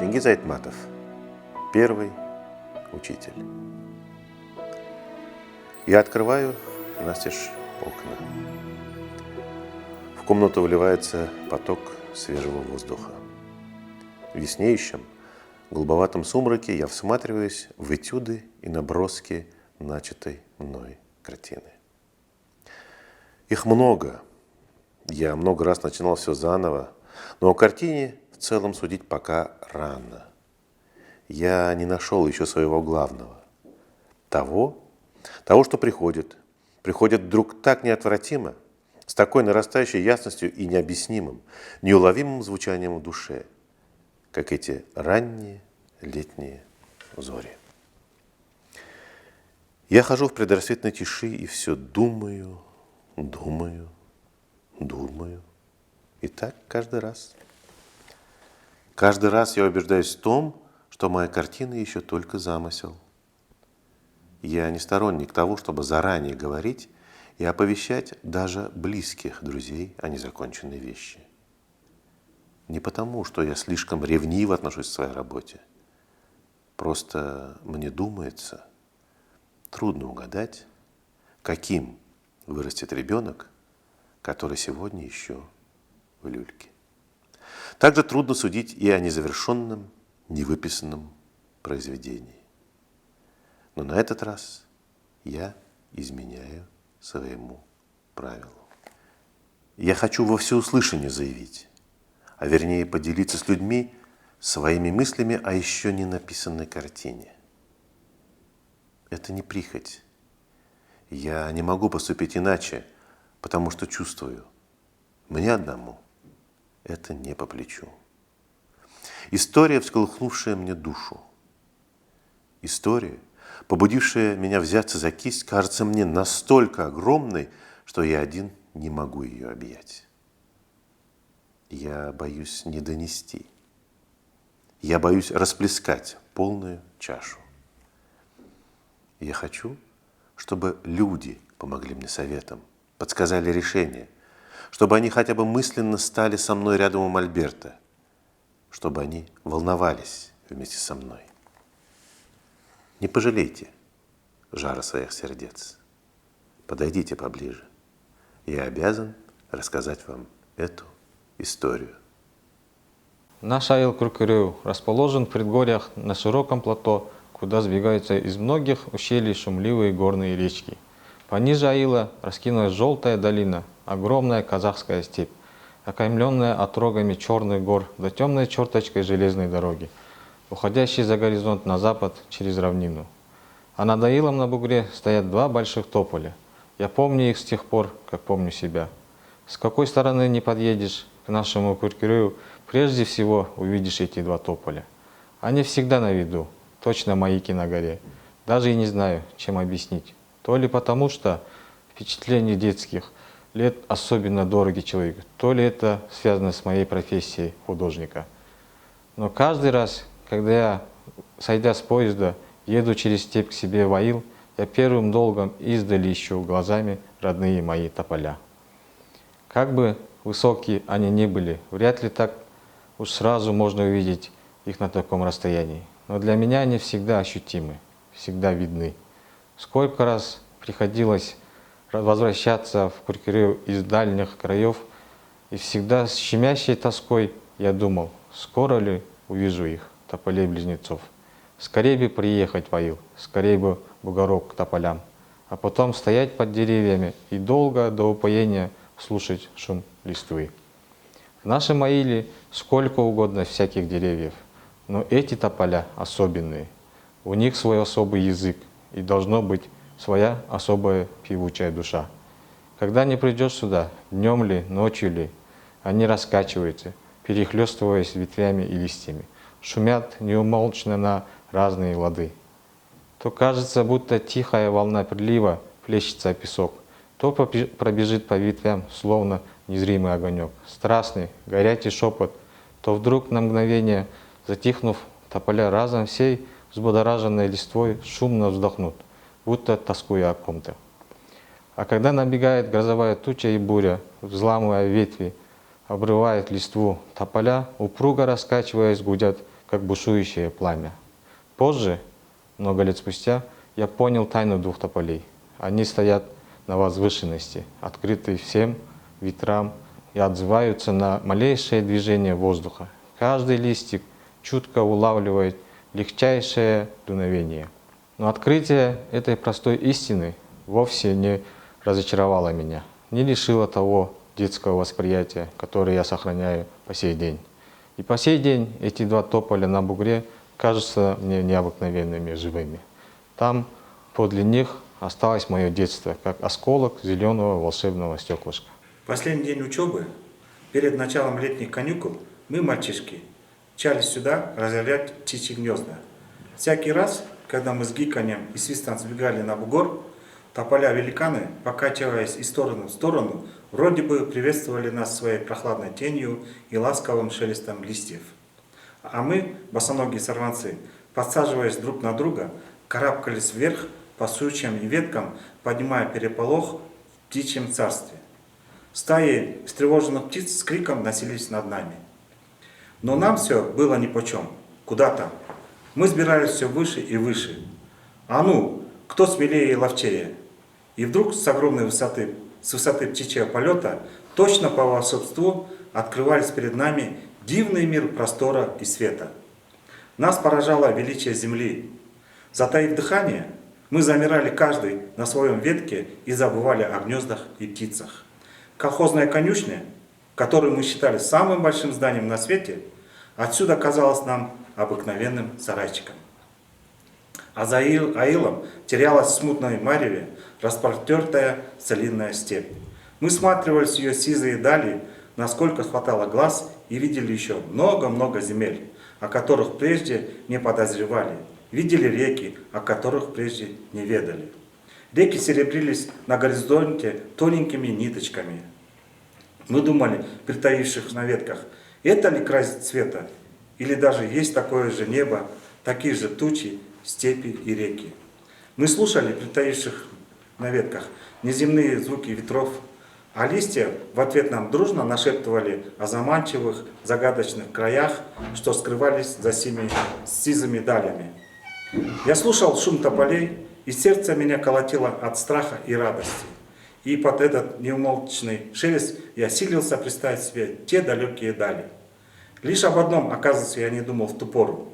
Тенгиз Айтматов, первый учитель. Я открываю настежь окна. В комнату вливается поток свежего воздуха. В яснеющем, голубоватом сумраке я всматриваюсь в этюды и наброски начатой мной картины. Их много. Я много раз начинал все заново, но о картине в целом судить пока рано. Я не нашел еще своего главного. Того, что приходит вдруг так неотвратимо, с такой нарастающей ясностью и необъяснимым, неуловимым звучанием в душе, как эти ранние летние зори. Я хожу в предрассветной тиши и все думаю. И так каждый раз. Каждый раз я убеждаюсь в том, что моя картина еще только замысел. Я не сторонник того, чтобы заранее говорить и оповещать даже близких друзей о незаконченной вещи. Не потому, что я слишком ревниво отношусь к своей работе. Просто мне думается, трудно угадать, каким вырастет ребенок, который сегодня еще в люльке. Также трудно судить и о незавершенном, невыписанном произведении. Но на этот раз я изменяю своему правилу. Я хочу во всеуслышание заявить, а вернее поделиться с людьми своими мыслями о еще не написанной картине. Это не прихоть. Я не могу поступить иначе, потому что чувствую, мне одному это не по плечу. История, всколыхнувшая мне душу. История, побудившая меня взяться за кисть, кажется мне настолько огромной, что я один не могу ее объять. Я боюсь не донести. Я боюсь расплескать полную чашу. Я хочу, чтобы люди помогли мне советом, подсказали решение, чтобы они хотя бы мысленно стали со мной рядом у мольберта, чтобы они волновались вместе со мной. Не пожалейте жара своих сердец. Подойдите поближе. Я обязан рассказать вам эту историю. Наш айыл Күркіреу расположен в предгорьях на широком плато, куда сбегаются из многих ущелий шумливые горные речки. Пониже аила раскинулась желтая долина, огромная казахская степь, окаймленная отрогами черных гор до темной черточкой железной дороги, уходящей за горизонт на запад через равнину. А над аилом на бугре стоят два больших тополя. Я помню их с тех пор, как помню себя. С какой стороны не подъедешь к нашему Күркіреу, прежде всего увидишь эти два тополя. Они всегда на виду, точно маяки на горе. Даже и не знаю, чем объяснить. То ли потому, что впечатления детских лет особенно дороги человеку, то ли это связано с моей профессией художника. Но каждый раз, когда я, сойдя с поезда, еду через степь к себе в аил, я первым долгом издали ищу глазами родные мои тополя. Как бы высокие они ни были, вряд ли так уж сразу можно увидеть их на таком расстоянии. Но для меня они всегда ощутимы, всегда видны. Сколько раз приходилось возвращаться в Күркіреу из дальних краев, и всегда с щемящей тоской я думал, скоро ли увижу их, тополей-близнецов. Скорее бы приехать в аил, скорее бы бугорок к тополям, а потом стоять под деревьями и долго до упоения слушать шум листвы. В нашем аиле сколько угодно всяких деревьев, но эти тополя особенные. У них свой особый язык, и должно быть своя особая певучая душа. Когда не придешь сюда, днем ли, ночью ли, они раскачиваются, перехлестываясь ветвями и листьями, шумят неумолчно на разные лады. То кажется, будто тихая волна прилива плещется о песок, то пробежит по ветвям, словно незримый огонек, страстный, горячий шепот, то вдруг на мгновение, затихнув, тополя разом всей взбудораженной листвой шумно вздохнут, будто тоскуя о ком-то. А когда набегает грозовая туча и буря, взламывая ветви, обрывает листву, тополя, упруго раскачиваясь, гудят как бушующее пламя. Позже, много лет спустя, я понял тайну двух тополей. Они стоят на возвышенности, открытые всем ветрам и отзываются на малейшее движение воздуха. Каждый листик чутко улавливает легчайшее дуновение. Но открытие этой простой истины вовсе не разочаровало меня, не лишило того детского восприятия, которое я сохраняю по сей день. И по сей день эти два тополя на бугре кажутся мне необыкновенными, живыми. Там, подле них, осталось мое детство, как осколок зеленого волшебного стеклышка. Последний день учебы, перед началом летних каникул, мы, мальчишки, мчались сюда разорять птичьи гнезда. Всякий раз, когда мы с гиканьем и свистом сбегали на бугор, тополя-великаны, покачиваясь из стороны в сторону, вроде бы приветствовали нас своей прохладной тенью и ласковым шелестом листьев. А мы, босоногие сорванцы, подсаживаясь друг на друга, карабкались вверх по сучьям и веткам, поднимая переполох в птичьем царстве. Стаи встревоженных птиц с криком носились над нами. Но нам все было нипочем. Куда там? Мы сбирались все выше и выше. А ну, кто смелее и ловчее? И вдруг с огромной высоты, с высоты птичьего полета, точно по волшебству открывались перед нами дивный мир простора и света. Нас поражало величие земли. Затаив дыхание, мы замирали каждый на своем ветке и забывали о гнездах и птицах. Колхозная конюшня, которую мы считали самым большим зданием на свете, отсюда казалась нам обыкновенным сарайчиком. А за аилом терялась в смутной мареве распростертая целинная степь. Мы всматривались в ее сизые дали, насколько хватало глаз, и видели еще много-много земель, о которых прежде не подозревали. Видели реки, о которых прежде не ведали. Реки серебрились на горизонте тоненькими ниточками. Мы думали, притаивших на ветках, это ли край света? Или даже есть такое же небо, такие же тучи, степи и реки. Мы слушали притаивших на ветках неземные звуки ветров, а листья в ответ нам дружно нашептывали о заманчивых, загадочных краях, что скрывались за сизыми далями. Я слушал шум тополей, и сердце меня колотило от страха и радости. И под этот неумолчный шелест я силился представить себе те далекие дали. Лишь об одном, оказывается, я не думал в ту пору.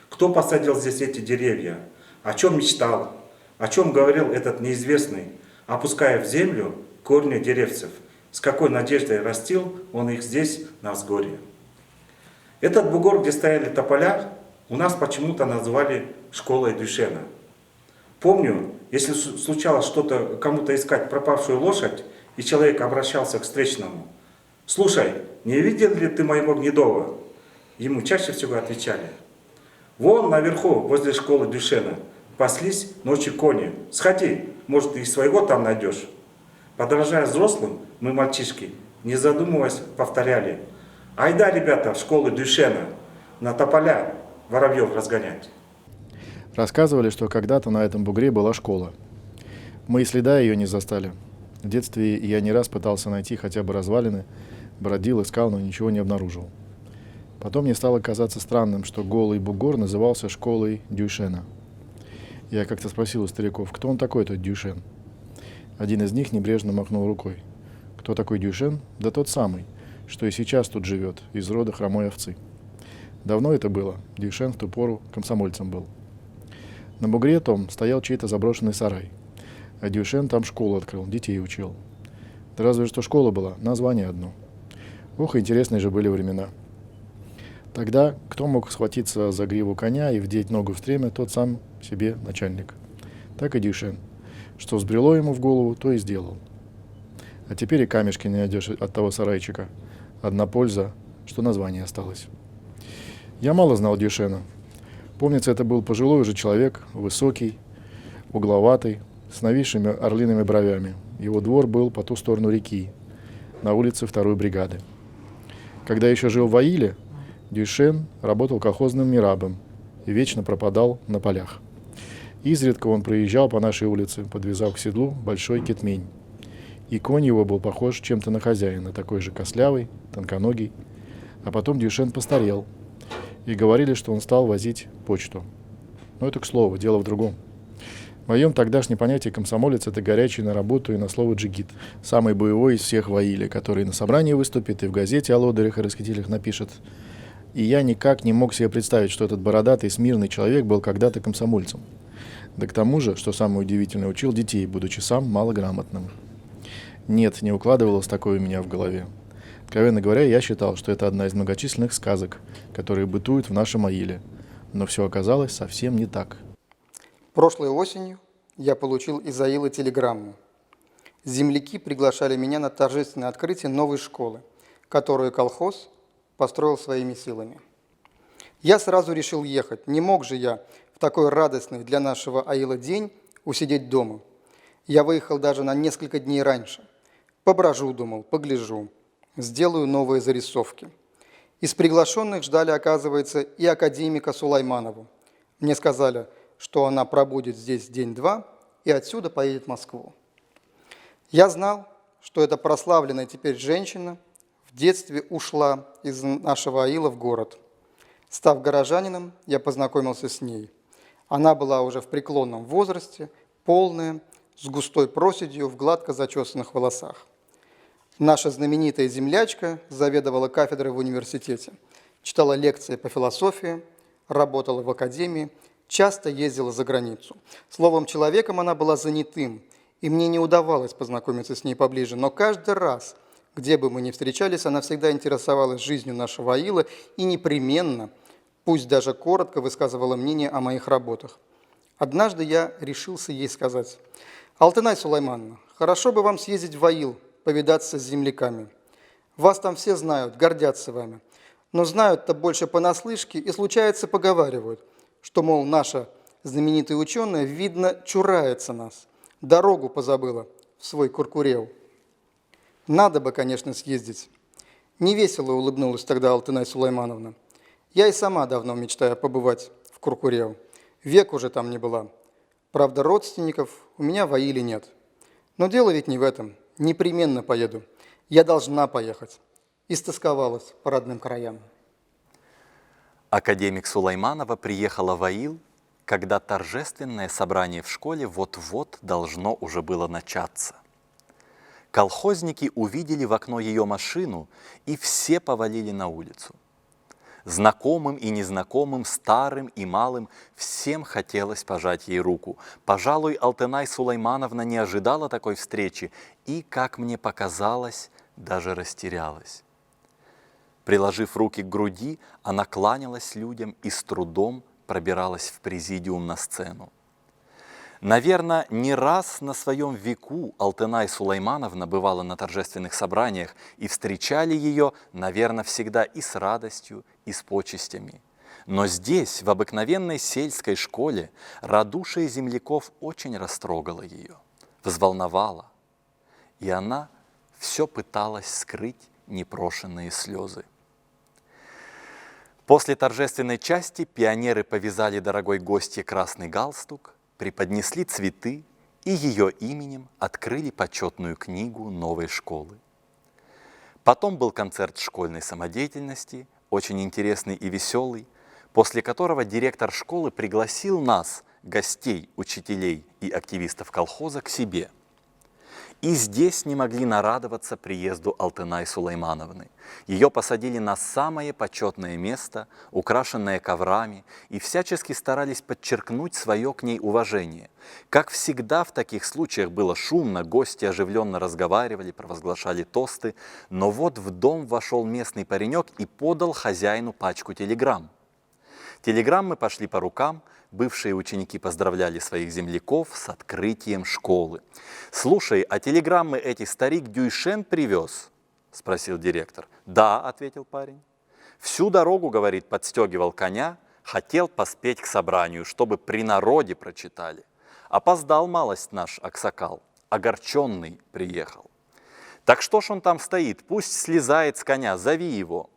Кто посадил здесь эти деревья? О чем мечтал? О чем говорил этот неизвестный, опуская в землю корни деревцев? С какой надеждой растил он их здесь, на взгорье? Этот бугор, где стояли тополя, у нас почему-то назвали школой Дюшена. Помню, если случалось что-то кому-то искать пропавшую лошадь, и человек обращался к встречному: «Слушай, не видел ли ты моего Гнедова?» Ему чаще всего отвечали: «Вон наверху, возле школы Дюшена, паслись ночью кони. Сходи, может, ты и своего там найдешь». Подражая взрослым, мы, мальчишки, не задумываясь, повторяли: «Айда, ребята, в школу Дюшена, на тополя воробьев разгонять». Рассказывали, что когда-то на этом бугре была школа. Мы и следа ее не застали. В детстве я не раз пытался найти хотя бы развалины, бродил, искал, но ничего не обнаружил. Потом мне стало казаться странным, что голый бугор назывался школой Дюшена. Я как-то спросил у стариков, кто он такой, тот Дюшен. Один из них небрежно махнул рукой. Кто такой Дюшен? Да тот самый, что и сейчас тут живет, из рода хромой овцы. Давно это было. Дюшен в ту пору комсомольцем был. На бугре том стоял чей-то заброшенный сарай. А Дюшен там школу открыл, детей учил. Да разве что школа была, название одно. Ох, интересные же были времена. Тогда кто мог схватиться за гриву коня и вдеть ногу в стремя, тот сам себе начальник. Так и Дюшен. Что взбрело ему в голову, то и сделал. А теперь и камешки не найдешь от того сарайчика. Одна польза, что название осталось. Я мало знал Дюшена. Помнится, это был пожилой уже человек, высокий, угловатый, с нависшими орлиными бровями. Его двор был по ту сторону реки, на улице 2-й бригады. Когда еще жил в Аиле, Дюшен работал колхозным мирабом и вечно пропадал на полях. Изредка он проезжал по нашей улице, подвязав к седлу большой кетмень. И конь его был похож чем-то на хозяина, такой же костлявый, тонконогий. А потом Дюшен постарел, и говорили, что он стал возить почту. Но это к слову, дело в другом. В моем тогдашнем понятии комсомолец — это горячий на работу и на слово джигит. Самый боевой из всех в аиле, который на собрании выступит и в газете о лодырях и расхитителях напишет. И я никак не мог себе представить, что этот бородатый, смирный человек был когда-то комсомольцем. Да к тому же, что самое удивительное, учил детей, будучи сам малограмотным. Нет, не укладывалось такое у меня в голове. Откровенно говоря, я считал, что это одна из многочисленных сказок, которые бытуют в нашем аиле. Но все оказалось совсем не так. Прошлой осенью я получил из аила телеграмму. Земляки приглашали меня на торжественное открытие новой школы, которую колхоз построил своими силами. Я сразу решил ехать. Не мог же я в такой радостный для нашего аила день усидеть дома. Я выехал даже на несколько дней раньше. Поброжу, думал, погляжу, сделаю новые зарисовки. Из приглашенных ждали, оказывается, и академика Сулайманову. Мне сказали, что она пробудет здесь день-два и отсюда поедет в Москву. Я знал, что эта прославленная теперь женщина в детстве ушла из нашего аила в город. Став горожанином, я познакомился с ней. Она была уже в преклонном возрасте, полная, с густой проседью в гладко зачесанных волосах. Наша знаменитая землячка заведовала кафедрой в университете, читала лекции по философии, работала в академии, часто ездила за границу. Словом, человеком она была занятым, и мне не удавалось познакомиться с ней поближе, но каждый раз, где бы мы ни встречались, она всегда интересовалась жизнью нашего аила и непременно, пусть даже коротко, высказывала мнение о моих работах. Однажды я решился ей сказать: «Алтынай Сулаймановна, хорошо бы вам съездить в аил, повидаться с земляками. Вас там все знают, гордятся вами, но знают-то больше понаслышке и, случается, поговаривают, что, мол, наша знаменитая ученая, видно, чурается нас, дорогу позабыла в свой Куркурел». Надо бы, конечно, съездить. Невесело улыбнулась тогда Алтынай Сулаймановна. Я и сама давно мечтаю побывать в Куркурел. Век уже там не была. Правда, родственников у меня в аиле нет. Но дело ведь не в этом. Непременно поеду. Я должна поехать. Истосковалась по родным краям. Академик Сулайманова приехала в аил, когда торжественное собрание в школе вот-вот должно уже было начаться. Колхозники увидели в окно ее машину, и все повалили на улицу. Знакомым и незнакомым, старым и малым, всем хотелось пожать ей руку. Пожалуй, Алтынай Сулаймановна не ожидала такой встречи и, как мне показалось, даже растерялась. Приложив руки к груди, она кланялась людям и с трудом пробиралась в президиум на сцену. Наверное, не раз на своем веку Алтынай Сулаймановна бывала на торжественных собраниях, и встречали ее, наверное, всегда и с радостью, и с почестями. Но здесь, в обыкновенной сельской школе, радушие земляков очень растрогало ее, взволновало, и она все пыталась скрыть непрошенные слезы. После торжественной части пионеры повязали дорогой гостье красный галстук, преподнесли цветы и ее именем открыли почетную книгу новой школы. Потом был концерт школьной самодеятельности, очень интересный и веселый, после которого директор школы пригласил нас, гостей, учителей и активистов колхоза, к себе. И здесь не могли нарадоваться приезду Алтынай Сулаймановны. Ее посадили на самое почетное место, украшенное коврами, и всячески старались подчеркнуть свое к ней уважение. Как всегда в таких случаях было шумно, гости оживленно разговаривали, провозглашали тосты, но вот в дом вошел местный паренек и подал хозяину пачку телеграмм. Телеграммы пошли по рукам, бывшие ученики поздравляли своих земляков с открытием школы. «Слушай, а телеграммы эти старик Дюйшен привез?» – спросил директор. «Да», – ответил парень. «Всю дорогу, – говорит, – подстегивал коня, хотел поспеть к собранию, чтобы при народе прочитали. Опоздал малость наш аксакал, огорченный приехал. Так что ж он там стоит, пусть слезает с коня, зови его».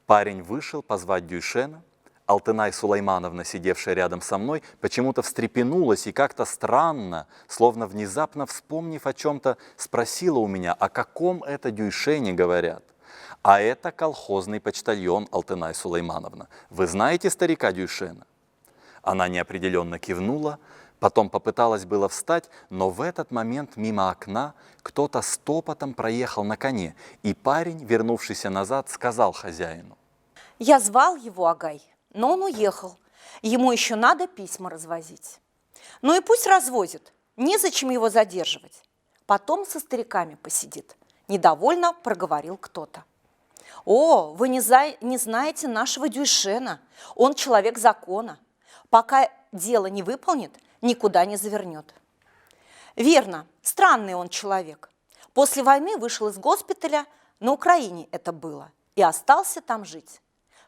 Парень вышел позвать Дюйшена. Алтынай Сулаймановна, сидевшая рядом со мной, почему-то встрепенулась и как-то странно, словно внезапно вспомнив о чем-то, спросила у меня, о каком это Дюйшене говорят. А это колхозный почтальон Алтынай Сулеймановна. Вы знаете старика Дюйшена? Она неопределенно кивнула, потом попыталась было встать, но в этот момент мимо окна кто-то стопотом проехал на коне, и парень, вернувшийся назад, сказал хозяину: Я звал его, Агай, но он уехал. Ему еще надо письма развозить. Ну и пусть развозит, незачем его задерживать. Потом со стариками посидит. Недовольно проговорил кто-то. О, вы не знаете нашего Дюйшена. Он человек закона. Пока дело не выполнит, никуда не завернет. Верно, странный он человек. После войны вышел из госпиталя, на Украине это было, и остался там жить.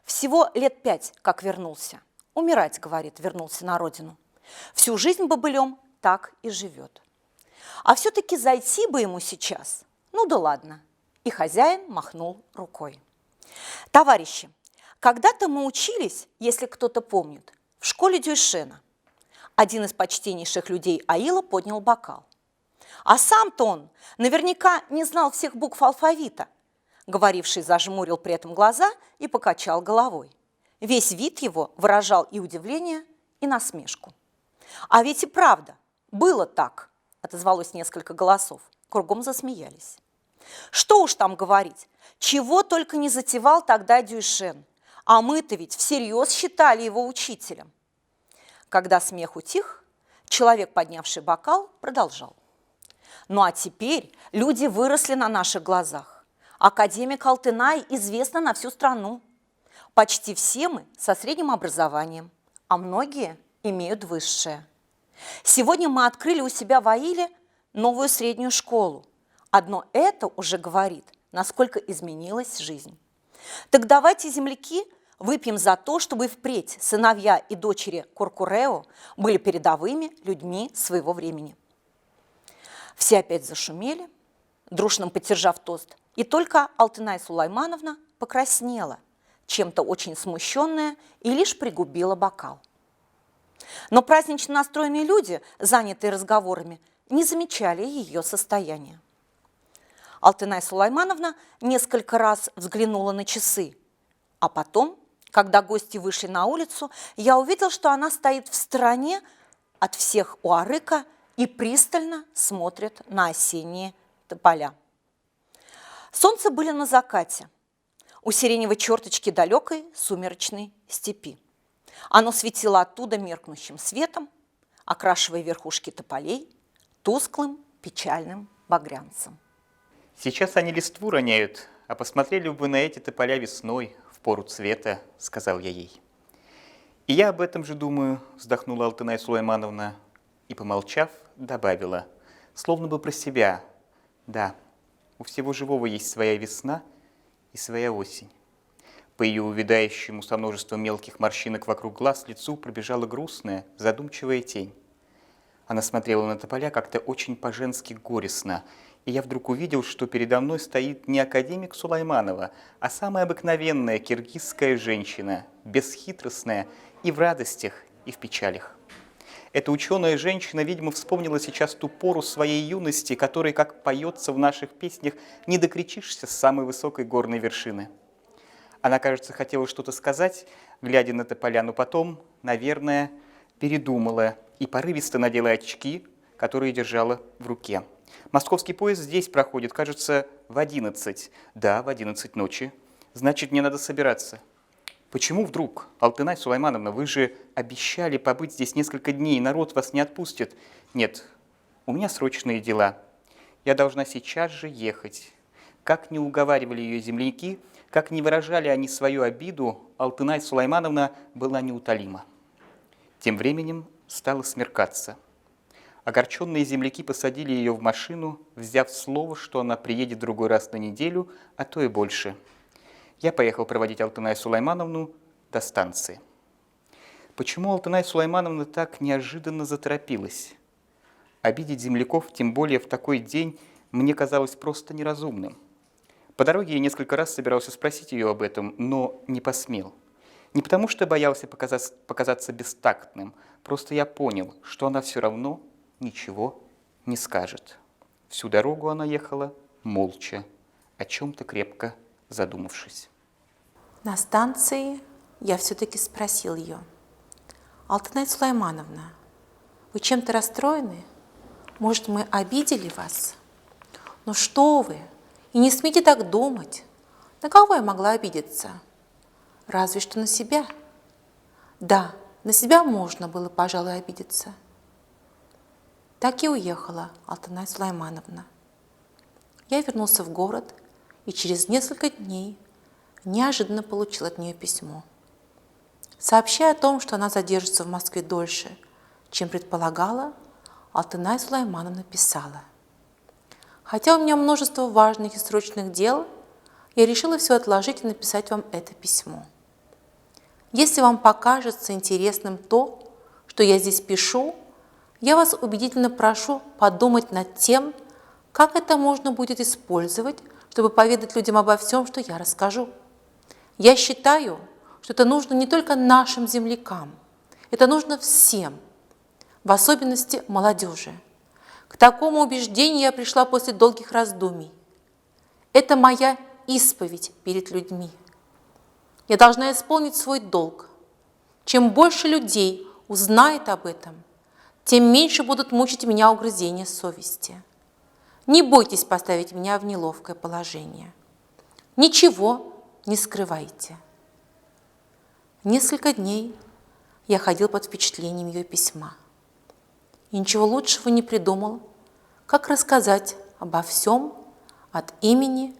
Всего лет 5, как вернулся. Умирать, говорит, вернулся на родину. Всю жизнь бобылем так и живет. А все-таки зайти бы ему сейчас. Ну да ладно. И хозяин махнул рукой. Товарищи, когда-то мы учились, если кто-то помнит, в школе Дюйшена. Один из почтеннейших людей Аила поднял бокал. А сам-то он наверняка не знал всех букв алфавита. Говоривший зажмурил при этом глаза и покачал головой. Весь вид его выражал и удивление, и насмешку. А ведь и правда, было так, отозвалось несколько голосов, кругом засмеялись. Что уж там говорить, чего только не затевал тогда Дюйшен, а мы-то ведь всерьез считали его учителем. Когда смех утих, человек, поднявший бокал, продолжал. Ну а теперь люди выросли на наших глазах. Академик Алтынай известна на всю страну. Почти все мы со средним образованием, а многие имеют высшее. Сегодня мы открыли у себя в Аиле новую среднюю школу. Одно это уже говорит, насколько изменилась жизнь. Так давайте, земляки, выпьем за то, чтобы впредь сыновья и дочери Куркурео были передовыми людьми своего времени. Все опять зашумели, дружно поддержав тост, и только Алтынай Сулаймановна покраснела, чем-то очень смущенная, и лишь пригубила бокал. Но празднично настроенные люди, занятые разговорами, не замечали ее состояния. Алтынай Сулаймановна несколько раз взглянула на часы, а потом, когда гости вышли на улицу, я увидел, что она стоит в стороне от всех у арыка и пристально смотрит на осенние тополя. Солнце было на закате, у сиреневой черточки далекой сумеречной степи. Оно светило оттуда меркнущим светом, окрашивая верхушки тополей тусклым печальным багрянцем. Сейчас они листву роняют, а посмотрели бы на эти тополя весной, в пору цвета, сказал я ей. И я об этом же думаю, вздохнула Алтынай Сулаймановна и, помолчав, добавила, словно бы про себя. Да, у всего живого есть своя весна и своя осень. По ее увядающему со множеством мелких морщинок вокруг глаз лицу пробежала грустная, задумчивая тень. Она смотрела на тополя как-то очень по-женски горестно, и я вдруг увидел, что передо мной стоит не академик Сулайманова, а самая обыкновенная киргизская женщина, бесхитростная и в радостях, и в печалях. Эта ученая женщина, видимо, вспомнила сейчас ту пору своей юности, которой, как поется в наших песнях, не докричишься с самой высокой горной вершины. Она, кажется, хотела что-то сказать, глядя на тополя, но потом, наверное, передумала и порывисто надела очки, которые держала в руке. Московский поезд здесь проходит, кажется, в 11. Да, в 11 ночи. Значит, мне надо собираться. Почему вдруг, Алтынай Сулаймановна, вы же обещали побыть здесь несколько дней, народ вас не отпустит? Нет, у меня срочные дела. Я должна сейчас же ехать. Как не уговаривали ее земляки, как не выражали они свою обиду, Алтынай Сулаймановна была неутолима. Тем временем стало смеркаться. Огорченные земляки посадили ее в машину, взяв слово, что она приедет в другой раз на неделю, а то и больше. Я поехал проводить Алтынай Сулаймановну до станции. Почему Алтынай Сулаймановна так неожиданно заторопилась? Обидеть земляков, тем более в такой день, мне казалось просто неразумным. По дороге я несколько раз собирался спросить ее об этом, но не посмел. Не потому что боялся показаться бестактным, просто я понял, что она все равно ничего не скажет. Всю дорогу она ехала молча, о чем-то крепко задумавшись. На станции я все-таки спросил ее: «Алтынай Сулаймановна, вы чем-то расстроены? Может, мы обидели вас?» «Ну что вы, и не смейте так думать. На кого я могла обидеться? Разве что на себя». «Да, на себя можно было, пожалуй, обидеться». Так и уехала Алтынай Сулаймановна. Я вернулся в город и через несколько дней неожиданно получил от нее письмо, сообщая о том, что она задержится в Москве дольше, чем предполагала. Алтынай Сулаймановна писала: «Хотя у меня множество важных и срочных дел, я решила все отложить и написать вам это письмо. Если вам покажется интересным то, что я здесь пишу, я вас убедительно прошу подумать над тем, как это можно будет использовать, чтобы поведать людям обо всем, что я расскажу. Я считаю, что это нужно не только нашим землякам, это нужно всем, в особенности молодежи. К такому убеждению я пришла после долгих раздумий. Это моя исповедь перед людьми. Я должна исполнить свой долг. Чем больше людей узнает об этом, тем меньше будут мучить меня угрызения совести. Не бойтесь поставить меня в неловкое положение. Ничего не скрывайте». Несколько дней я ходил под впечатлением ее письма. И ничего лучшего не придумал, как рассказать обо всем от имени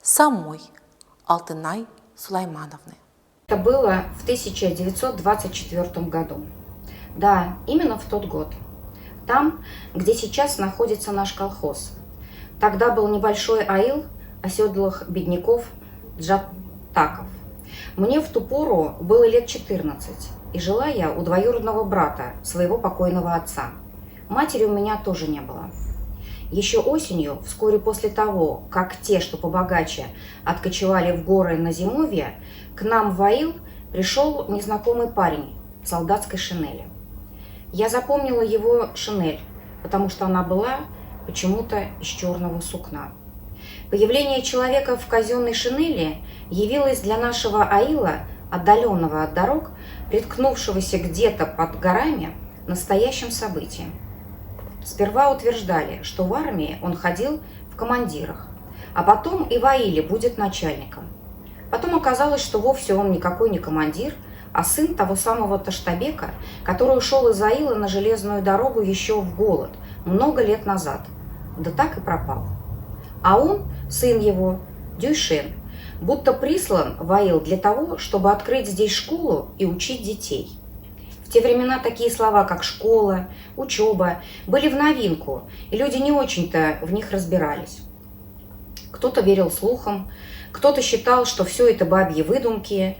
самой Алтынай Сулаймановны. Это было в 1924 году. Да, именно в тот год. Там, где сейчас находится наш колхоз. Тогда был небольшой аил оседлых бедняков джатаков. Мне в ту пору было лет 14, и жила я у двоюродного брата своего покойного отца. Матери у меня тоже не было. Еще осенью, вскоре после того, как те, что побогаче, откочевали в горы на зимовье, к нам в аил пришел незнакомый парень в солдатской шинели. Я запомнила его шинель, потому что она была почему-то из черного сукна. Появление человека в казенной шинели явилось для нашего аила, отдаленного от дорог, приткнувшегося где-то под горами, настоящим событием. Сперва утверждали, что в армии он ходил в командирах, а потом и в аиле будет начальником. Потом оказалось, что вовсе он никакой не командир, а сын того самого Таштабека, который ушел из аила на железную дорогу еще в голод, много лет назад, да так и пропал. А он, сын его, Дюйшен, будто прислан в аил для того, чтобы открыть здесь школу и учить детей. В те времена такие слова, как школа, учеба, были в новинку, и люди не очень-то в них разбирались. Кто-то верил слухам, кто-то считал, что все это бабьи выдумки,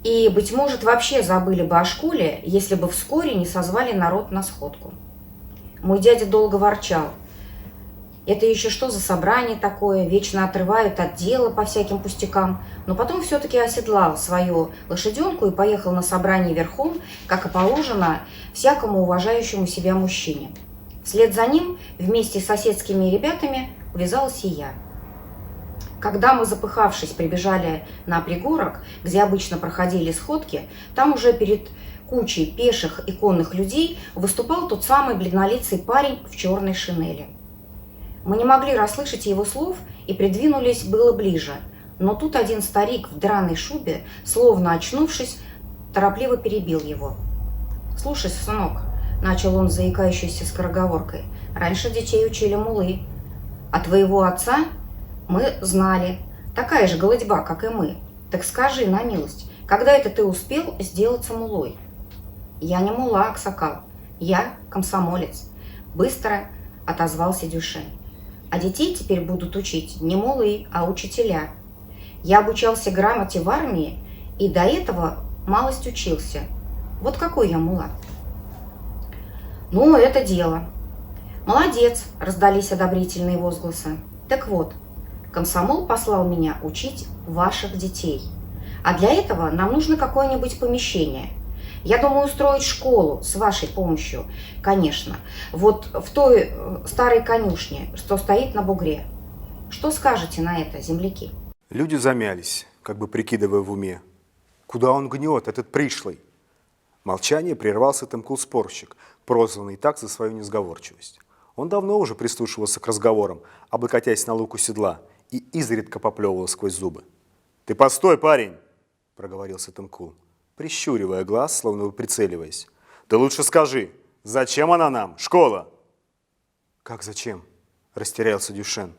и, быть может, вообще забыли бы о школе, если бы вскоре не созвали народ на сходку. Мой дядя долго ворчал. Это еще что за собрание такое, вечно отрывают от дела по всяким пустякам, но потом все-таки оседлал свою лошаденку и поехал на собрание верхом, как и положено всякому уважающему себя мужчине. Вслед за ним вместе с соседскими ребятами увязалась и я. Когда мы, запыхавшись, прибежали на пригорок, где обычно проходили сходки, там уже перед кучей пеших и конных людей выступал тот самый бледнолицый парень в черной шинели. Мы не могли расслышать его слов и придвинулись было ближе, но тут один старик в драной шубе, словно очнувшись, торопливо перебил его. «Слушай, сынок», — начал он заикающейся скороговоркой, — «раньше детей учили мулы, а твоего отца мы знали, такая же голодьба, как и мы. Так скажи, на милость, когда это ты успел сделаться мулой?» «Я не мула, аксакал, я комсомолец», — быстро отозвался Дюшен. «А детей теперь будут учить не мулы, а учителя. Я обучался грамоте в армии и до этого малость учился. Вот какой я мула». «Ну, это дело». «Молодец», — раздались одобрительные возгласы. «Так вот, комсомол послал меня учить ваших детей. А для этого нам нужно какое-нибудь помещение. Я думаю устроить школу с вашей помощью, конечно, вот в той старой конюшне, что стоит на бугре. Что скажете на это, земляки?» Люди замялись, как бы прикидывая в уме. Куда он гнет, этот пришлый? Молчание прервал Сатымкул-спорщик, прозванный так за свою несговорчивость. Он давно уже прислушивался к разговорам, облокотясь на луку седла, и изредка поплевывал сквозь зубы. «Ты постой, парень!» – проговорил Сатымкул, прищуривая глаз, словно бы прицеливаясь. «Ты лучше скажи, зачем она нам, школа?» «Как зачем?» – растерялся Дюшен.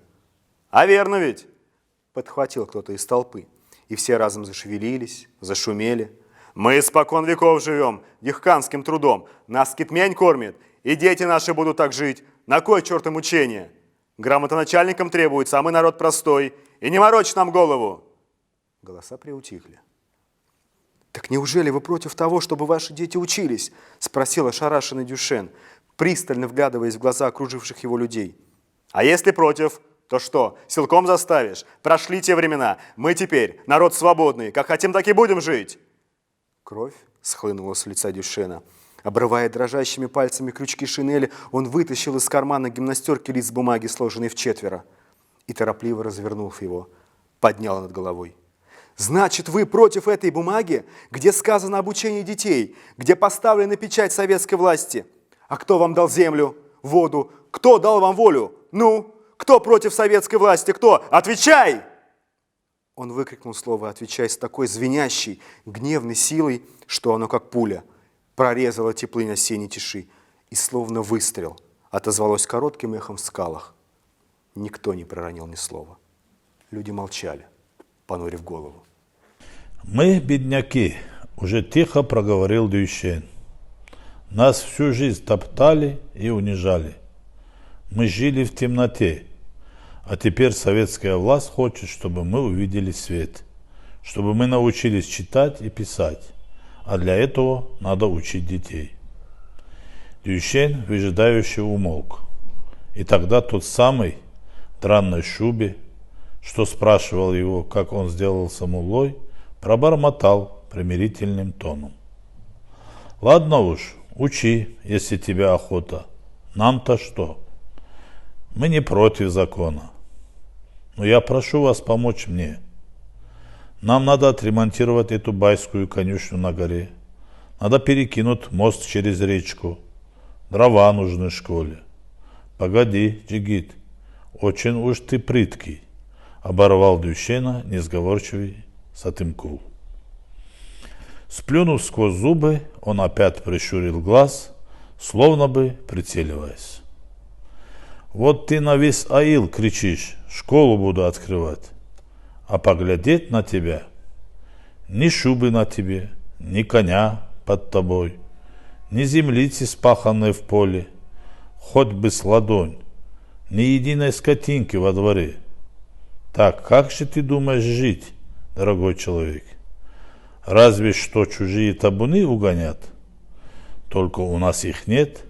«А верно ведь!» – подхватил кто-то из толпы, и все разом зашевелились, зашумели. «Мы испокон веков живем дихканским трудом, нас китмень кормит, и дети наши будут так жить. На кой черт им учение? Грамотоначальникам требуется, а мы народ простой, и не морочь нам голову!» Голоса приутихли. «Так неужели вы против того, чтобы ваши дети учились?» – спросил ошарашенный Дюшен, пристально вглядываясь в глаза окруживших его людей. «А если против, то что, силком заставишь? Прошли те времена, мы теперь народ свободный, как хотим, так и будем жить!» Кровь схлынула с лица Дюшена. Обрывая дрожащими пальцами крючки шинели, он вытащил из кармана гимнастерки лист бумаги, сложенный вчетверо, и, торопливо развернув его, поднял над головой. «Значит, вы против этой бумаги, где сказано об учении детей, где поставлена печать советской власти? А кто вам дал землю, воду? Кто дал вам волю? Ну, кто против советской власти? Кто? Отвечай!» Он выкрикнул слово «отвечай» с такой звенящей, гневной силой, что оно, как пуля, прорезало теплынь осенней тиши и, словно выстрел, отозвалось коротким эхом в скалах. Никто не проронил ни слова. Люди молчали, понурив голову. «Мы, бедняки», — уже тихо проговорил Дюшен. «Нас всю жизнь топтали и унижали. Мы жили в темноте, а теперь советская власть хочет, чтобы мы увидели свет, чтобы мы научились читать и писать, а для этого надо учить детей». Дюшен выжидающе умолк, и тогда тот самый в дранной шубе, что спрашивал его, как он сделался муллой, пробормотал примирительным тоном: «Ладно уж, учи, если тебе охота. Нам-то что? Мы не против закона. Но я прошу вас помочь мне. Нам надо отремонтировать эту байскую конюшню на горе. Надо перекинуть мост через речку. Дрова нужны школе». «Погоди, Джигит, очень уж ты прыткий», — оборвал Дюшена несговорчивый Сатымкул. Сплюнув сквозь зубы, он опять прищурил глаз, словно бы прицеливаясь. «Вот ты на весь аил кричишь, школу буду открывать, а поглядеть на тебя, ни шубы на тебе, ни коня под тобой, ни землицы спаханной в поле, хоть бы с ладонь, ни единой скотинки во дворе. Так как же ты думаешь жить, дорогой человек? Разве что чужие табуны угонят? Только у нас их нет,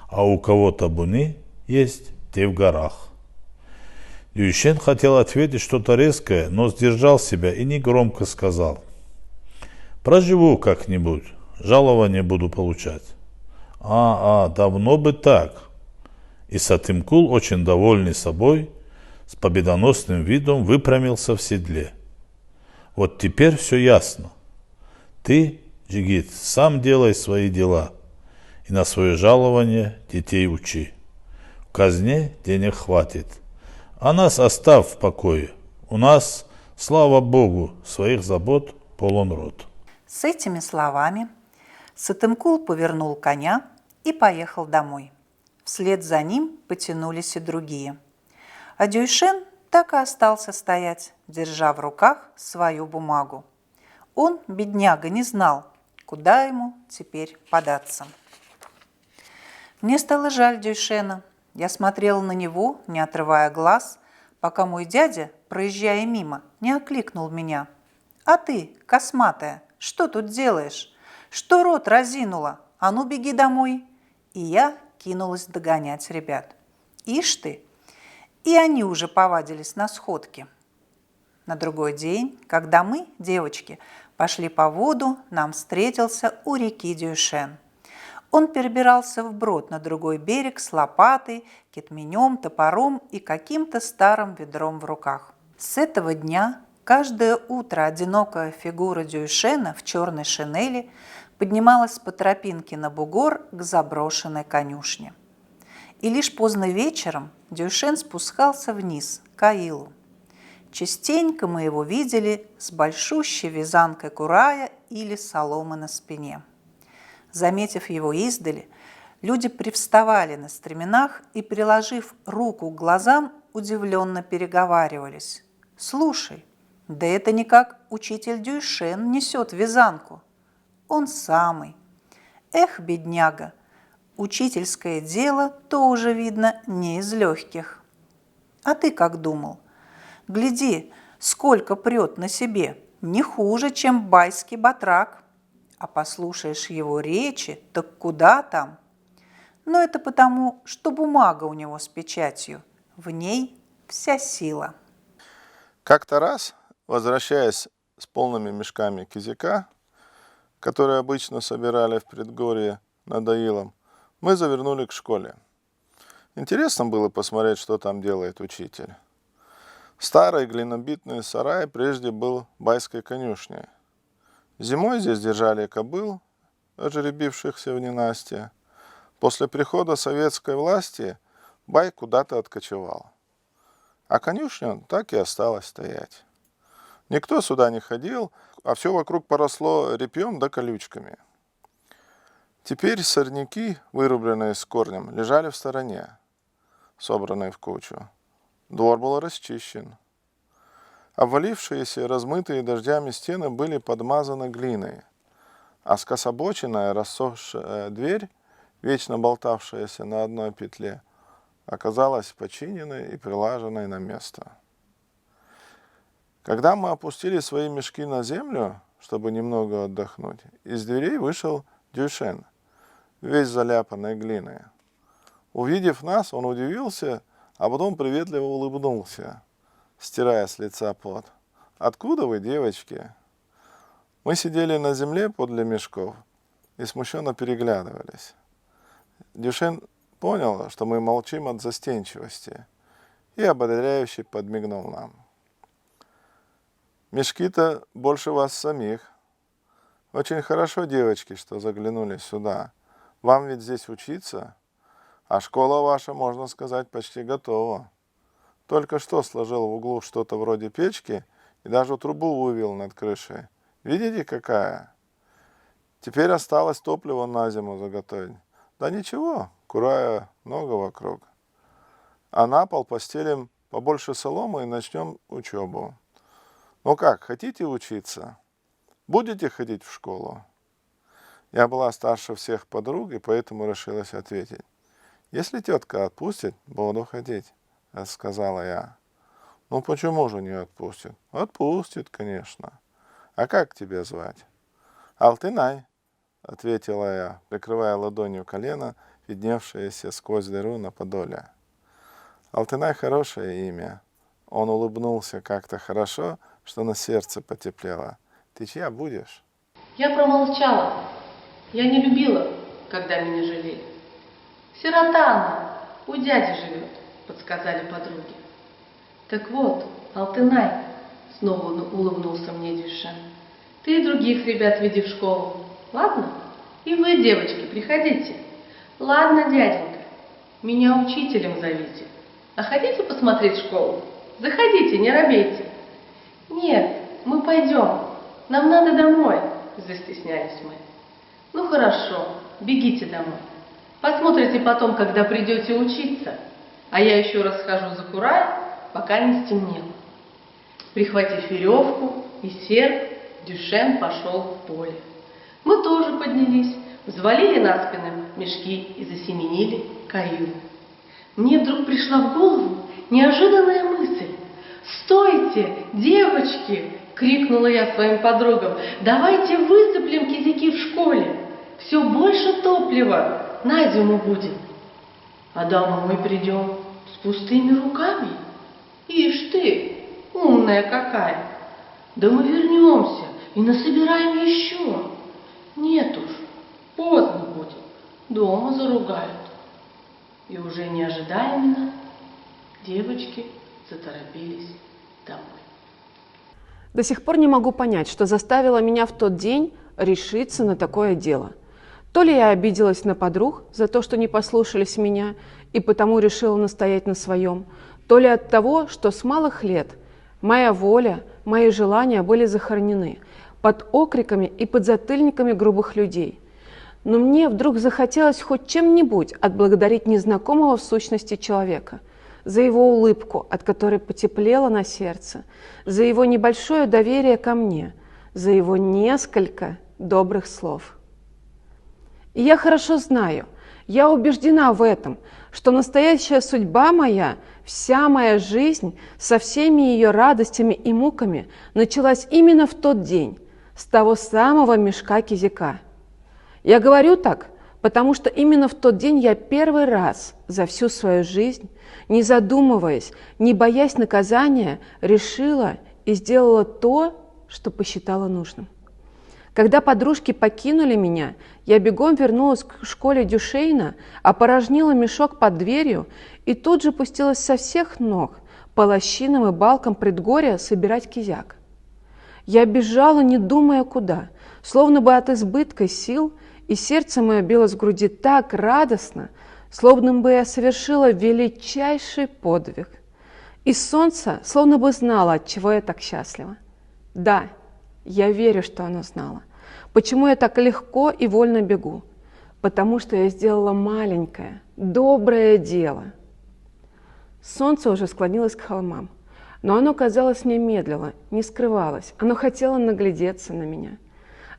а у кого табуны есть, те в горах». Дюшен хотел ответить что-то резкое, но сдержал себя и негромко сказал: «Проживу как-нибудь, жалование буду получать». Давно бы так». И Сатымкул, очень довольный собой, с победоносным видом выпрямился в седле. «Вот теперь все ясно. Ты, Джигит, сам делай свои дела и на свое жалование детей учи. В казне денег хватит, а нас оставь в покое. У нас, слава Богу, своих забот полон рот». С этими словами Сатымкул повернул коня и поехал домой. Вслед за ним потянулись и другие. А Дюшен так и остался стоять, держа в руках свою бумагу. Он, бедняга, не знал, куда ему теперь податься. Мне стало жаль Дюшена. Я смотрела на него, не отрывая глаз, пока мой дядя, проезжая мимо, не окликнул меня. «А ты, косматая, что тут делаешь? Что рот разинула? А ну, беги домой!» И я кинулась догонять ребят. Ишь ты! И они уже повадились на сходки. На другой день, когда мы, девочки, пошли по воду, нам встретился у реки Дюшен. Он перебирался вброд на другой берег с лопатой, кетменем, топором и каким-то старым ведром в руках. С этого дня Каждое утро одинокая фигура Дюйшена в черной шинели поднималась по тропинке на бугор к заброшенной конюшне. И лишь поздно вечером Дюйшен спускался вниз, к Аилу. Частенько мы его видели с большущей вязанкой курая или соломы на спине. Заметив его издали, люди привставали на стременах и, приложив руку к глазам, удивленно переговаривались. «Слушай, да это никак учитель Дюйшен несет вязанку. Он самый. Эх, бедняга, учительское дело тоже, видно, не из легких. А ты как думал? Гляди, сколько прет на себе, не хуже, чем байский батрак. А послушаешь его речи, так куда там? Но это потому, что бумага у него с печатью, в ней вся сила». Как-то раз, возвращаясь с полными мешками кизяка, которые обычно собирали в предгорье над Аилом, мы завернули к школе. Интересно было посмотреть, что там делает учитель. Старый глинобитный сарай прежде был байской конюшней. Зимой здесь держали кобыл, ожеребившихся в ненастье. После прихода советской власти бай куда-то откочевал. А конюшня так и осталась стоять. Никто сюда не ходил, а все вокруг поросло репьем да колючками. Теперь сорняки, вырубленные с корнем, лежали в стороне, собранные в кучу. Двор был расчищен. Обвалившиеся, размытые дождями стены были подмазаны глиной, а скособоченная, рассохшая дверь, вечно болтавшаяся на одной петле, оказалась починенной и прилаженной на место. Когда мы опустили свои мешки на землю, чтобы немного отдохнуть, из дверей вышел Дюйшен, весь заляпанной глиной. Увидев нас, он удивился, а потом приветливо улыбнулся, стирая с лица пот. «Откуда вы, девочки?» Мы сидели на земле подле мешков и смущенно переглядывались. Дюйшен понял, что мы молчим от застенчивости, и ободряюще подмигнул нам. «Мешки-то больше вас самих. Очень хорошо, девочки, что заглянули сюда. Вам ведь здесь учиться, а школа ваша, можно сказать, почти готова. Только что сложил в углу что-то вроде печки и даже трубу вывел над крышей. Видите, какая? Теперь осталось топливо на зиму заготовить. Да ничего, курая много вокруг. А на пол постелим побольше соломы и начнем учебу. Ну как, хотите учиться? Будете ходить в школу?» Я была старше всех подруг, и поэтому решилась ответить. «Если тетка отпустит, буду ходить», — сказала я. «Ну почему же не отпустит?» «Отпустит, конечно. А как тебя звать?» «Алтынай», — ответила я, прикрывая ладонью колено, видневшееся сквозь дыру на подоле. «Алтынай — хорошее имя». Он улыбнулся как-то хорошо, что на сердце потеплело. «Ты чья будешь?» Я промолчала. Я не любила, когда меня жалели. «Сирота она, у дяди живет», — подсказали подруги. «Так вот, Алтынай», — снова улыбнулся мне Дюйшен, — «ты и других ребят веди в школу, ладно? И вы, девочки, приходите. Ладно, дяденька, меня учителем зовите. А хотите посмотреть школу? Заходите, не робейте». «Нет, мы пойдем, нам надо домой», — застеснялись мы. «Ну хорошо, бегите домой. Посмотрите потом, когда придете учиться, а я еще раз схожу за курай, пока не стемнело». Прихватив веревку и серп, Дюйшен пошел в поле. Мы тоже поднялись, взвалили на спины мешки и засеменили к Аилу. Мне вдруг пришла в голову неожиданная мысль. «Стойте, девочки!» — крикнула я своим подругам. «Давайте высыплем кизяки в школе. Все больше топлива на зиму будет. А домой мы придем с пустыми руками. Ишь ты, умная какая! Да мы вернемся и насобираем еще. Нет уж, поздно будет, дома заругают». И уже неожидаемо девочки заторопились домой. До сих пор не могу понять, что заставило меня в тот день решиться на такое дело. То ли я обиделась на подруг за то, что не послушались меня, и потому решила настоять на своем, то ли от того, что с малых лет моя воля, мои желания были захоронены под окриками и подзатыльниками грубых людей. Но мне вдруг захотелось хоть чем-нибудь отблагодарить незнакомого в сущности человека за его улыбку, от которой потеплело на сердце, за его небольшое доверие ко мне, за его несколько добрых слов. И я хорошо знаю, я убеждена в этом, что настоящая судьба моя, вся моя жизнь со всеми ее радостями и муками началась именно в тот день, с того самого мешка кизяка. Я говорю так, потому что именно в тот день я первый раз за всю свою жизнь, не задумываясь, не боясь наказания, решила и сделала то, что посчитала нужным. Когда подружки покинули меня, я бегом вернулась к школе Дюшейна, опорожнила мешок под дверью и тут же пустилась со всех ног по лощинам и балкам предгорья собирать кизяк. Я бежала, не думая куда, словно бы от избытка сил, и сердце мое билось в груди так радостно, словно бы я совершила величайший подвиг. И солнце словно бы знало, от чего я так счастлива. Да, я верю, что оно знало. Почему я так легко и вольно бегу? Потому что я сделала маленькое, доброе дело. Солнце уже склонилось к холмам, но оно, казалось, мне медлило, не скрывалось. Оно хотело наглядеться на меня.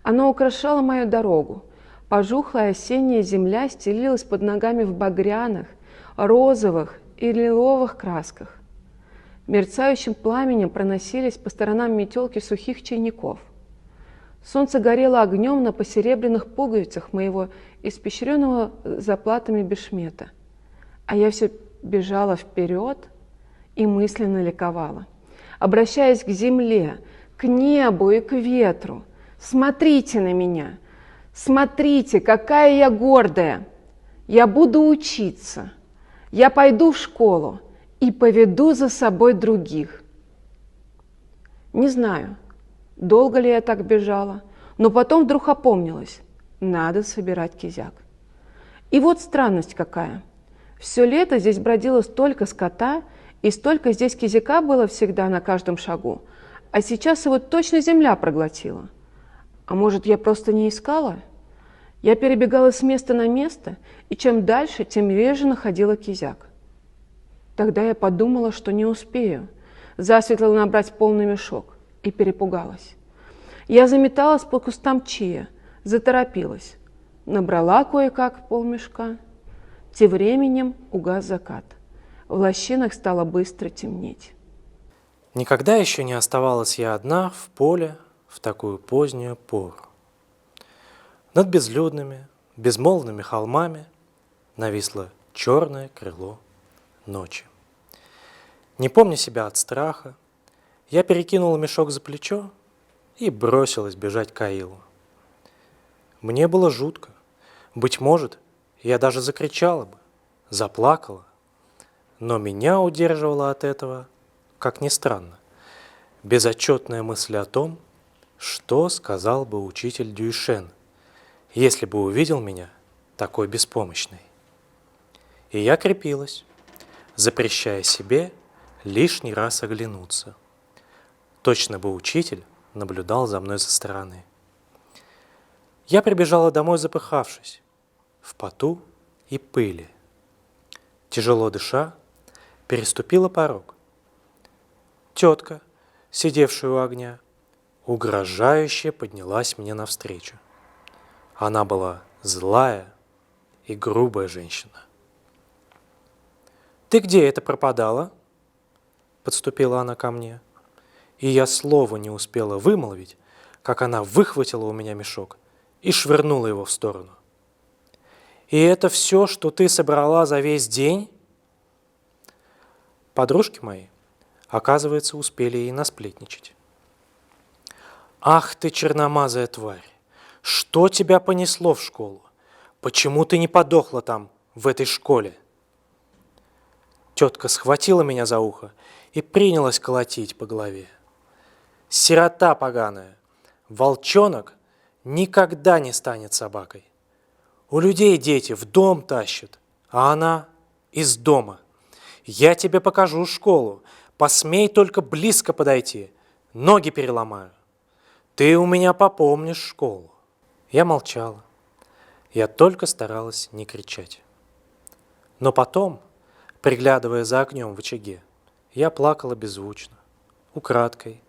Оно украшало мою дорогу. Пожухлая осенняя земля стелилась под ногами в багряных, розовых и лиловых красках. Мерцающим пламенем проносились по сторонам метелки сухих чайников. Солнце горело огнем на посеребряных пуговицах моего испещренного заплатами бешмета. А я все бежала вперед и мысленно ликовала, обращаясь к земле, к небу и к ветру. Смотрите на меня! Смотрите, какая я гордая! Я буду учиться. Я пойду в школу и поведу за собой других. Не знаю, долго ли я так бежала, но потом вдруг опомнилась. Надо собирать кизяк. И вот странность какая. Все лето здесь бродило столько скота, и столько здесь кизяка было всегда на каждом шагу, а сейчас его точно земля проглотила. А может, я просто не искала? Я перебегала с места на место, и чем дальше, тем реже находила кизяк. Тогда я подумала, что не успею, засветло набрать полный мешок, и перепугалась. Я заметалась по кустам чия, заторопилась, набрала кое-как полмешка. Тем временем угас закат. В лощинах стало быстро темнеть. Никогда еще не оставалась я одна в поле в такую позднюю пору. Над безлюдными, безмолвными холмами нависло черное крыло ночи. Не помня себя от страха, я перекинула мешок за плечо и бросилась бежать к Аилу. Мне было жутко. Быть может, я даже закричала бы, заплакала. Но меня удерживала от этого, как ни странно, безотчетная мысль о том, что сказал бы учитель Дюйшен, если бы увидел меня такой беспомощной. И я крепилась, запрещая себе лишний раз оглянуться. Точно бы учитель наблюдал за мной со стороны. Я прибежала домой, запыхавшись, в поту и пыли. Тяжело дыша, переступила порог. Тетка, сидевшая у огня, угрожающе поднялась мне навстречу. Она была злая и грубая женщина. «Ты где это пропадала?» Подступила она ко мне, и я слова не успела вымолвить, как она выхватила у меня мешок и швырнула его в сторону. «И это все, что ты собрала за весь день?» Подружки мои, оказывается, успели ей насплетничать. «Ах ты, черномазая тварь! Что тебя понесло в школу? Почему ты не подохла там, в этой школе?» Тетка схватила меня за ухо и принялась колотить по голове. Сирота поганая, волчонок никогда не станет собакой. У людей дети в дом тащат, а она из дома. Я тебе покажу школу. Посмей только близко подойти, ноги переломаю. Ты у меня попомнишь школу. Я молчала. Я только старалась не кричать. Но потом, приглядывая за огнем в очаге, я плакала беззвучно, украдкой,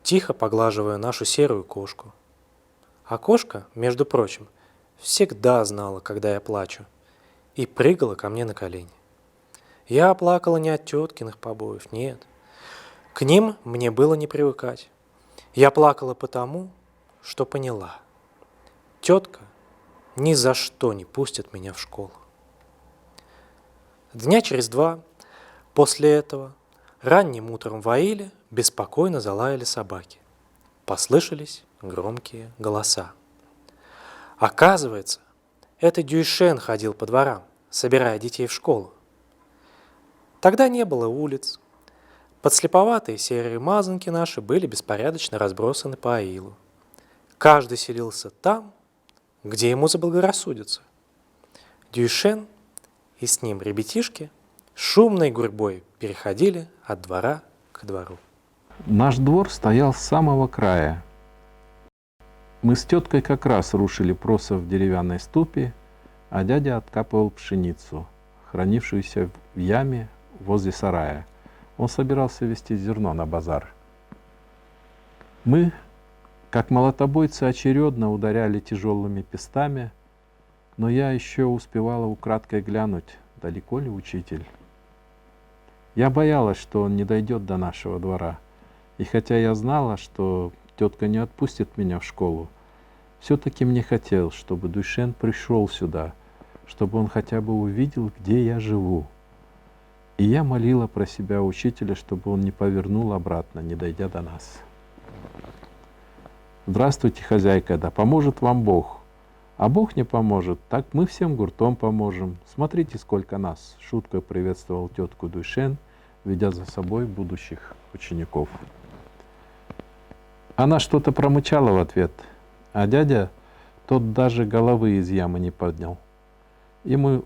тихо поглаживая нашу серую кошку. А кошка, между прочим, всегда знала, когда я плачу, и прыгала ко мне на колени. Я плакала не от теткиных побоев, нет. К ним мне было не привыкать. Я плакала потому, что поняла. Тетка ни за что не пустит меня в школу. Дня через 2 после этого ранним утром в Аиле беспокойно залаяли собаки. Послышались громкие голоса. Оказывается, это Дюйшен ходил по дворам, собирая детей в школу. Тогда не было улиц. Подслеповатые серые мазанки наши были беспорядочно разбросаны по Аилу. Каждый селился там, где ему заблагорассудится. Дюйшен и с ним ребятишки шумной гурьбой переходили от двора к двору. Наш двор стоял с самого края. Мы с теткой как раз рушили просо в деревянной ступе, а дядя откапывал пшеницу, хранившуюся в яме возле сарая. Он собирался везти зерно на базар. Мы, как молотобойцы, очередно ударяли тяжелыми пестами, но я еще успевала украдкой глянуть, далеко ли учитель. Я боялась, что он не дойдет до нашего двора. И хотя я знала, что тетка не отпустит меня в школу, все-таки мне хотелось, чтобы Дюйшен пришел сюда, чтобы он хотя бы увидел, где я живу. И я молила про себя учителя, чтобы он не повернул обратно, не дойдя до нас. «Здравствуйте, хозяйка, да поможет вам Бог. А Бог не поможет, так мы всем гуртом поможем. Смотрите, сколько нас!» Шуткой приветствовал тетку Дюйшен, ведя за собой будущих учеников. Она что-то промычала в ответ, а дядя, тот даже головы из ямы не поднял. Ему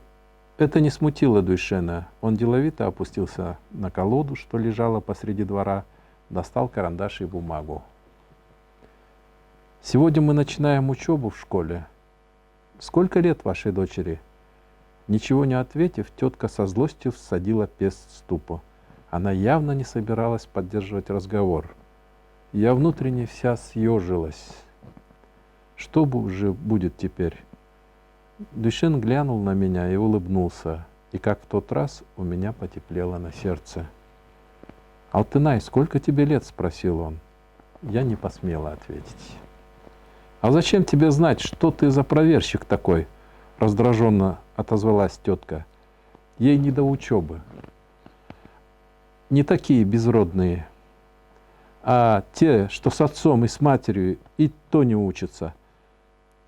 это не смутило Дюйшена. Он деловито опустился на колоду, что лежала посреди двора, достал карандаш и бумагу. «Сегодня мы начинаем учебу в школе. Сколько лет вашей дочери?» Ничего не ответив, тетка со злостью всадила пест в ступу. Она явно не собиралась поддерживать разговор. Я внутренне вся съежилась. Что же будет теперь? Дюйшен глянул на меня и улыбнулся, и как в тот раз у меня потеплело на сердце. «Алтынай, сколько тебе лет?» – спросил он. Я не посмела ответить. «А зачем тебе знать, что ты за проверщик такой?» – раздраженно отозвалась тетка. «Ей не до учебы. Не такие безродные, а те, что с отцом и с матерью, и то не учатся.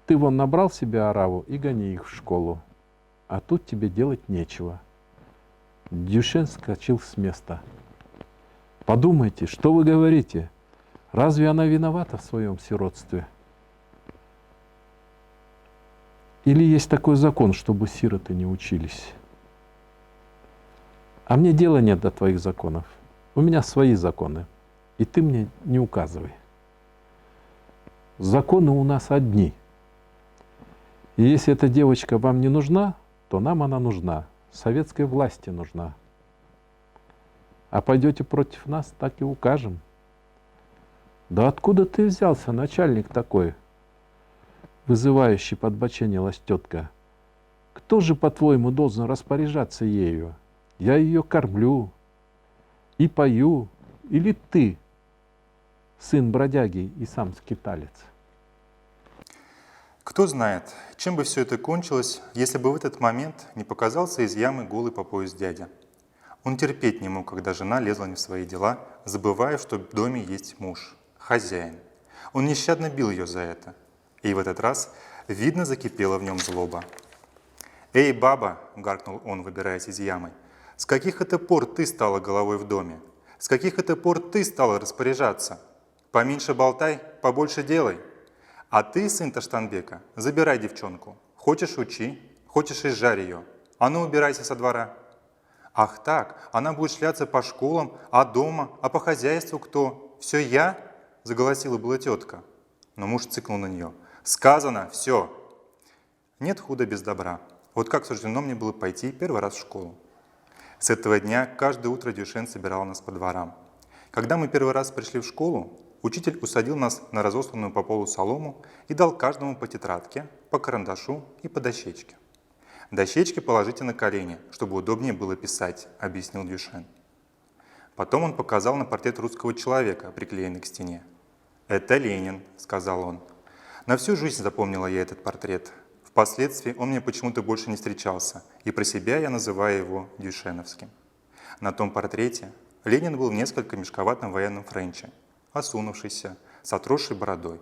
Ты вон набрал себе ораву и гони их в школу, а тут тебе делать нечего». Дюйшен вскочил с места. «Подумайте, что вы говорите? Разве она виновата в своем сиротстве? Или есть такой закон, чтобы сироты не учились? А мне дела нет до твоих законов. У меня свои законы, и ты мне не указывай. Законы у нас одни. И если эта девочка вам не нужна, то нам она нужна, советской власти нужна. А пойдете против нас, так и укажем». «Да откуда ты взялся, начальник такой?» Вызывающе подбоченилась тетка. «Кто же, по-твоему, должен распоряжаться ею? Я ее кормлю и пою, или ты, сын бродяги и сам скиталец?» Кто знает, чем бы все это кончилось, если бы в этот момент не показался из ямы голый по пояс дядя. Он терпеть не мог, когда жена лезла не в свои дела, забывая, что в доме есть муж, хозяин. Он нещадно бил ее за это. И в этот раз, видно, закипела в нем злоба. «Эй, баба!» – гаркнул он, выбираясь из ямы. «С каких это пор ты стала головой в доме? С каких это пор ты стала распоряжаться? Поменьше болтай, побольше делай. А ты, сын Таштанбека, забирай девчонку. Хочешь — учи, хочешь — изжарь ее. А ну, убирайся со двора. Ах так, она будет шляться по школам, а дома, а по хозяйству кто? Все я? Заголосила была тетка. Но муж цыкнул на нее. Сказано, все. Нет худа без добра. Вот как суждено мне было пойти первый раз в школу. С этого дня каждое утро Дюшен собирал нас по дворам. Когда мы первый раз пришли в школу, учитель усадил нас на разосланную по полу солому и дал каждому по тетрадке, по карандашу и по дощечке. Дощечки положите на колени, чтобы удобнее было писать, объяснил Дюшен. Потом он показал на портрет русского человека, приклеенный к стене. «Это Ленин», — сказал он. На всю жизнь запомнила я этот портрет. Впоследствии он мне почему-то больше не встречался, и про себя я называю его дюшеновским. На том портрете Ленин был в несколько мешковатом военном френче, осунувшийся, с отросшей бородой.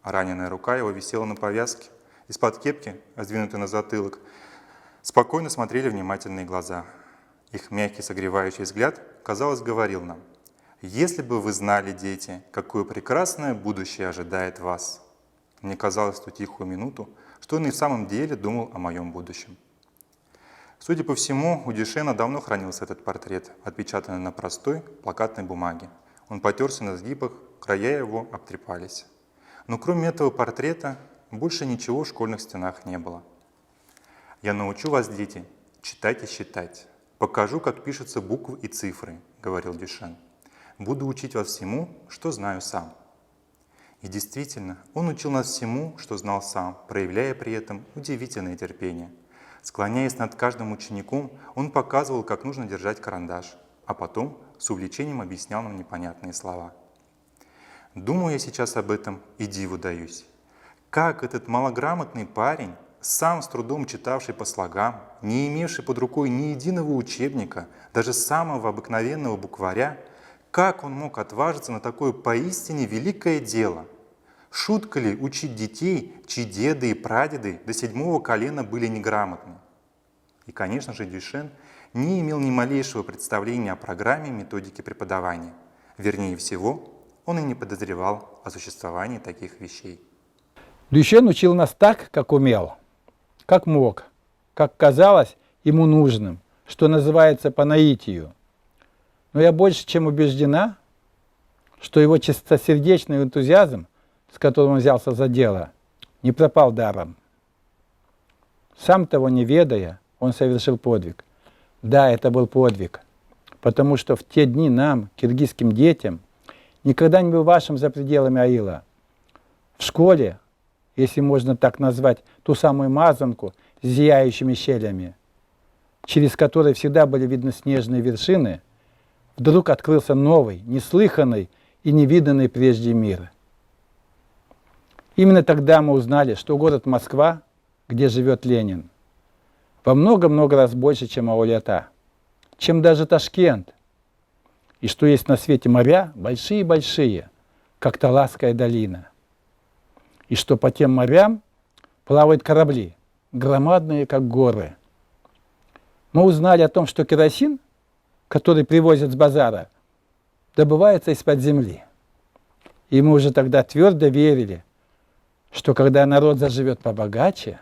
Раненая рука его висела на повязке, из-под кепки, сдвинутой на затылок, спокойно смотрели внимательные глаза. Их мягкий согревающий взгляд, казалось, говорил нам: «Если бы вы знали, дети, какое прекрасное будущее ожидает вас». Мне казалось в ту тихую минуту, что он и в самом деле думал о моем будущем. Судя по всему, у Дюшена давно хранился этот портрет, отпечатанный на простой плакатной бумаге. Он потерся на сгибах, края его обтрепались. Но кроме этого портрета больше ничего в школьных стенах не было. «Я научу вас, дети, читать и считать. Покажу, как пишутся буквы и цифры», — говорил Дюшен. «Буду учить вас всему, что знаю сам». И действительно, он учил нас всему, что знал сам, проявляя при этом удивительное терпение. Склоняясь над каждым учеником, он показывал, как нужно держать карандаш, а потом с увлечением объяснял нам непонятные слова. Думаю я сейчас об этом и диву даюсь. Как этот малограмотный парень, сам с трудом читавший по слогам, не имевший под рукой ни единого учебника, даже самого обыкновенного букваря, как он мог отважиться на такое поистине великое дело? Шутка ли учить детей, чьи деды и прадеды до 7-го колена были неграмотны? И, конечно же, Дюшен не имел ни малейшего представления о программе методики преподавания. Вернее всего, он и не подозревал о существовании таких вещей. Дюшен учил нас так, как умел, как мог, как казалось ему нужным, что называется по наитию. Но я больше чем убеждена, что его чистосердечный энтузиазм, с которым он взялся за дело, не пропал даром. Сам того не ведая, он совершил подвиг. Да, это был подвиг, потому что в те дни нам, киргизским детям, никогда не бывавшим за пределами аила, в школе, если можно так назвать, ту самую мазанку с зияющими щелями, через которые всегда были видны снежные вершины, вдруг открылся новый, неслыханный и невиданный прежде мир. Именно тогда мы узнали, что город Москва, где живет Ленин, во много-много раз больше, чем Ауля-ата, чем даже Ташкент, и что есть на свете моря большие-большие, как Таласская долина, и что по тем морям плавают корабли, громадные, как горы. Мы узнали о том, что керосин, который привозят с базара, добывается из-под земли. И мы уже тогда твердо верили, что когда народ заживет побогаче,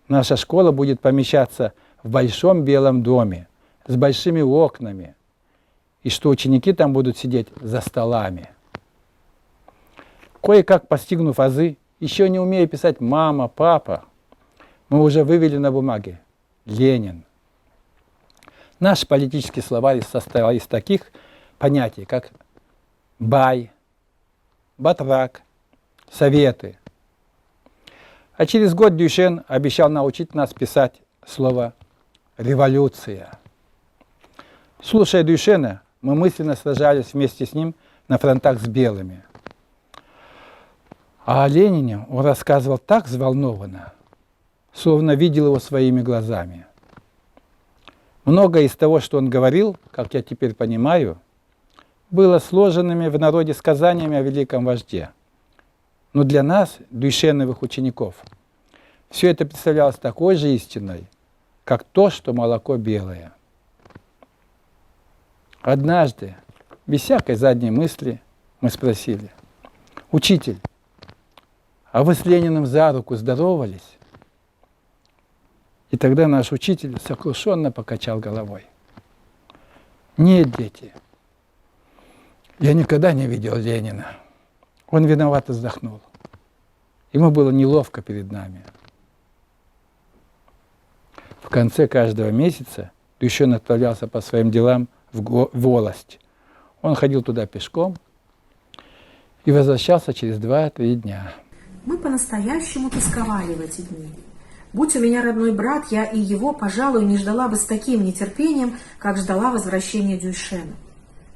наша школа будет помещаться в большом белом доме с большими окнами, и что ученики там будут сидеть за столами. Кое-как постигнув азы, еще не умея писать «мама», «папа», мы уже вывели на бумаге «Ленин». Наш политический словарь состоял из таких понятий, как бай, батрак, советы. А через год Дюшен обещал научить нас писать слово «революция». Слушая Дюшена, мы мысленно сражались вместе с ним на фронтах с белыми. А о Ленине он рассказывал так взволнованно, словно видел его своими глазами. Многое из того, что он говорил, как я теперь понимаю, было сложенными в народе сказаниями о великом вожде. Но для нас, дюшеновых учеников, все это представлялось такой же истиной, как то, что молоко белое. Однажды, без всякой задней мысли, мы спросили: «Учитель, а вы с Лениным за руку здоровались?» И тогда наш учитель сокрушенно покачал головой. «Нет, дети, я никогда не видел Ленина». Он виновато вздохнул. Ему было неловко перед нами. В конце каждого месяца Дюйшен отправлялся по своим делам в волость. Он ходил туда пешком и возвращался через 2-3 дня. Мы по-настоящему тосковали в эти дни. Будь у меня родной брат, я и его, пожалуй, не ждала бы с таким нетерпением, как ждала возвращения Дюйшена.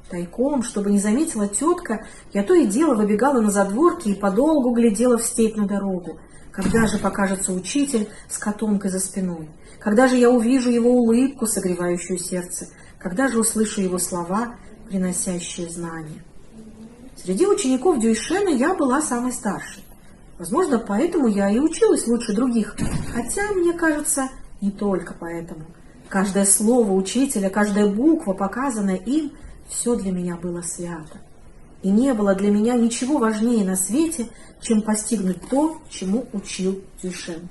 Тайком, чтобы не заметила тетка, я то и дело выбегала на задворки и подолгу глядела в степь на дорогу. Когда же покажется учитель с котомкой за спиной? Когда же я увижу его улыбку, согревающую сердце? Когда же услышу его слова, приносящие знания? Среди учеников Дюйшена я была самой старшей. Возможно, поэтому я и училась лучше других. Хотя, мне кажется, не только поэтому. Каждое слово учителя, каждая буква, показанная им, все для меня было свято. И не было для меня ничего важнее на свете, чем постигнуть то, чему учил Дюйшен.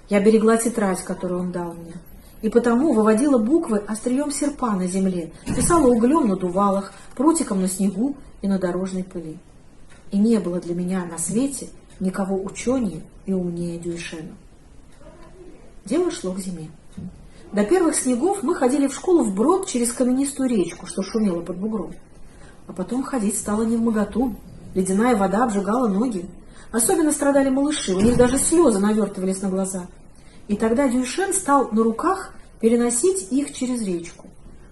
Я берегла тетрадь, которую он дал мне, и потому выводила буквы острием серпа на земле, писала углем на дувалах, прутиком на снегу и на дорожной пыли. И не было для меня на свете никого ученее и умнее Дюйшена. Дело шло к зиме. До первых снегов мы ходили в школу вброд через каменистую речку, что шумела под бугром. А потом ходить стало невмоготу. Ледяная вода обжигала ноги. Особенно страдали малыши, у них даже слезы навертывались на глаза. И тогда Дюйшен стал на руках переносить их через речку.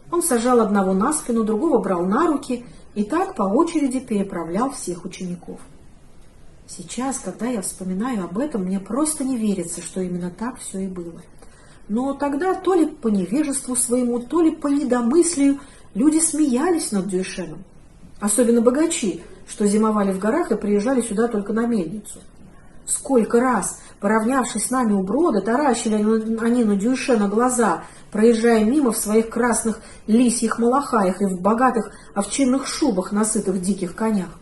Он сажал одного на спину, другого брал на руки и так по очереди переправлял всех учеников. Сейчас, когда я вспоминаю об этом, мне просто не верится, что именно так все и было. Но тогда то ли по невежеству своему, то ли по недомыслию люди смеялись над Дюйшеном. Особенно богачи, что зимовали в горах и приезжали сюда только на мельницу. Сколько раз, поравнявшись с нами у брода, таращили они на Дюйшена глаза, проезжая мимо в своих красных лисьих малахаях и в богатых овчинных шубах на сытых диких конях.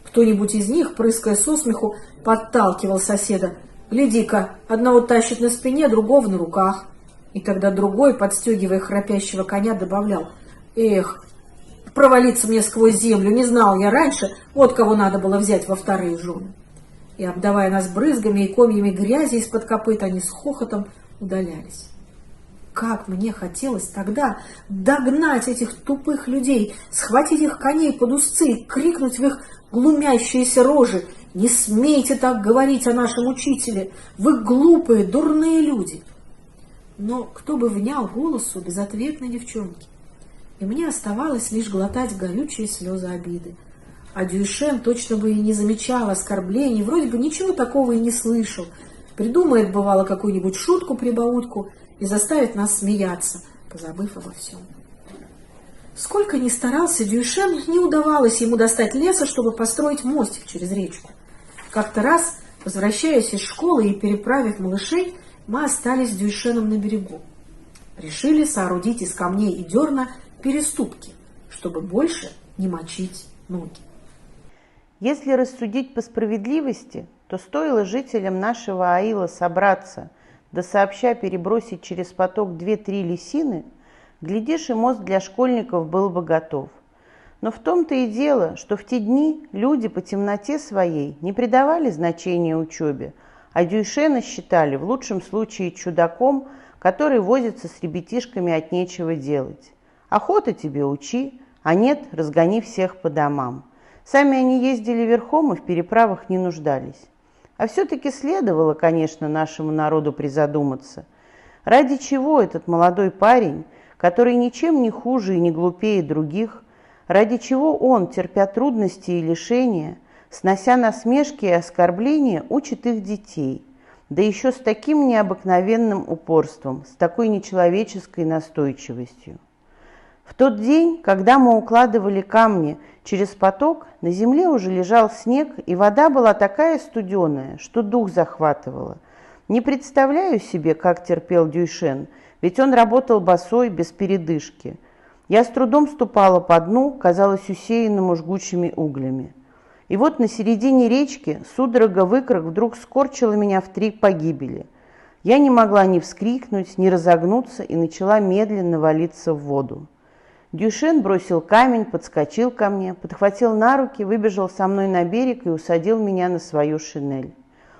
Кто-нибудь из них, прыская со смеху, подталкивал соседа. «Гляди-ка, одного тащит на спине, другого на руках». И тогда другой, подстегивая храпящего коня, добавлял: «Эх, провалиться мне сквозь землю, не знал я раньше, вот кого надо было взять во вторые жены». И, обдавая нас брызгами и комьями грязи из-под копыт, они с хохотом удалялись. Как мне хотелось тогда догнать этих тупых людей, схватить их коней под узцы и крикнуть в их глумящиеся рожи: «Не смейте так говорить о нашем учителе! Вы глупые, дурные люди!» Но кто бы внял голосу безответной девчонки? И мне оставалось лишь глотать горючие слезы обиды. А Дюйшен точно бы и не замечал оскорблений, вроде бы ничего такого и не слышал. Придумает, бывало, какую-нибудь шутку-прибаутку и заставит нас смеяться, позабыв обо всем. Сколько ни старался Дюйшен, не удавалось ему достать леса, чтобы построить мостик через речку. Как-то раз, возвращаясь из школы и переправив малышей, мы остались с Дюйшеном на берегу. Решили соорудить из камней и дерна переступки, чтобы больше не мочить ноги. Если рассудить по справедливости, то стоило жителям нашего аила собраться, да сообща перебросить через поток 2-3 лисины, глядишь, и мост для школьников был бы готов. Но в том-то и дело, что в те дни люди по темноте своей не придавали значения учебе, а Дюйшена считали в лучшем случае чудаком, который возится с ребятишками от нечего делать. Охота тебе учи, а нет, разгони всех по домам. Сами они ездили верхом и в переправах не нуждались. А все-таки следовало, конечно, нашему народу призадуматься. Ради чего этот молодой парень, который ничем не хуже и не глупее других, ради чего он, терпя трудности и лишения, снося насмешки и оскорбления, учит их детей, да еще с таким необыкновенным упорством, с такой нечеловеческой настойчивостью. В тот день, когда мы укладывали камни через поток, на земле уже лежал снег, и вода была такая студеная, что дух захватывало. Не представляю себе, как терпел Дюйшен, ведь он работал босой, без передышки. Я с трудом ступала по дну, казалось, усеянному жгучими углями. И вот на середине речки судорога в икрах вдруг скорчила меня в 3 погибели. Я не могла ни вскрикнуть, ни разогнуться и начала медленно валиться в воду. Дюшен бросил камень, подскочил ко мне, подхватил на руки, выбежал со мной на берег и усадил меня на свою шинель.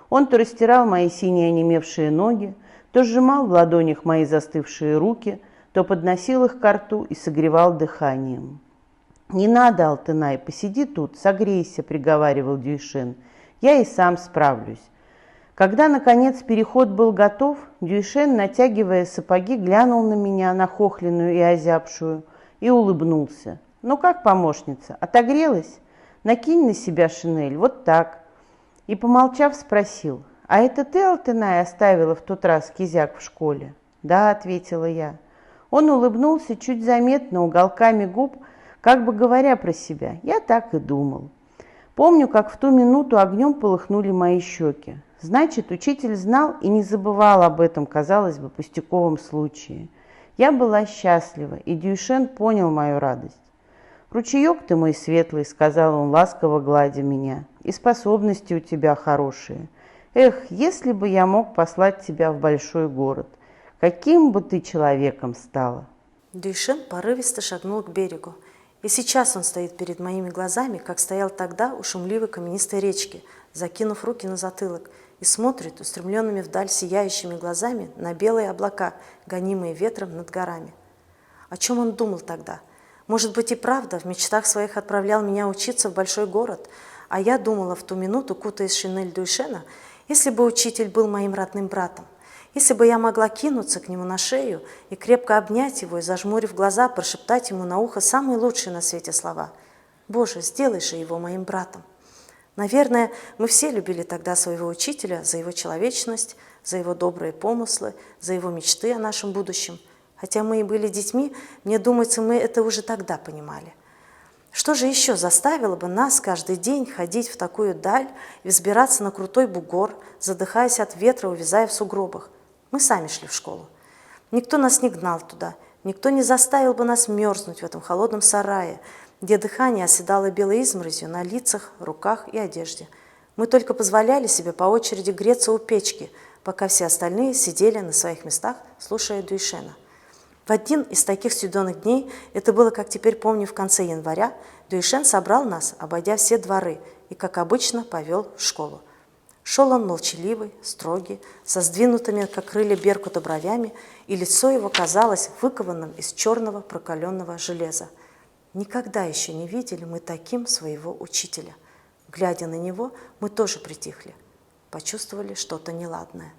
Он то растирал мои синие онемевшие ноги, то сжимал в ладонях мои застывшие руки, то подносил их ко рту и согревал дыханием. «Не надо, Алтынай, посиди тут, согрейся», — приговаривал Дюйшен. «Я и сам справлюсь». Когда, наконец, переход был готов, Дюйшен, натягивая сапоги, глянул на меня, нахохленную и озябшую, и улыбнулся. «Ну как, помощница, отогрелась? Накинь на себя шинель, вот так». И, помолчав, спросил: «А это ты, Алтынай, оставила в тот раз кизяк в школе?» «Да», — ответила я. Он улыбнулся чуть заметно, уголками губ, как бы говоря про себя: «Я так и думал». Помню, как в ту минуту огнем полыхнули мои щеки. Значит, учитель знал и не забывал об этом, казалось бы, пустяковом случае. Я была счастлива, и Дюйшен понял мою радость. «Ручеек ты мой светлый», — сказал он, ласково гладя меня, — «и способности у тебя хорошие. Эх, если бы я мог послать тебя в большой город, каким бы ты человеком стала». Дюйшен порывисто шагнул к берегу. И сейчас он стоит перед моими глазами, как стоял тогда у шумливой каменистой речки, закинув руки на затылок, и смотрит устремленными вдаль сияющими глазами на белые облака, гонимые ветром над горами. О чем он думал тогда? Может быть, и правда в мечтах своих отправлял меня учиться в большой город, а я думала в ту минуту, кутаясь в шинель Дюйшена, если бы учитель был моим родным братом, если бы я могла кинуться к нему на шею и крепко обнять его и, зажмурив глаза, прошептать ему на ухо самые лучшие на свете слова: «Боже, сделай же его моим братом». Наверное, мы все любили тогда своего учителя за его человечность, за его добрые помыслы, за его мечты о нашем будущем. Хотя мы и были детьми, мне думается, мы это уже тогда понимали. Что же еще заставило бы нас каждый день ходить в такую даль и взбираться на крутой бугор, задыхаясь от ветра, увязая в сугробах? Мы сами шли в школу. Никто нас не гнал туда, никто не заставил бы нас мерзнуть в этом холодном сарае, где дыхание оседало белой изморозью на лицах, руках и одежде. Мы только позволяли себе по очереди греться у печки, пока все остальные сидели на своих местах, слушая Дюйшена. В один из таких студеных дней, это было, как теперь помню, в конце января, Дюйшен собрал нас, обойдя все дворы, и, как обычно, повел в школу. Шел он молчаливый, строгий, со сдвинутыми, как крылья беркута, бровями, и лицо его казалось выкованным из черного прокаленного железа. Никогда еще не видели мы таким своего учителя. Глядя на него, мы тоже притихли, почувствовали что-то неладное.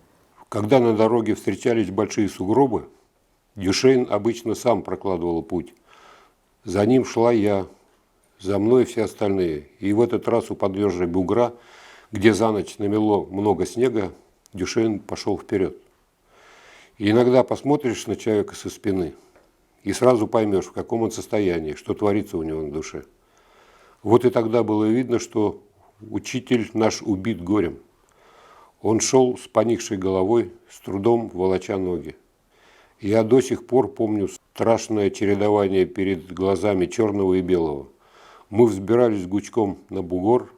Когда на дороге встречались большие сугробы, Дюшен обычно сам прокладывал путь. За ним шла я, за мной все остальные. И в этот раз у подножия бугра, где за ночь намело много снега, Дюшен пошел вперед. И иногда посмотришь на человека со спины и сразу поймешь, в каком он состоянии, что творится у него на душе. Вот и тогда было видно, что учитель наш убит горем. Он шел с поникшей головой, с трудом волоча ноги. Я до сих пор помню страшное чередование перед глазами черного и белого. Мы взбирались гучком на бугор,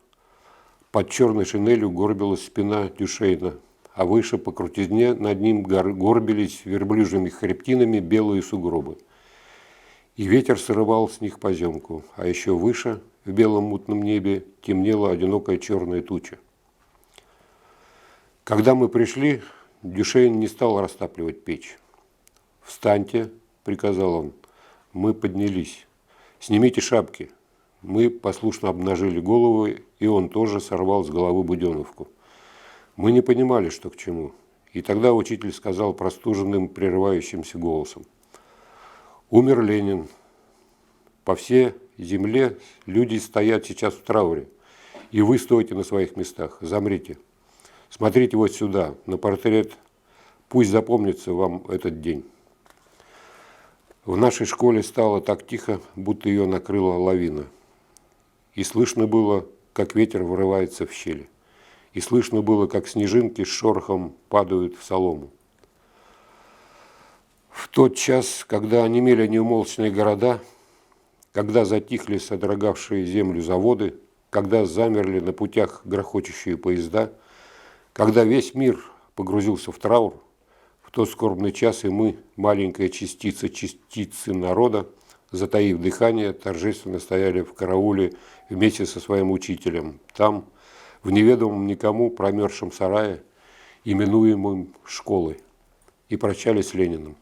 под черной шинелью горбилась спина Дюшена, а выше по крутизне над ним горбились верблюжьими хребтинами белые сугробы. И ветер срывал с них поземку, а еще выше, в белом мутном небе, темнела одинокая черная туча. Когда мы пришли, Дюшен не стал растапливать печь. «Встаньте», — приказал он. Мы поднялись. «Снимите шапки». Мы послушно обнажили головы, и он тоже сорвал с головы буденовку. Мы не понимали, что к чему. И тогда учитель сказал простуженным, прерывающимся голосом: «Умер Ленин. По всей земле люди стоят сейчас в трауре. И вы стоите на своих местах. Замрите. Смотрите вот сюда, на портрет. Пусть запомнится вам этот день». В нашей школе стало так тихо, будто ее накрыла лавина. И слышно было, как ветер вырывается в щели. И слышно было, как снежинки с шорохом падают в солому. В тот час, когда онемели неумолчные города, когда затихли содрогавшие землю заводы, когда замерли на путях грохочущие поезда, когда весь мир погрузился в траур, в тот скорбный час и мы, маленькая частицы народа, затаив дыхание, торжественно стояли в карауле вместе со своим учителем, там, в неведомом никому промерзшем сарае, именуемым школой, и прощались с Лениным,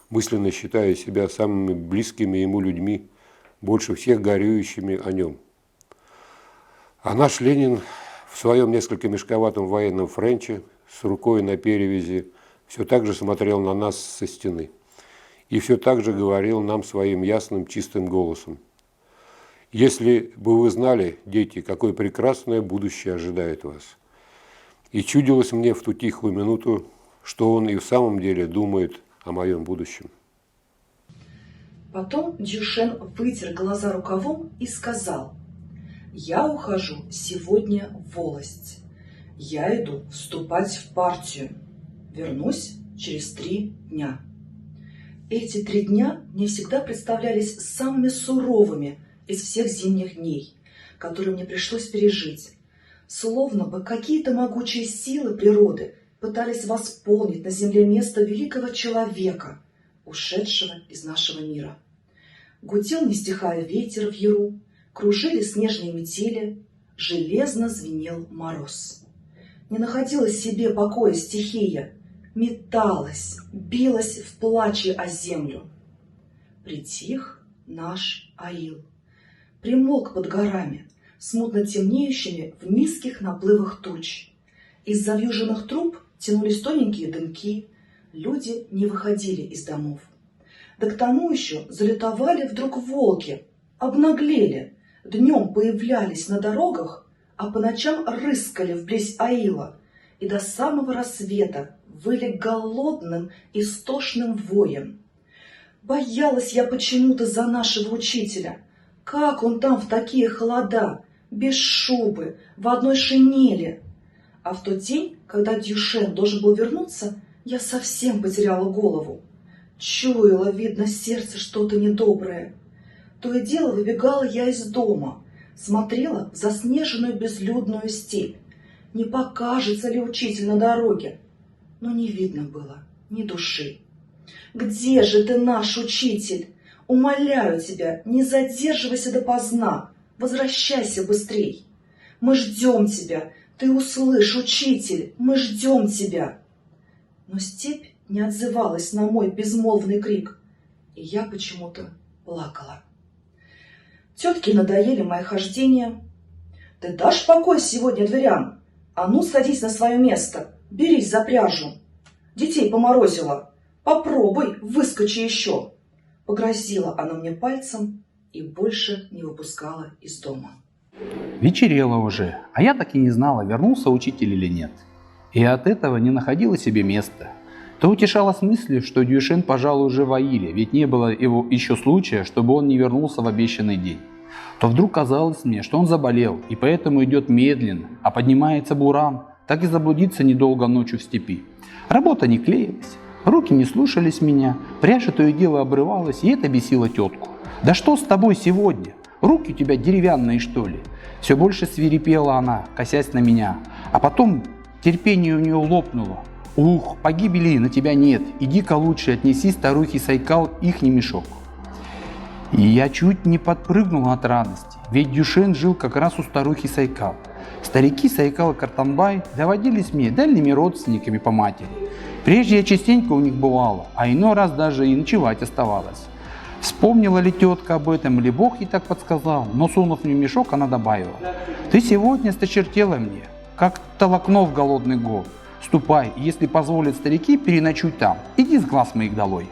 мысленно считая себя самыми близкими ему людьми, больше всех горюющими о нем. А наш Ленин в своем несколько мешковатом военном френче с рукой на перевязи все так же смотрел на нас со стены и все так же говорил нам своим ясным чистым голосом: «Если бы вы знали, дети, какое прекрасное будущее ожидает вас». И чудилось мне в ту тихую минуту, что он и в самом деле думает о моем будущем. Потом Дюшен вытер глаза рукавом и сказал: «Я ухожу сегодня в волость. Я иду вступать в партию. Вернусь через 3 дня». Эти 3 дня мне всегда представлялись самыми суровыми из всех зимних дней, которые мне пришлось пережить. Словно бы какие-то могучие силы природы пытались восполнить на земле место великого человека, ушедшего из нашего мира. Гудел, не стихая, ветер в яру, кружили снежные метели, железно звенел мороз. Не находила себе покоя стихия, металась, билась в плаче о землю. Притих наш аил, примолк под горами, смутно темнеющими в низких наплывах туч. Из завьюженных труб тянулись тоненькие дымки, люди не выходили из домов. Да к тому еще залютовали вдруг волки, обнаглели, днем появлялись на дорогах, а по ночам рыскали вблизь аила и до самого рассвета выли голодным, истошным воем. Боялась я почему-то за нашего учителя. Как он там в такие холода, без шубы, в одной шинели? А в тот день, когда Дюшен должен был вернуться, я совсем потеряла голову. Чуяла, видно, сердце что-то недоброе. То и дело выбегала я из дома, смотрела в заснеженную безлюдную степь. Не покажется ли учитель на дороге? Но не видно было ни души. «Где же ты, наш учитель? Умоляю тебя, не задерживайся допоздна, возвращайся быстрей. Мы ждем тебя, ты услышь, учитель, мы ждем тебя». Но степь не отзывалась на мой безмолвный крик, и я почему-то плакала. Тетке надоели мои хождения. «Ты дашь покой сегодня дверям? А ну, садись на свое место, берись за пряжу. Детей поморозила, попробуй, выскочи еще». Погрозила она мне пальцем и больше не выпускала из дома. Вечерело уже, а я так и не знала, вернулся учитель или нет. И от этого не находила себе места. То утешалась мыслью, что Дюшен, пожалуй, уже в Аиле, ведь не было его еще случая, чтобы он не вернулся в обещанный день. То вдруг казалось мне, что он заболел, и поэтому идет медленно, а поднимается буран, так и заблудиться недолго ночью в степи. Работа не клеилась, руки не слушались меня, пряжа то и дело обрывалась, и это бесило тетку. «Да что с тобой сегодня? Руки у тебя деревянные, что ли?» Все больше свирепела она, косясь на меня, а потом терпение у нее лопнуло. «Ух, погибели на тебя нет, иди-ка лучше отнеси старухе Сайкал ихний мешок». И я чуть не подпрыгнул от радости, ведь Дюшен жил как раз у старухи Сайкал. Старики Сайкал и Картанбай доводились мне дальними родственниками по матери. Прежде я частенько у них бывала, а иной раз даже и ночевать оставалась. Вспомнила ли тетка об этом, или Бог ей так подсказал, но сунув мне мешок, она добавила: «Ты сегодня сточертела мне, как толокно в голодный год. Ступай, и если позволят старики, переночуй там, иди с глаз моих долой».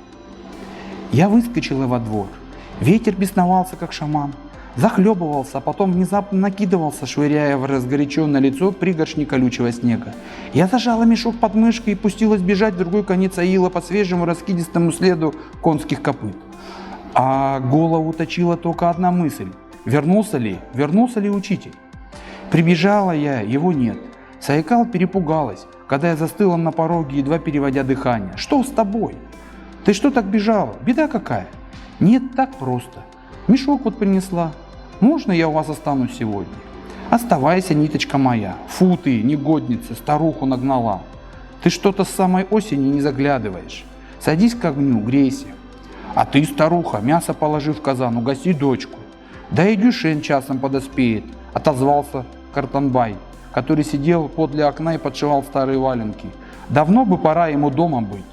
Я выскочила во двор. Ветер бесновался, как шаман, захлебывался, а потом внезапно накидывался, швыряя в разгоряченное лицо пригоршни колючего снега. Я зажала мешок под мышкой и пустилась бежать в другой конец аила по свежему раскидистому следу конских копыт. А голову точила только одна мысль: вернулся ли учитель? Прибежала я, его нет. Сайкал перепугалась, когда я застыла на пороге, едва переводя дыхание. «Что с тобой? Ты что так бежала? Беда какая?» «Нет, так просто. Мешок вот принесла. Можно я у вас останусь сегодня?» Оставайся, ниточка моя. Фу ты, негодница, старуху нагнала. Ты что-то с самой осени не заглядываешь. Садись к огню, грейся. А ты, старуха, мясо положи в казан, угости дочку. Да и Дюшен часом подоспеет, отозвался Картанбай, который сидел подле окна и подшивал старые валенки. Давно бы пора ему дома быть.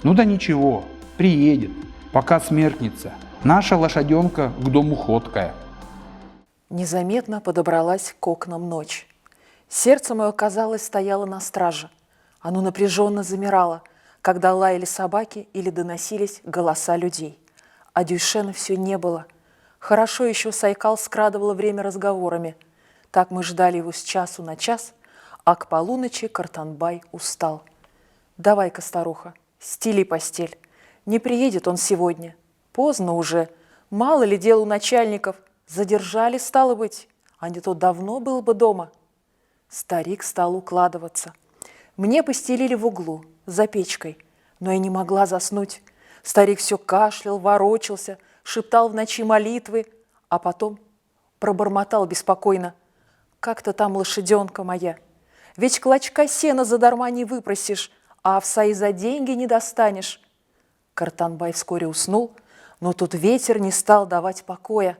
Ну да ничего, приедет, пока смеркнется. Наша лошаденка к дому ходкая. Незаметно подобралась к окнам ночь. Сердце мое, казалось, стояло на страже. Оно напряженно замирало, когда лаяли собаки или доносились голоса людей. А Дюйшена все не было. Хорошо еще Сайкал скрадывала время разговорами. Так мы ждали его с часу на час, а к полуночи Картанбай устал. «Давай-ка, старуха, стели постель. Не приедет он сегодня. Поздно уже. Мало ли дел у начальников. Задержали, стало быть, а не то давно был бы дома». Старик стал укладываться. Мне постелили в углу, за печкой, но я не могла заснуть. Старик все кашлял, ворочался, шептал в ночи молитвы, а потом пробормотал беспокойно: «Как-то там лошаденка моя. Ведь клочка сена задарма не выпросишь, а овса и за деньги не достанешь». Картанбай вскоре уснул, но тут ветер не стал давать покоя.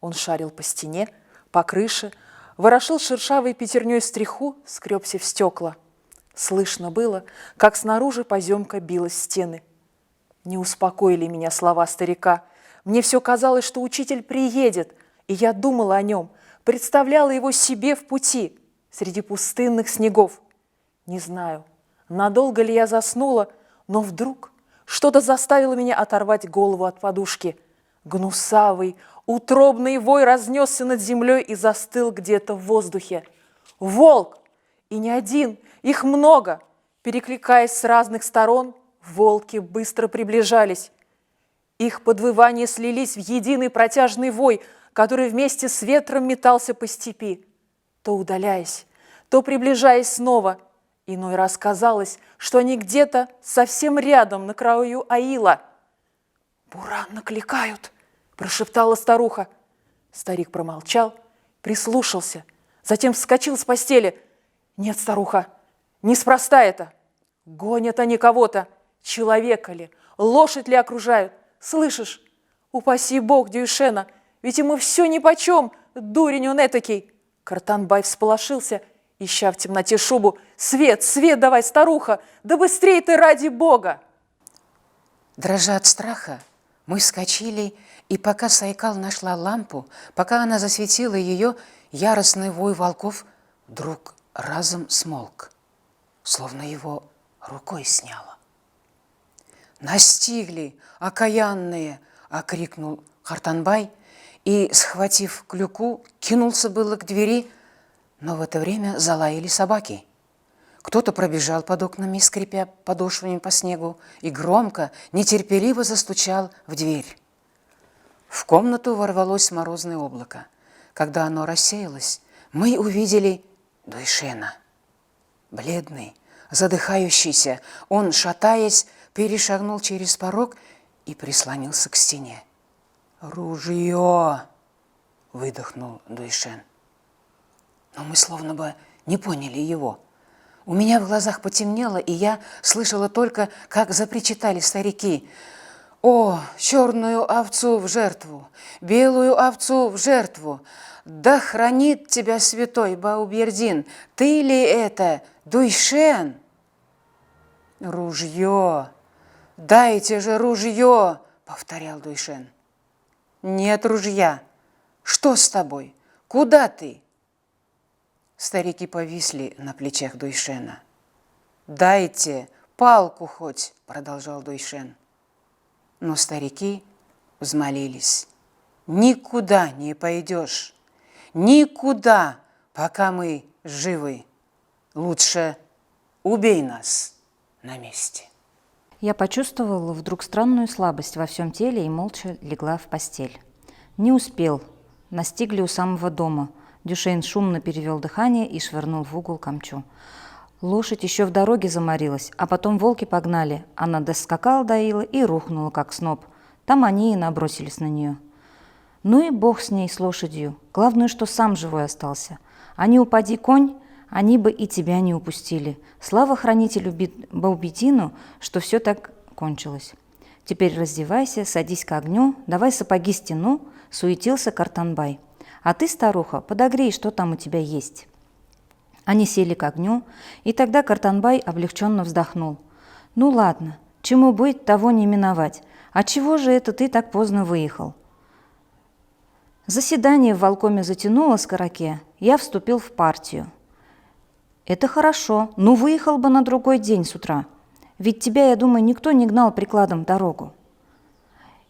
Он шарил по стене, по крыше, ворошил шершавой пятерней стриху, скребся в стекла. Слышно было, как снаружи поземка билась в стены. Не успокоили меня слова старика. Мне все казалось, что учитель приедет, и я думала о нем, представляла его себе в пути, среди пустынных снегов. Не знаю, надолго ли я заснула, но вдруг что-то заставило меня оторвать голову от подушки. Гнусавый, утробный вой разнесся над землей и застыл где-то в воздухе. Волк! И не один, их много. Перекликаясь с разных сторон, волки быстро приближались. Их подвывания слились в единый протяжный вой, который вместе с ветром метался по степи, то удаляясь, то приближаясь снова. Иной раз казалось, что они где-то совсем рядом, на краю аила. «Буран накликают!» – прошептала старуха. Старик промолчал, прислушался, затем вскочил с постели. «Нет, старуха, неспроста это. Гонят они кого-то, человека ли, лошадь ли окружают. Слышишь? Упаси бог Дюйшена, ведь ему все нипочем, дурень он этакий». Картанбай всполошился, ища в темноте шубу. «Свет, свет давай, старуха, да быстрей ты, ради бога!» Дрожа от страха, мы вскочили, и пока Сайкал нашла лампу, пока она засветила ее, яростный вой волков вдруг разом смолк, словно его рукой сняло. «Настигли, окаянные!» – окрикнул Картанбай и, схватив клюку, кинулся было к двери, но в это время залаяли собаки. Кто-то пробежал под окнами, скрипя подошвами по снегу, и громко, нетерпеливо застучал в дверь. В комнату ворвалось морозное облако. Когда оно рассеялось, мы увидели Дюйшена. Бледный, задыхающийся, он, шатаясь, перешагнул через порог и прислонился к стене. «Ружье!» – выдохнул Дюйшен. Но мы словно бы не поняли его. У меня в глазах потемнело, и я слышала только, как запричитали старики: «О, черную овцу в жертву, белую овцу в жертву! Да хранит тебя святой Баубердин! Ты ли это, Дюйшен?» «Ружье! Дайте же ружье!» — повторял Дюйшен. «Нет ружья! Что с тобой? Куда ты?» Старики повисли на плечах Дюйшена. «Дайте палку хоть!» — продолжал Дюйшен. Но старики взмолились: «Никуда не пойдешь! Никуда, пока мы живы! Лучше убей нас на месте!» Я почувствовала вдруг странную слабость во всем теле и молча легла в постель. Не успел. Настигли у самого дома. Дюшен шумно перевел дыхание и швырнул в угол камчу. Лошадь еще в дороге заморилась, а потом волки погнали. Она доскакала до аила и рухнула, как сноп. Там они и набросились на нее. Ну и бог с ней, с лошадью. Главное, что сам живой остался. А не упади конь, они бы и тебя не упустили. Слава хранителю Баубетину, что все так кончилось. Теперь раздевайся, садись к огню, давай сапоги стяну, суетился Картанбай. А ты, старуха, подогрей, что там у тебя есть. Они сели к огню, и тогда Картанбай облегченно вздохнул. Ну ладно, чему быть, того не миновать. А чего же это ты так поздно выехал? Заседание в волкоме затянуло скороке, я вступил в партию. Это хорошо, ну выехал бы на другой день с утра. Ведь тебя, я думаю, никто не гнал прикладом дорогу.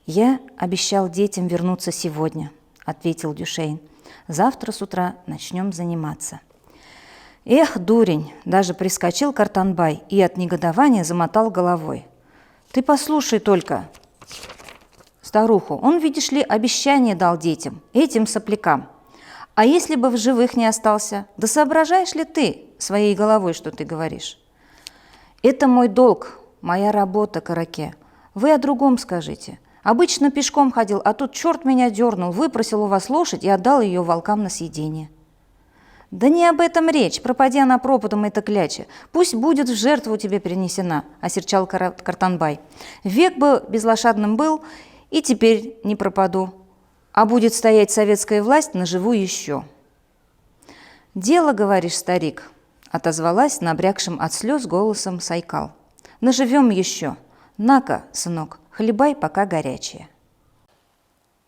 Я обещал детям вернуться сегодня, ответил Дюшейн. Завтра с утра начнем заниматься. Эх, дурень, даже прискочил Картанбай и от негодования замотал головой. Ты послушай только старуху, он, видишь ли, обещание дал детям, этим соплякам. А если бы в живых не остался, да соображаешь ли ты своей головой, что ты говоришь? Это мой долг, моя работа, Караке. Вы о другом скажите. Обычно пешком ходил, а тут черт меня дернул, выпросил у вас лошадь и отдал ее волкам на съедение. Да не об этом речь, пропади она пропадом эта кляча. Пусть будет в жертву тебе принесена, осерчал Картанбай. Век бы безлошадным был, и теперь не пропаду. А будет стоять советская власть, наживу еще. Дело, говоришь, старик, отозвалась набрякшим от слез голосом Сайкал. Наживем еще. На-ка, сынок, хлебай, пока горячее.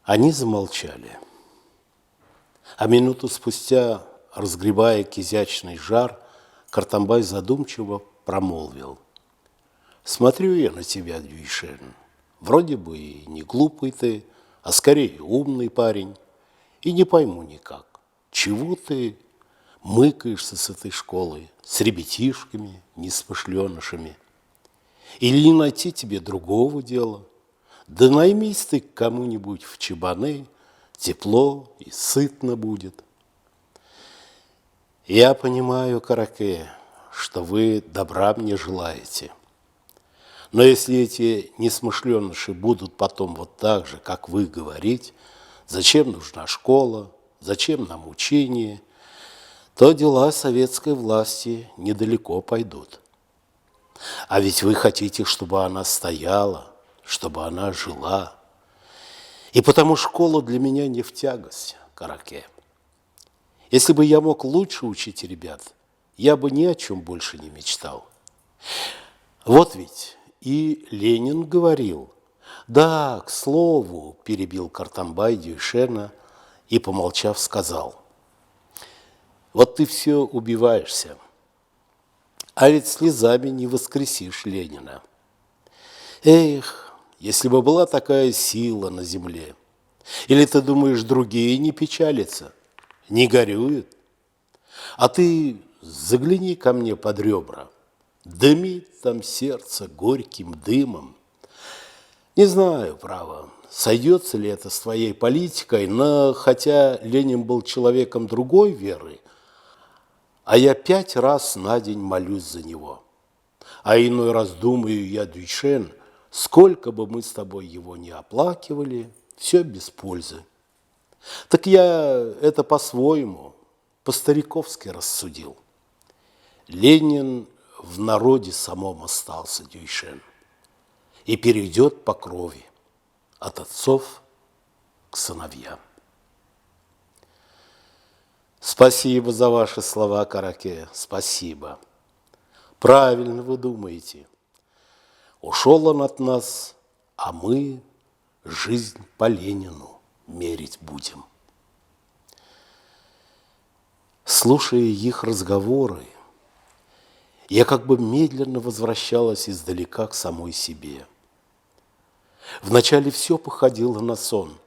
Они замолчали. А минуту спустя, разгребая кизячный жар, Картанбай задумчиво промолвил. Смотрю я на тебя, Дюйшен. Вроде бы и не глупый ты, а скорее умный парень. И не пойму никак, чего ты мыкаешься с этой школой, с ребятишками, неспошленышами. Или не найти тебе другого дела? Да наймись ты к кому-нибудь в чабаны, тепло и сытно будет. Я понимаю, Караке, что вы добра мне желаете. Но если эти несмышленыши будут потом вот так же, как вы говорить, зачем нужна школа, зачем нам учение, то дела советской власти недалеко пойдут. А ведь вы хотите, чтобы она стояла, чтобы она жила. И потому школа для меня не в тягость, Караке. Если бы я мог лучше учить ребят, я бы ни о чем больше не мечтал. Вот ведь и Ленин говорил. Да, к слову, перебил Картанбай Дюйшена и, помолчав, сказал. Вот ты все убиваешься, а ведь слезами не воскресишь Ленина. Эх, если бы была такая сила на земле. Или ты думаешь, другие не печалятся, не горюют? А ты загляни ко мне под ребра. Дымит там сердце горьким дымом. Не знаю, право, сойдется ли это с твоей политикой, но хотя Ленин был человеком другой веры, а я 5 раз на день молюсь за него. А иной раз думаю я, Дюйшен, сколько бы мы с тобой его не оплакивали, все без пользы. Так я это по-своему, по-стариковски рассудил. Ленин в народе самом остался, Дюйшен, и перейдет по крови от отцов к сыновьям. Спасибо за ваши слова, Караке, спасибо. Правильно вы думаете. Ушел он от нас, а мы жизнь по Ленину мерить будем. Слушая их разговоры, я как бы медленно возвращалась издалека к самой себе. Вначале все походило на сон.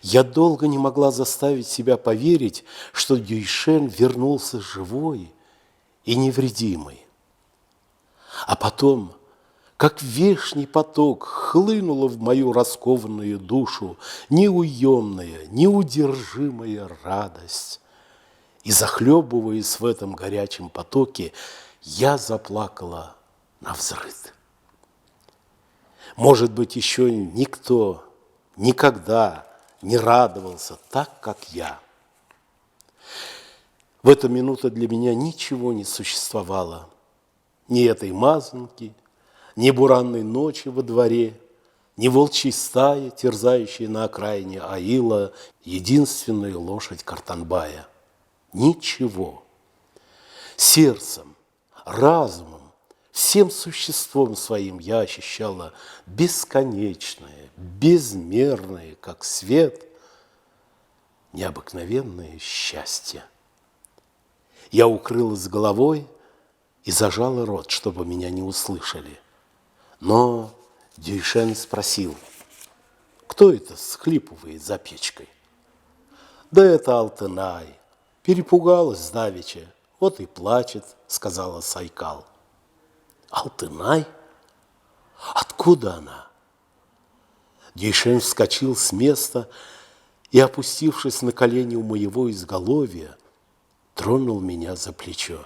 Я долго не могла заставить себя поверить, что Дюйшен вернулся живой и невредимый. А потом, как вешний поток, хлынула в мою раскованную душу неуемная, неудержимая радость. И, захлебываясь в этом горячем потоке, я заплакала навзрыд. Может быть, еще никто никогда не радовался так, как я. В эту минуту для меня ничего не существовало. Ни этой мазанки, ни буранной ночи во дворе, ни волчьей стаи, терзающей на окраине аила единственную лошадь Картанбая. Ничего. Сердцем, разумом, всем существом своим я ощущала бесконечное, безмерное, как свет, необыкновенное счастье. Я укрылась головой и зажала рот, чтобы меня не услышали. Но Дюйшен спросил: кто это всхлипывает за печкой? Да это Алтынай. Перепугалась давеча, вот и плачет, сказала Сайкал. Алтынай? Откуда она? Дюйшен вскочил с места и, опустившись на колени у моего изголовья, тронул меня за плечо.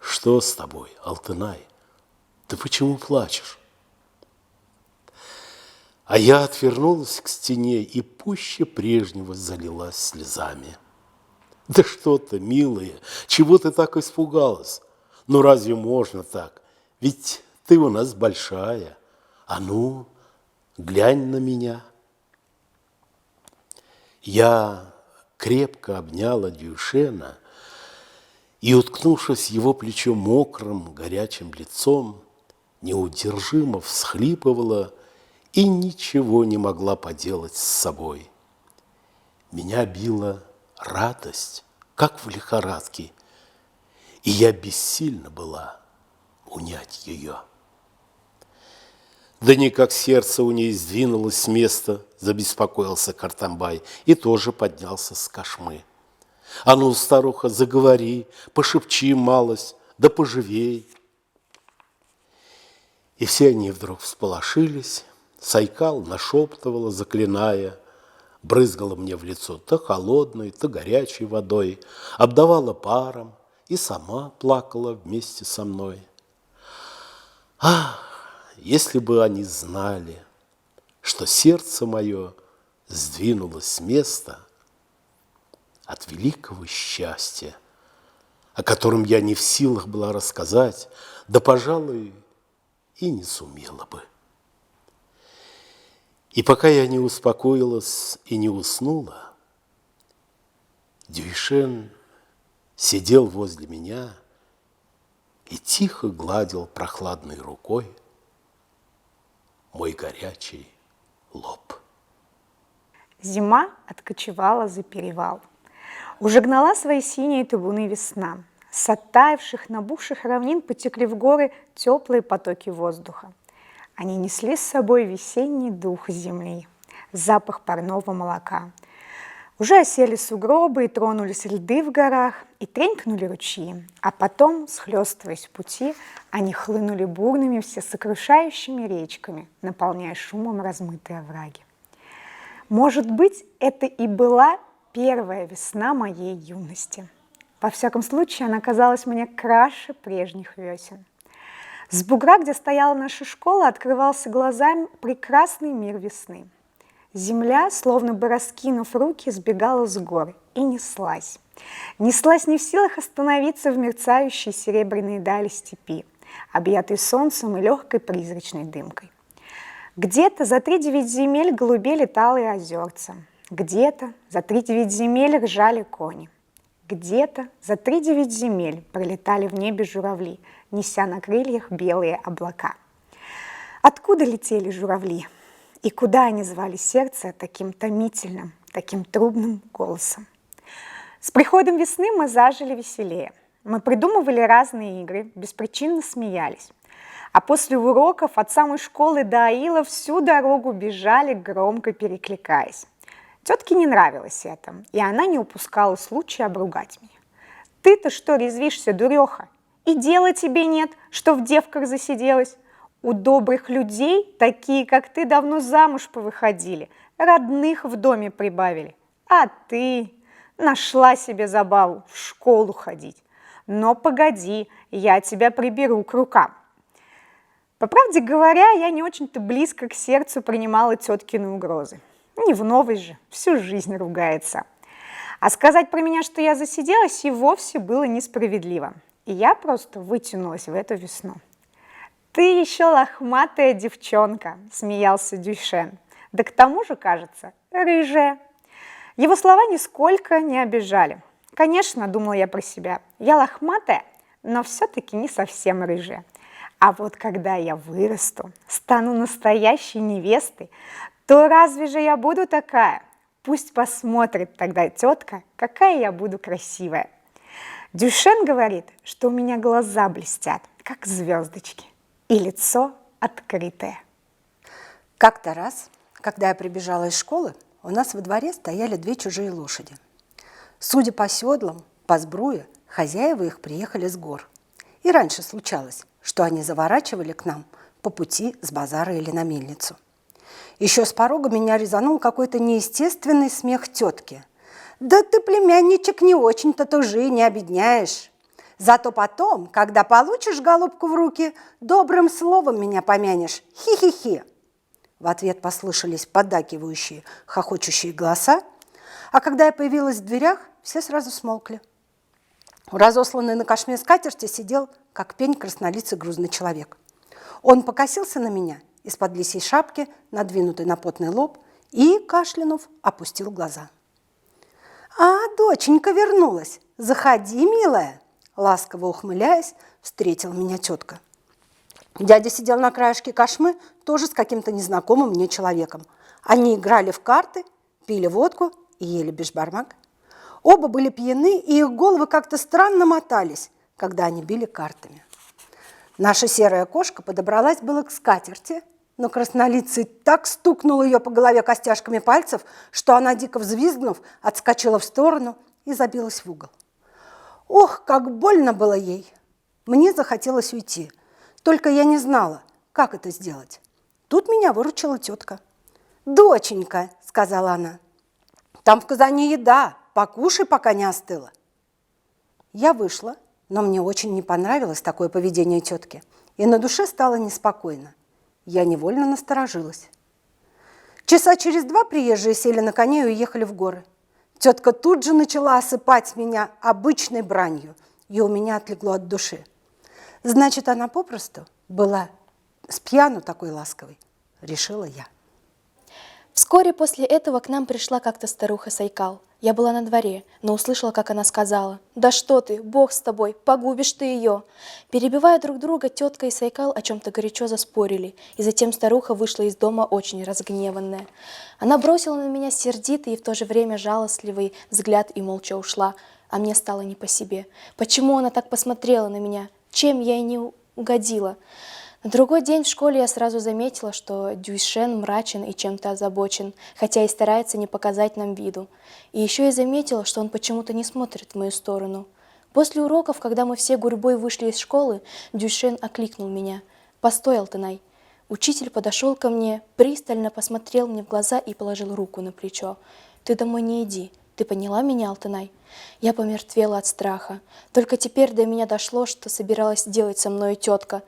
Что с тобой, Алтынай? Ты почему плачешь? А я отвернулась к стене и пуще прежнего залилась слезами. Да что ты, милая, чего ты так испугалась? Ну разве можно так? Ведь ты у нас большая. А ну, глянь на меня. Я крепко обняла Дюйшена и, уткнувшись в его плечо мокрым, горячим лицом, неудержимо всхлипывала и ничего не могла поделать с собой. Меня била радость, как в лихорадке, и я бессильна была унять ее. Да никак сердце у ней сдвинулось с места, забеспокоился Картанбай и тоже поднялся с кошмы. А ну, старуха, заговори, пошепчи малость, да поживей. И все они вдруг всполошились. Сайкал нашептывала, заклиная, брызгала мне в лицо то холодной, то горячей водой, обдавала паром и сама плакала вместе со мной. Ах, если бы они знали, что сердце мое сдвинулось с места от великого счастья, о котором я не в силах была рассказать, да, пожалуй, и не сумела бы. И пока я не успокоилась и не уснула, Дюйшен сидел возле меня и тихо гладил прохладной рукой мой горячий лоб. Зима откочевала за перевал. Уже гнала свои синие табуны весна. С оттаивших, набухших равнин потекли в горы теплые потоки воздуха. Они несли с собой весенний дух земли, запах парного молока. Уже осели сугробы и тронулись льды в горах, и тренькнули ручьи, а потом, схлестываясь в пути, они хлынули бурными всесокрушающими речками, наполняя шумом размытые овраги. Может быть, это и была первая весна моей юности. Во всяком случае, она казалась мне краше прежних весен. С бугра, где стояла наша школа, открывался глазам прекрасный мир весны. Земля, словно бы раскинув руки, сбегала с гор и неслась. Неслась не в силах остановиться в мерцающей серебряной дали степи, объятой солнцем и легкой призрачной дымкой. Где-то за 3-9 земель голубели талые озерца, где-то за 3-9 земель ржали кони, где-то за 3-9 земель пролетали в небе журавли, неся на крыльях белые облака. Откуда летели журавли? И куда они звали сердце таким томительным, таким трубным голосом? С приходом весны мы зажили веселее. Мы придумывали разные игры, беспричинно смеялись. А после уроков от самой школы до аила всю дорогу бежали, громко перекликаясь. Тетке не нравилось это, и она не упускала случая обругать меня. «Ты-то что резвишься, дуреха? И дела тебе нет, что в девках засиделась? У добрых людей, такие как ты, давно замуж повыходили, родных в доме прибавили. А ты нашла себе забаву в школу ходить. Но погоди, я тебя приберу к рукам». По правде говоря, я не очень-то близко к сердцу принимала теткины угрозы. Не в новой же, всю жизнь ругается. А сказать про меня, что я засиделась, и вовсе было несправедливо. И я просто вытянулась в эту весну. «Ты еще лохматая девчонка», – смеялся Дюйшен. «Да к тому же, кажется, рыжая». Его слова нисколько не обижали. Конечно, думала я про себя, я лохматая, но все-таки не совсем рыжая. А вот когда я вырасту, стану настоящей невестой, то разве же я буду такая? Пусть посмотрит тогда тетка, какая я буду красивая. Дюйшен говорит, что у меня глаза блестят, как звездочки, и лицо открытое. Как-то раз, когда я прибежала из школы, у нас во дворе стояли 2 чужие лошади. Судя по седлам, по сбруе, хозяева их приехали с гор. И раньше случалось, что они заворачивали к нам по пути с базара или на мельницу. Еще с порога меня резанул какой-то неестественный смех тетки. «Да ты, племянничек, не очень-то тужи, не обедняешь. Зато потом, когда получишь голубку в руки, добрым словом меня помянешь. Хи-хи-хи!» В ответ послышались поддакивающие, хохочущие голоса, а когда я появилась в дверях, все сразу смолкли. Разосланный на кошме скатерти сидел, как пень, краснолицый грузный человек. Он покосился на меня из-под лисьей шапки, надвинутой на потный лоб, и, кашлянув, опустил глаза. «А, доченька вернулась! Заходи, милая!» Ласково ухмыляясь, встретила меня тетка. Дядя сидел на краешке кошмы, тоже с каким-то незнакомым мне человеком. Они играли в карты, пили водку и ели бешбармак. Оба были пьяны, и их головы как-то странно мотались, когда они били картами. Наша серая кошка подобралась было к скатерти, но краснолицый так стукнул ее по голове костяшками пальцев, что она, дико взвизгнув, отскочила в сторону и забилась в угол. Ох, как больно было ей! Мне захотелось уйти, только я не знала, как это сделать. Тут меня выручила тетка. «Доченька», — сказала она, — «там в казане еда, покушай, пока не остыла». Я вышла, но мне очень не понравилось такое поведение тетки, и на душе стало неспокойно. Я невольно насторожилась. Часа через 2 приезжие сели на коне и уехали в горы. Тетка тут же начала осыпать меня обычной бранью, и у меня отлегло от души. Значит, она попросту была спьяну такой ласковой, решила я. Вскоре после этого к нам пришла как-то старуха Сайкал. Я была на дворе, но услышала, как она сказала: «Да что ты, Бог с тобой, погубишь ты ее!» Перебивая друг друга, тетка и Сайкал о чем-то горячо заспорили, и затем старуха вышла из дома очень разгневанная. Она бросила на меня сердитый и в то же время жалостливый взгляд и молча ушла, а мне стало не по себе. Почему она так посмотрела на меня? Чем я ей не угодила? На другой день в школе я сразу заметила, что Дюйшен мрачен и чем-то озабочен, хотя и старается не показать нам виду. И еще я заметила, что он почему-то не смотрит в мою сторону. После уроков, когда мы все гурьбой вышли из школы, Дюйшен окликнул меня: «Постой, Алтынай». Учитель подошел ко мне, пристально посмотрел мне в глаза и положил руку на плечо. «Ты домой не иди. Ты поняла меня, Алтынай?» Я помертвела от страха. Только теперь до меня дошло, что собиралась делать со мной тетка.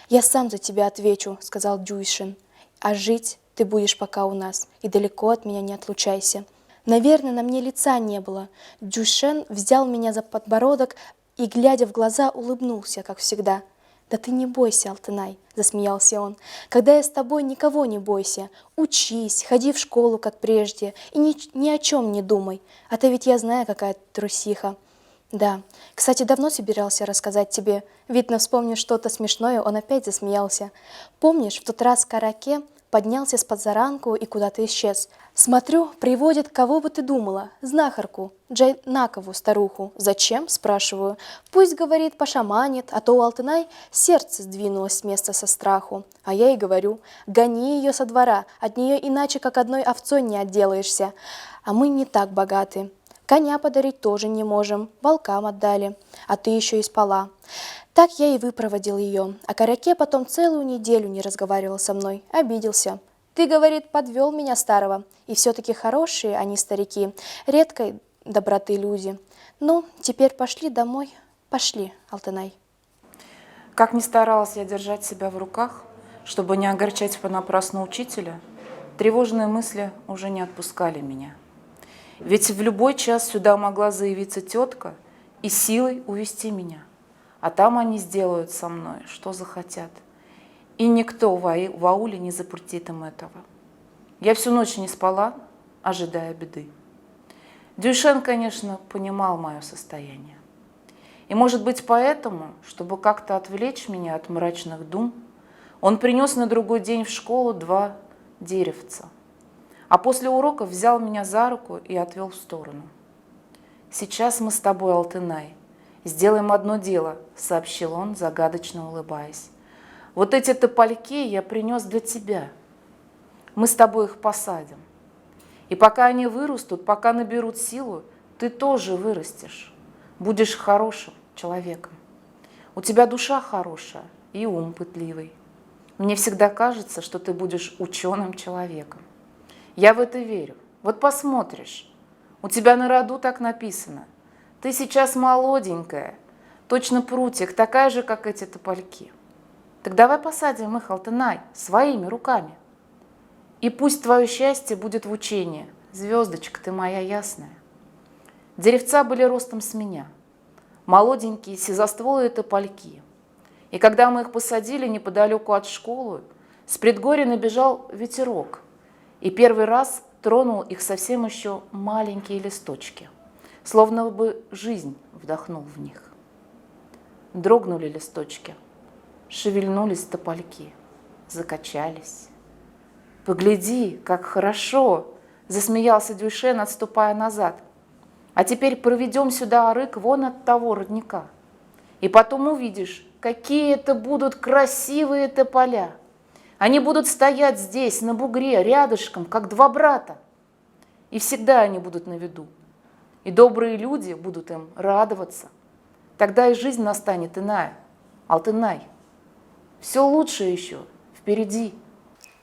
«Я сам за тебя отвечу», — сказал Дюйшен. «А жить ты будешь пока у нас, и далеко от меня не отлучайся». Наверное, на мне лица не было. Дюйшен взял меня за подбородок и, глядя в глаза, улыбнулся, как всегда. «Да ты не бойся, Алтынай», — засмеялся он. «Когда я с тобой, никого не бойся. Учись, ходи в школу, как прежде, и ни о чем не думай. А то ведь я знаю, какая ты трусиха». «Да, кстати, давно собирался рассказать тебе. Видно, вспомнив что-то смешное, он опять засмеялся. Помнишь, в тот раз Караке поднялся с подзаранку и куда-то исчез? Смотрю, приводит, кого бы ты думала, знахарку, Джайнакову старуху. Зачем, спрашиваю. Пусть, говорит, пошаманит, а то у Алтынай сердце сдвинулось с места со страху. А я ей говорю: гони ее со двора, от нее иначе как одной овцой не отделаешься. А мы не так богаты. Коня подарить тоже не можем, волкам отдали, а ты еще и спала». Так я и выпроводил ее, а Караке потом целую неделю не разговаривал со мной, обиделся. «Ты, говорит, подвел меня старого, и все-таки хорошие они старики, редкой доброты люди. Ну, теперь пошли домой, пошли, Алтынай». Как ни старалась я держать себя в руках, чтобы не огорчать понапрасну учителя, тревожные мысли уже не отпускали меня. Ведь в любой час сюда могла заявиться тетка и силой увести меня. А там они сделают со мной, что захотят. И никто в ауле не запретит им этого. Я всю ночь не спала, ожидая беды. Дюйшен, конечно, понимал мое состояние. И, может быть, поэтому, чтобы как-то отвлечь меня от мрачных дум, он принес на другой день в школу 2 деревца. А после уроков взял меня за руку и отвел в сторону. «Сейчас мы с тобой, Алтынай, сделаем одно дело», — сообщил он, загадочно улыбаясь. «Вот эти топольки я принес для тебя. Мы с тобой их посадим. И пока они вырастут, пока наберут силу, ты тоже вырастешь. Будешь хорошим человеком. У тебя душа хорошая и ум пытливый. Мне всегда кажется, что ты будешь ученым человеком. Я в это верю. Вот посмотришь. У тебя на роду так написано. Ты сейчас молоденькая, точно прутик, такая же, как эти топольки. Так давай посадим их, Алтынай, своими руками. И пусть твое счастье будет в учении. Звездочка ты моя ясная». Деревца были ростом с меня. Молоденькие сизостволые топольки. И когда мы их посадили неподалеку от школы, с предгорья набежал ветерок. И первый раз тронул их совсем еще маленькие листочки, словно бы жизнь вдохнул в них. Дрогнули листочки, шевельнулись топольки, закачались. «Погляди, как хорошо!» — засмеялся Дюйшен, отступая назад. «А теперь проведем сюда арык вон от того родника. И потом увидишь, какие это будут красивые тополя. Они будут стоять здесь, на бугре, рядышком, как 2 брата. И всегда они будут на виду. И добрые люди будут им радоваться. Тогда и жизнь настанет иная. Алтынай, все лучшее еще впереди».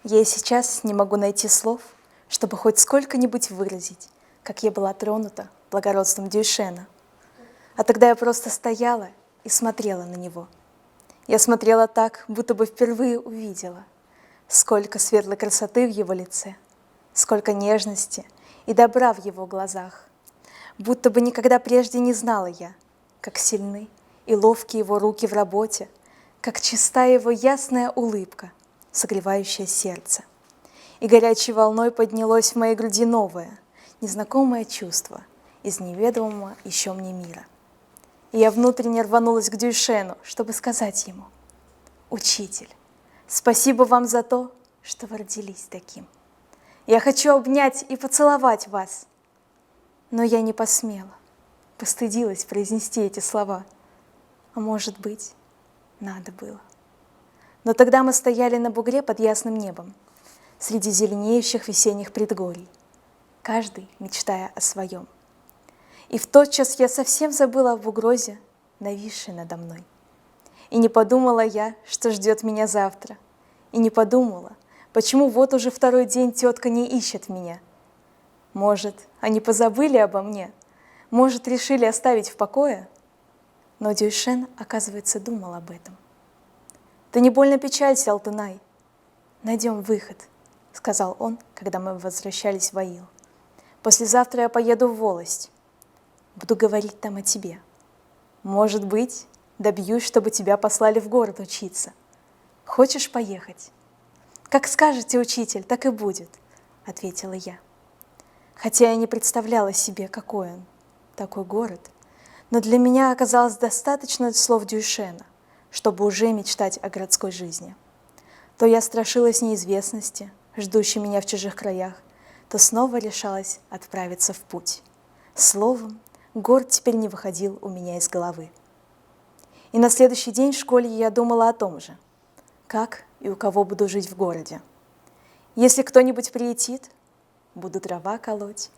Я и сейчас не могу найти слов, чтобы хоть сколько-нибудь выразить, как я была тронута благородством Дюйшена. А тогда я просто стояла и смотрела на него. Я смотрела так, будто бы впервые увидела. Сколько светлой красоты в его лице, сколько нежности и добра в его глазах. Будто бы никогда прежде не знала я, как сильны и ловки его руки в работе, как чиста его ясная улыбка, согревающая сердце. И горячей волной поднялось в моей груди новое, незнакомое чувство из неведомого еще мне мира. И я внутренне рванулась к Дюйшену, чтобы сказать ему: «Учитель, спасибо вам за то, что вы родились таким. Я хочу обнять и поцеловать вас». Но я не посмела, постыдилась произнести эти слова. А может быть, надо было. Но тогда мы стояли на бугре под ясным небом, среди зеленеющих весенних предгорий, каждый мечтая о своем. И в тот час я совсем забыла об угрозе, нависшей надо мной. И не подумала я, что ждет меня завтра. И не подумала, почему вот уже 2-й день тетка не ищет меня. Может, они позабыли обо мне? Может, решили оставить в покое? Но Дюйшен, оказывается, думал об этом. «Ты не больно печалься, Алтынай. Найдем выход», — сказал он, когда мы возвращались в аил. «Послезавтра я поеду в волость. Буду говорить там о тебе. Может быть, добьюсь, чтобы тебя послали в город учиться. Хочешь поехать?» «Как скажете, учитель, так и будет», — ответила я. Хотя я не представляла себе, какой он, такой город, но для меня оказалось достаточно слов Дюйшена, чтобы уже мечтать о городской жизни. То я страшилась неизвестности, ждущей меня в чужих краях, то снова решалась отправиться в путь. Словом, город теперь не выходил у меня из головы. И на следующий день в школе я думала о том же, как и у кого буду жить в городе. Если кто-нибудь приютит, буду дрова колоть,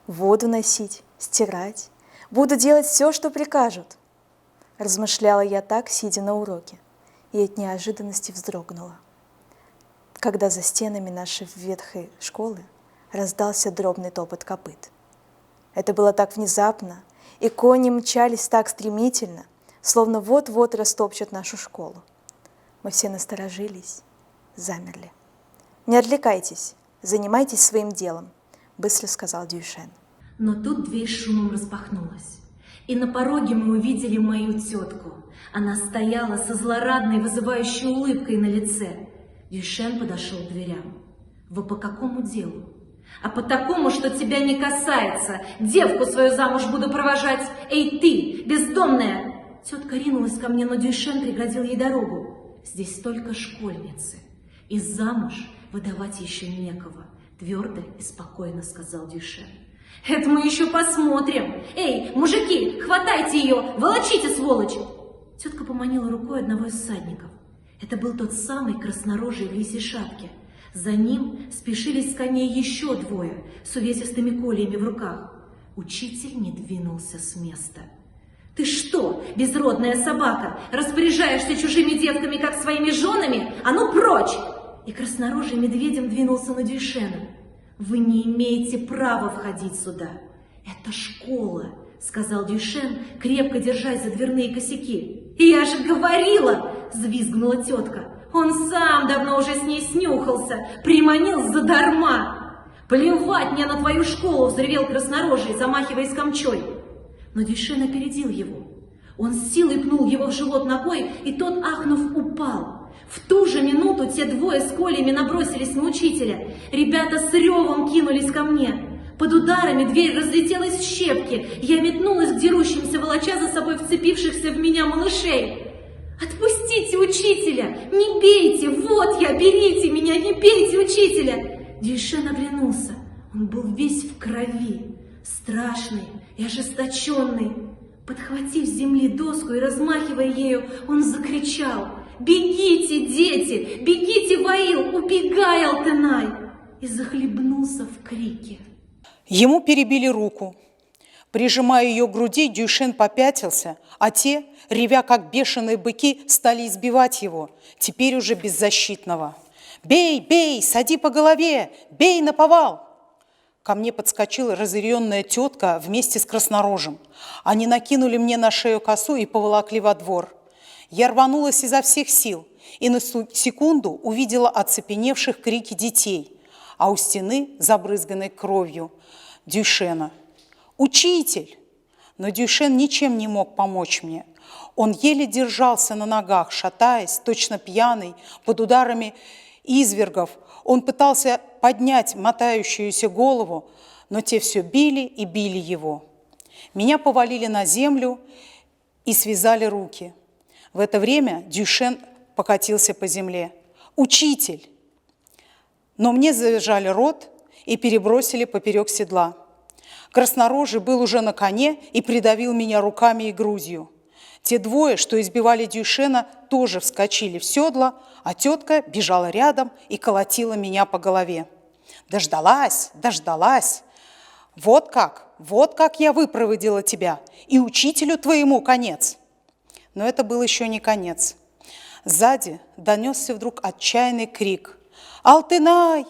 воду носить, стирать, буду делать все, что прикажут. Размышляла я так, сидя на уроке, и от неожиданности вздрогнула, когда за стенами нашей ветхой школы раздался дробный топот копыт. Это было так внезапно, и кони мчались так стремительно, словно вот-вот растопчут нашу школу. Мы все насторожились, замерли. «Не отвлекайтесь, занимайтесь своим делом», — быстро сказал Дюйшен. Но тут дверь шумом распахнулась, и на пороге мы увидели мою тетку. Она стояла со злорадной, вызывающей улыбкой на лице. Дюшен подошел к дверям. «Вы по какому делу?» «А по такому, что тебя не касается. Девку свою замуж буду провожать. Эй, ты, бездомная!» Тетка ринулась ко мне, но Дюшен преградил ей дорогу. «Здесь только школьницы, и замуж выдавать еще некого», твердо и спокойно сказал Дюшен. «Это мы еще посмотрим. Эй, мужики, хватайте ее, волочите, сволочь!» Тетка поманила рукой одного из всадников. Это был тот самый краснорожий в лисьей шапке. За ним спешились с коней еще двое с увесистыми кольями в руках. Учитель не двинулся с места. «Ты что, безродная собака, распоряжаешься чужими девками, как своими женами? А ну прочь!» И краснорожий медведем двинулся на Дюшена. «Вы не имеете права входить сюда. Это школа», — сказал Дюшен, крепко держась за дверные косяки. «Я же говорила!» — взвизгнула тетка. «Он сам давно уже с ней снюхался, приманил задарма!» «Плевать мне на твою школу!» — взревел краснорожий, замахиваясь камчой. Но Дюшен опередил его. Он с силой пнул его в живот ногой, и тот, ахнув, упал. В ту же минуту те двое с кольями набросились на учителя. Ребята с ревом кинулись ко мне. Под ударами дверь разлетелась в щепки. Я метнулась к дерущимся, волоча за собой вцепившихся в меня малышей. «Отпустите учителя! Не бейте! Вот я! Берите меня! Не бейте учителя!» Дюшен оглянулся. Он был весь в крови, страшный и ожесточенный. Подхватив с земли доску и размахивая ею, он закричал: «Бегите, дети! Бегите, Ваил! Убегай, Алтынай!» И захлебнулся в крике. Ему перебили руку. Прижимая ее к груди, Дюшен попятился, а те, ревя как бешеные быки, стали избивать его, теперь уже беззащитного. «Бей, бей, сади по голове! Бей наповал!» Ко мне подскочила разъяренная тетка вместе с краснорожим. Они накинули мне на шею косу и поволокли во двор. Я рванулась изо всех сил и на секунду увидела оцепеневших крики детей, а у стены, забрызганной кровью, Дюшена. «Учитель!» Но Дюшен ничем не мог помочь мне. Он еле держался на ногах, шатаясь, точно пьяный, под ударами извергов. Он пытался поднять мотающуюся голову, но те все били и били его. Меня повалили на землю и связали руки. В это время Дюшен покатился по земле. «Учитель!» Но мне завязали рот и перебросили поперек седла. Краснорожий был уже на коне и придавил меня руками и грудью. Те двое, что избивали Дюшена, тоже вскочили в седло, а тетка бежала рядом и колотила меня по голове. «Дождалась, дождалась! Вот как я выпроводила тебя, и учителю твоему конец!» Но это был еще не конец. Сзади донесся вдруг отчаянный крик: «Алтынай!»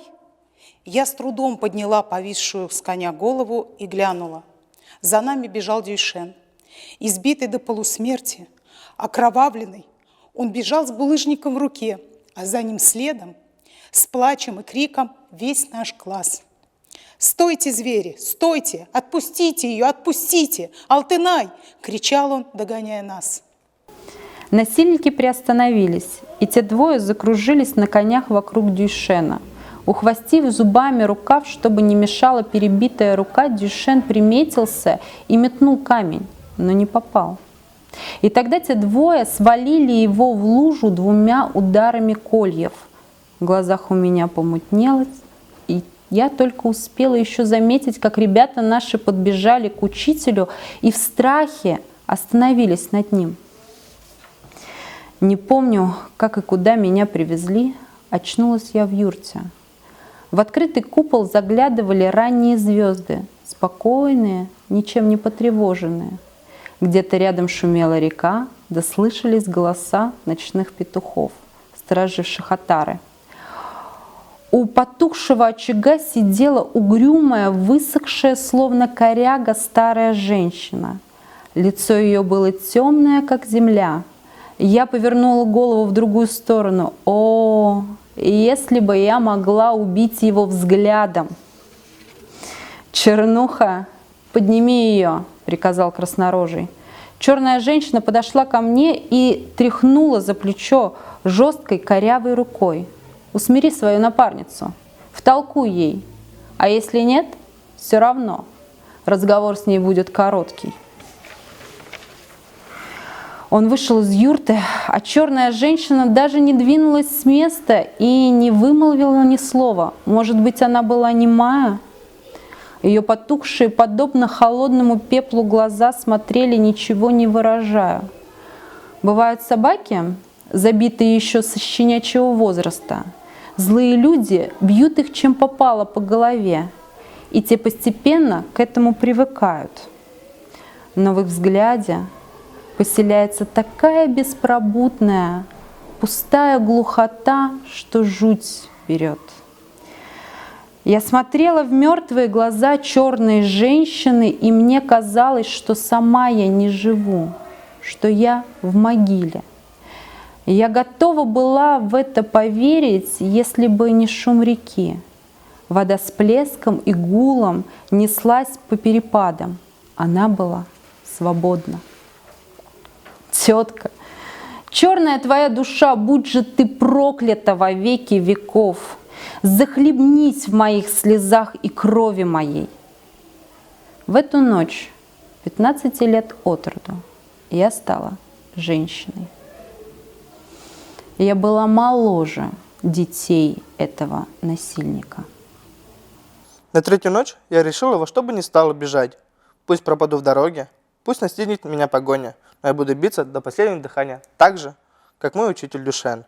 Я с трудом подняла повисшую с коня голову и глянула. За нами бежал Дюшен. Избитый до полусмерти, окровавленный, он бежал с булыжником в руке, а за ним следом, с плачем и криком, весь наш класс. «Стойте, звери, стойте! Отпустите ее, отпустите! Алтынай!» – кричал он, догоняя нас. Насильники приостановились, и те двое закружились на конях вокруг Дюшена. Ухватив зубами рукав, чтобы не мешала перебитая рука, Дюшен приметился и метнул камень, но не попал. И тогда те двое свалили его в лужу 2 ударами кольев. В глазах у меня помутнелось, и я только успела еще заметить, как ребята наши подбежали к учителю и в страхе остановились над ним. Не помню, как и куда меня привезли, очнулась я в юрте. В открытый купол заглядывали ранние звезды, спокойные, ничем не потревоженные. Где-то рядом шумела река, да слышались голоса ночных петухов, стороживших отары. У потухшего очага сидела угрюмая, высохшая, словно коряга, старая женщина. Лицо ее было темное, как земля. Я повернула голову в другую сторону. О, если бы я могла убить его взглядом! Чернуха «Подними ее», — приказал краснорожий. Черная женщина подошла ко мне и тряхнула за плечо жесткой корявой рукой. «Усмири свою напарницу, втолкуй ей, а если нет, все равно разговор с ней будет короткий». Он вышел из юрты, а черная женщина даже не двинулась с места и не вымолвила ни слова. Может быть, она была немая? Ее потухшие, подобно холодному пеплу, глаза смотрели, ничего не выражая. Бывают собаки, забитые еще со щенячьего возраста. Злые люди бьют их чем попало по голове, и те постепенно к этому привыкают. Но в их взгляде поселяется такая беспробудная, пустая глухота, что жуть берет. Я смотрела в мертвые глаза черной женщины, и мне казалось, что сама я не живу, что я в могиле. Я готова была в это поверить, если бы не шум реки. Вода с плеском и гулом неслась по перепадам. Она была свободна. Тетка, черная твоя душа, будь же ты проклята во веки веков, захлебнись в моих слезах и крови моей. В эту ночь, 15 лет от роду, я стала женщиной. Я была моложе детей этого насильника. На третью ночь я решила во что бы ни стало бежать. Пусть пропаду в дороге, пусть настигнет меня погоня, но я буду биться до последнего дыхания, так же, как мой учитель Дюшен.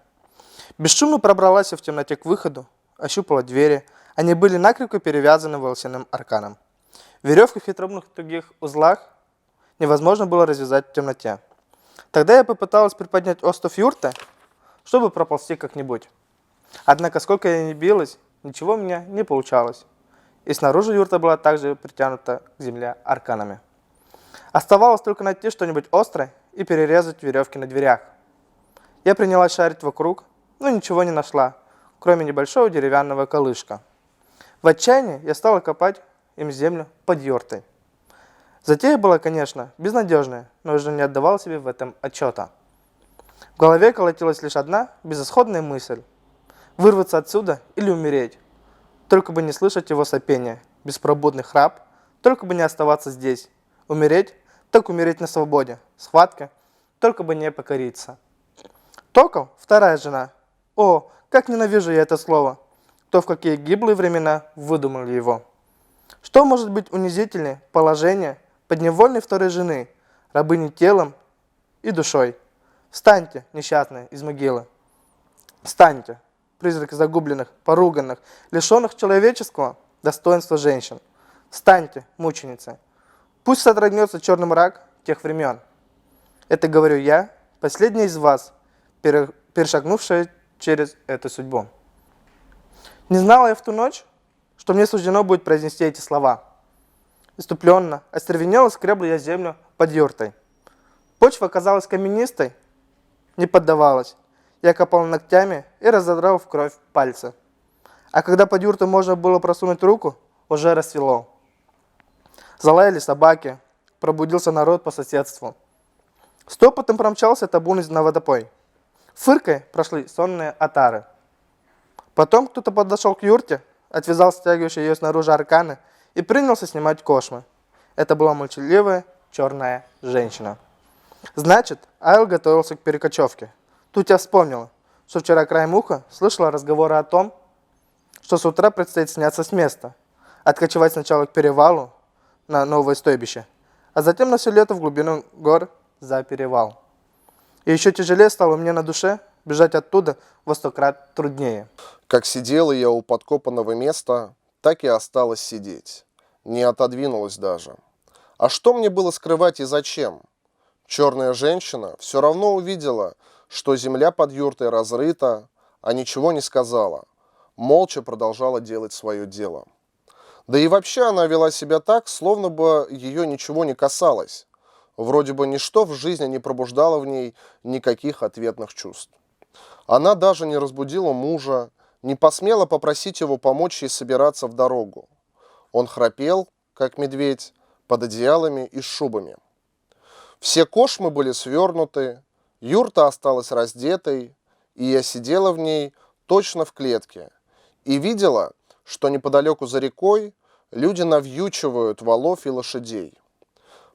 Бесшумно пробралась я в темноте к выходу, ощупала двери. Они были накрепко перевязаны волосяным арканом. Веревку в хитроумных тугих узлах невозможно было развязать в темноте. Тогда я попыталась приподнять остов юрты, чтобы проползти как-нибудь. Однако, сколько я ни билась, ничего у меня не получалось. И снаружи юрта была также притянута к земле арканами. Оставалось только найти что-нибудь острое и перерезать веревки на дверях. Я принялась шарить вокруг, но ничего не нашла, кроме небольшого деревянного колышка. В отчаянии я стала копать им землю под юртой. Затея была, конечно, безнадежная, но уже не отдавала себе в этом отчета. В голове колотилась лишь одна безысходная мысль – вырваться отсюда или умереть. Только бы не слышать его сопения, беспробудный храп, только бы не оставаться здесь. Умереть, так умереть на свободе, схватка, только бы не покориться. Токол, вторая жена. О, как ненавижу я это слово. То в какие гиблые времена выдумали его. Что может быть унизительнее положение подневольной второй жены, рабыни телом и душой? Встаньте, несчастные, из могилы. Встаньте, призраки загубленных, поруганных, лишенных человеческого достоинства женщин. Встаньте, мученицы. Пусть содрогнется черный мрак тех времен. Это говорю я, последняя из вас, перешагнувшая через эту судьбу. Не знала я в ту ночь, что мне суждено будет произнести эти слова. Иступленно, остервенело скребла я землю под юртой. Почва оказалась каменистой, не поддавалась. Я копал ногтями и разодрал в кровь пальцы. А когда под юрту можно было просунуть руку, уже рассвело. Залаяли собаки, пробудился народ по соседству. Стопотом промчался табун на водопой. Фыркой прошли сонные отары. Потом кто-то подошел к юрте, отвязал стягивающие ее снаружи арканы и принялся снимать кошмы. Это была молчаливая черная женщина. Значит, Айл готовился к перекочевке. Тут я вспомнила, что вчера краем уха слышала разговоры о том, что с утра предстоит сняться с места, откочевать сначала к перевалу на новое стойбище, а затем на все лето в глубину гор за перевал. И еще тяжелее стало мне на душе бежать оттуда во 100 крат труднее. Как сидела я у подкопанного места, так и осталась сидеть. Не отодвинулась даже. А что мне было скрывать и зачем? Черная женщина все равно увидела, что земля под юртой разрыта, а ничего не сказала. Молча продолжала делать свое дело. Да и вообще она вела себя так, словно бы ее ничего не касалось. Вроде бы ничто в жизни не пробуждало в ней никаких ответных чувств. Она даже не разбудила мужа, не посмела попросить его помочь ей собираться в дорогу. Он храпел, как медведь, под одеялами и шубами. Все кошмы были свернуты, юрта осталась раздетой, и я сидела в ней точно в клетке и видела, что неподалеку за рекой люди навьючивают валов и лошадей.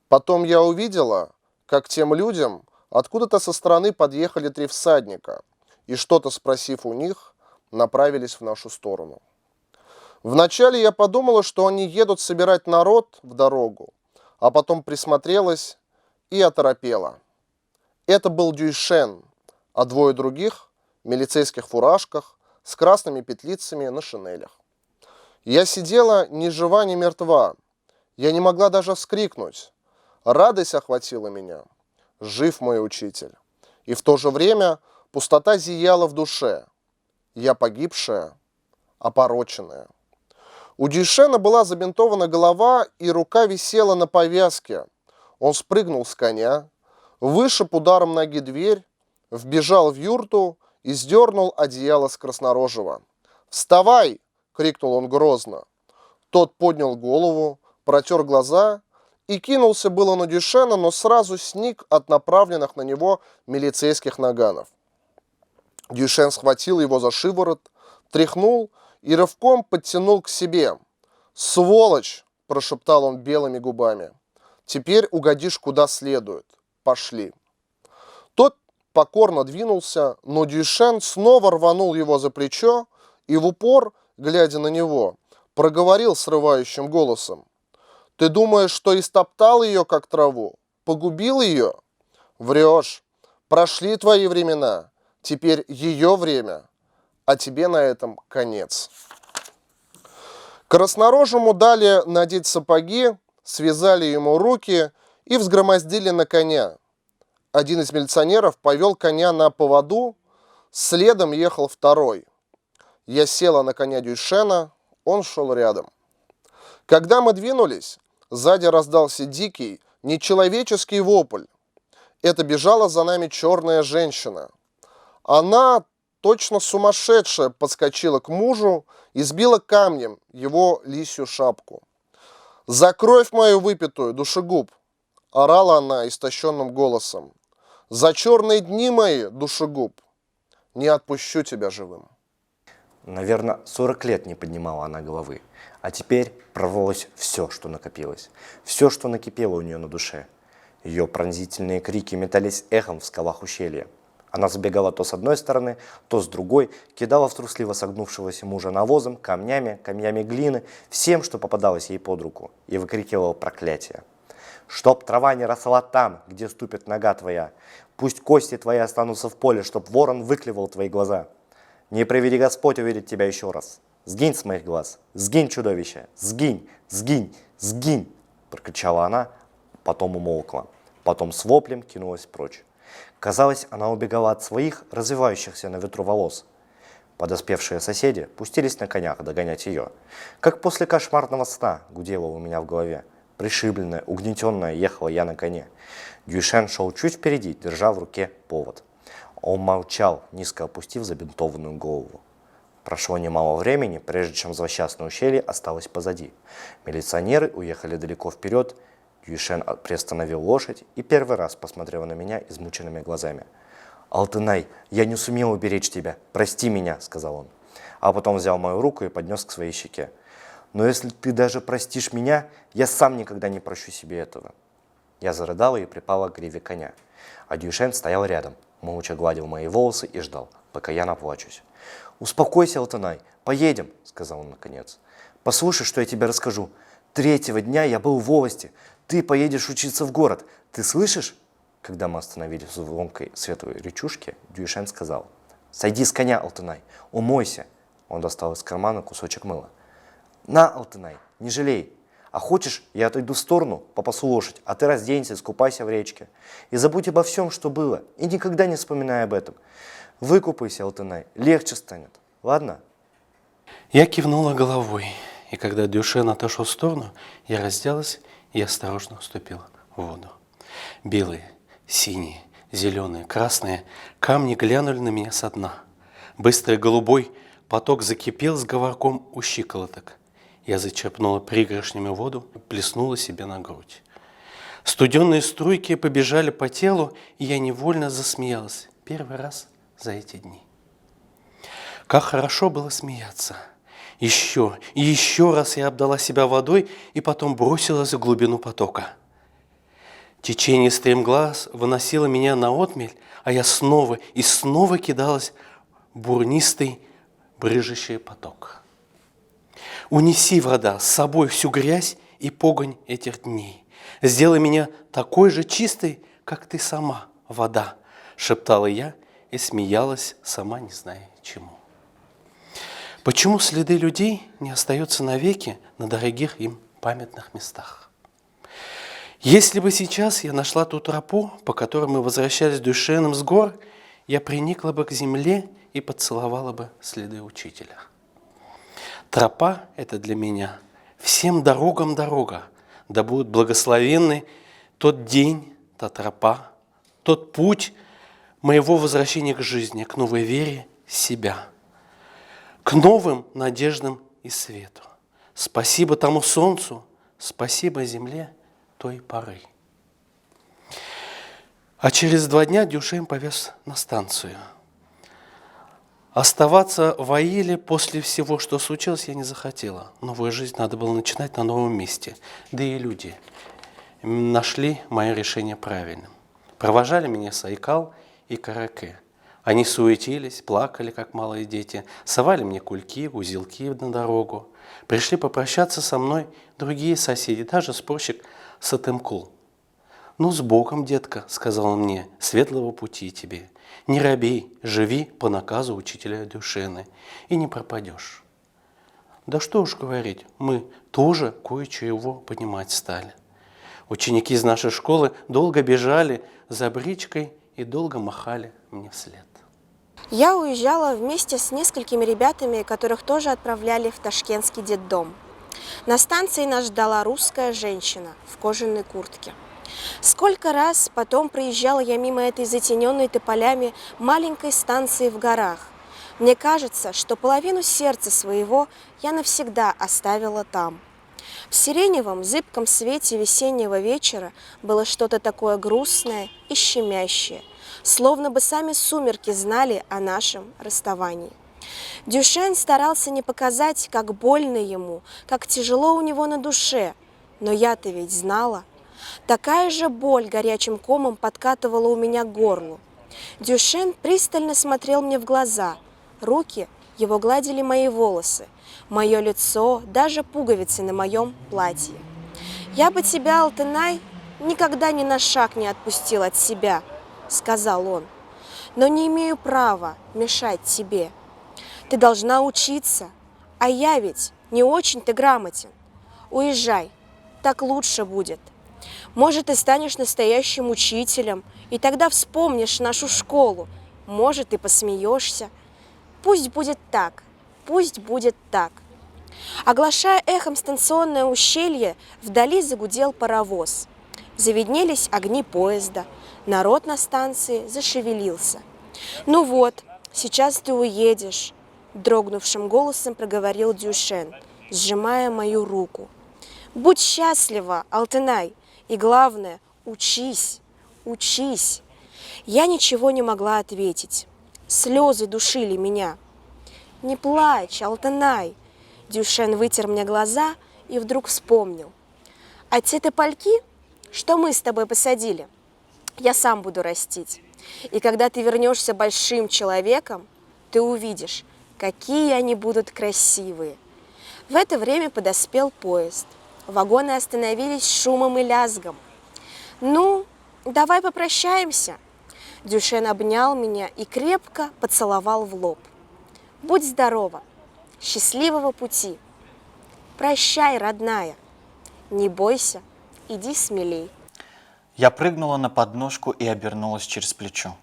Потом я увидела, как к тем людям откуда-то со стороны подъехали 3 всадника и, что-то спросив у них, направились в нашу сторону. Вначале я подумала, что они едут собирать народ в дорогу, а потом присмотрелась и оторопела. Это был Дюйшен, а 2 других в милицейских фуражках с красными петлицами на шинелях. Я сидела ни жива, ни мертва. Я не могла даже вскрикнуть. Радость охватила меня. Жив мой учитель. И в то же время пустота зияла в душе. Я погибшая, опороченная. У Дюйшена была забинтована голова, и рука висела на повязке. Он спрыгнул с коня, вышиб ударом ноги дверь, вбежал в юрту и сдернул одеяло с краснорожего. «Вставай!» — крикнул он грозно. Тот поднял голову, протер глаза и кинулся было на Дюйшена, но сразу сник от направленных на него милицейских наганов. Дюйшен схватил его за шиворот, тряхнул и рывком подтянул к себе. «Сволочь!» – прошептал он белыми губами. «Теперь угодишь куда следует. Пошли». Тот покорно двинулся, но Дюйшен снова рванул его за плечо и в упор, глядя на него, проговорил срывающим голосом: «Ты думаешь, что истоптал ее, как траву? Погубил ее? Врешь. Прошли твои времена. Теперь ее время. А тебе на этом конец». Краснорожему дали надеть сапоги, связали ему руки и взгромоздили на коня. Один из милиционеров повел коня на поводу, следом ехал второй. Я села на коня Дюйшена, он шел рядом. Когда мы двинулись, сзади раздался дикий, нечеловеческий вопль. Это бежала за нами черная женщина. Она, точно сумасшедшая, подскочила к мужу и сбила камнем его лисью шапку. «За кровь мою выпитую, душегуб!» – орала она истощенным голосом. «За черные дни мои, душегуб! Не отпущу тебя живым!» Наверное, 40 лет не поднимала она головы, а теперь прорвалось все, что накопилось, все, что накипело у нее на душе. Ее пронзительные крики метались эхом в скалах ущелья. Она забегала то с одной стороны, то с другой, кидала в трусливо согнувшегося мужа навозом, камнями глины, всем, что попадалось ей под руку, и выкрикивала проклятие. «Чтоб трава не росла там, где ступит нога твоя! Пусть кости твои останутся в поле, чтоб ворон выклевал твои глаза! Не приведи Господь увидеть тебя еще раз! Сгинь с моих глаз! Сгинь, чудовище! Сгинь! Сгинь! Сгинь!» прокричала она, потом умолкла, потом с воплем кинулась прочь. Казалось, она убегала от своих, развивающихся на ветру волос. Подоспевшие соседи пустились на конях догонять ее. Как после кошмарного сна гудело у меня в голове. Пришибленная, угнетенная ехала я на коне. Дюйшен шел чуть впереди, держа в руке повод. Он молчал, низко опустив забинтованную голову. Прошло немало времени, прежде чем злосчастное ущелье осталось позади. Милиционеры уехали далеко вперед. Дюйшен приостановил лошадь и первый раз посмотрел на меня измученными глазами. «Алтынай, я не сумел уберечь тебя. Прости меня», — сказал он. А потом взял мою руку и поднес к своей щеке. «Но если ты даже простишь меня, я сам никогда не прощу себе этого». Я зарыдала и припала к гриве коня. А Дюйшен стоял рядом, молча гладил мои волосы и ждал, пока я наплачусь. «Успокойся, Алтынай, поедем», — сказал он наконец. «Послушай, что я тебе расскажу. 3-го дня я был в волости. Ты поедешь учиться в город. Ты слышишь?» Когда мы остановились в звонкой светлой речушке, Дюйшен сказал: «Сойди с коня, Алтынай, умойся». Он достал из кармана кусочек мыла. «На, Алтынай, не жалей. А хочешь, я отойду в сторону, попасу лошадь, а ты разденься, искупайся в речке. И забудь обо всем, что было, и никогда не вспоминай об этом. Выкупайся, Алтынай, легче станет. Ладно?» Я кивнула головой, и когда Дюйшен отошел в сторону, я разделась и осторожно вступила в воду. Белые, синие, зеленые, красные камни глянули на меня со дна. Быстрый голубой поток закипел с говорком у щиколоток. Я зачерпнула пригоршнями воду и плеснула себе на грудь. Студенные струйки побежали по телу, и я невольно засмеялась. Первый раз за эти дни. Как хорошо было смеяться. Еще и еще раз я обдала себя водой и потом бросилась в глубину потока. Течение стремглав выносило меня на отмель, а я снова и снова кидалась в бурнистый брыжущий поток. Унеси, вода, с собой всю грязь и погонь этих дней. Сделай меня такой же чистой, как ты сама, вода, шептала я и смеялась, сама не зная чему. Почему следы людей не остаются навеки на дорогих им памятных местах? Если бы сейчас я нашла ту тропу, по которой мы возвращались Дюшеном с гор, я приникла бы к земле и поцеловала бы следы учителя. Тропа – это для меня всем дорогам дорога, да будет благословенный тот день, та тропа, тот путь моего возвращения к жизни, к новой вере в себя, к новым надеждам и свету. Спасибо тому солнцу, спасибо земле той поры. А через 2 дня Дюшен повез на станцию. Оставаться в Аиле после всего, что случилось, я не захотела. Новую жизнь надо было начинать на новом месте. Да и люди нашли мое решение правильным. Провожали меня Сайкал и Караке. Они суетились, плакали, как малые дети, совали мне кульки, узелки на дорогу. Пришли попрощаться со мной другие соседи, даже спорщик Сатымкул. «Ну, с Богом, детка», — сказал он мне, — «светлого пути тебе. Не робей, живи по наказу учителя Дюшена, и не пропадешь». Да что уж говорить, мы тоже кое-чего понимать стали. Ученики из нашей школы долго бежали за бричкой и долго махали мне вслед. Я уезжала вместе с несколькими ребятами, которых тоже отправляли в ташкентский детдом. На станции нас ждала русская женщина в кожаной куртке. Сколько раз потом проезжала я мимо этой затененной тополями маленькой станции в горах. Мне кажется, что половину сердца своего я навсегда оставила там. В сиреневом, зыбком свете весеннего вечера было что-то такое грустное и щемящее, словно бы сами сумерки знали о нашем расставании. Дюшен старался не показать, как больно ему, как тяжело у него на душе, но я-то ведь знала. Такая же боль горячим комом подкатывала у меня к горлу. Дюшен пристально смотрел мне в глаза, руки его гладили мои волосы, мое лицо, даже пуговицы на моем платье. «Я бы тебя, Алтынай, никогда ни на шаг не отпустил от себя», — сказал он, «но не имею права мешать тебе. Ты должна учиться, а я ведь не очень-то грамотен. Уезжай, так лучше будет. Может, ты станешь настоящим учителем, и тогда вспомнишь нашу школу, может, и посмеешься. Пусть будет так, пусть будет так». Оглашая эхом станционное ущелье, вдали загудел паровоз. Завиднелись огни поезда, народ на станции зашевелился. «Ну вот, сейчас ты уедешь», — дрогнувшим голосом проговорил Дюшен, сжимая мою руку. «Будь счастлива, Алтынай, и главное, учись, учись». Я ничего не могла ответить. Слезы душили меня. «Не плачь, Алтынай!» Дюшен вытер мне глаза и вдруг вспомнил. «А те топольки, что мы с тобой посадили, я сам буду растить. И когда ты вернешься большим человеком, ты увидишь, какие они будут красивые». В это время подоспел поезд. Вагоны остановились с шумом и лязгом. «Ну, давай попрощаемся». Дюшен обнял меня и крепко поцеловал в лоб. «Будь здорова, счастливого пути. Прощай, родная. Не бойся, иди смелей». Я прыгнула на подножку и обернулась через плечо.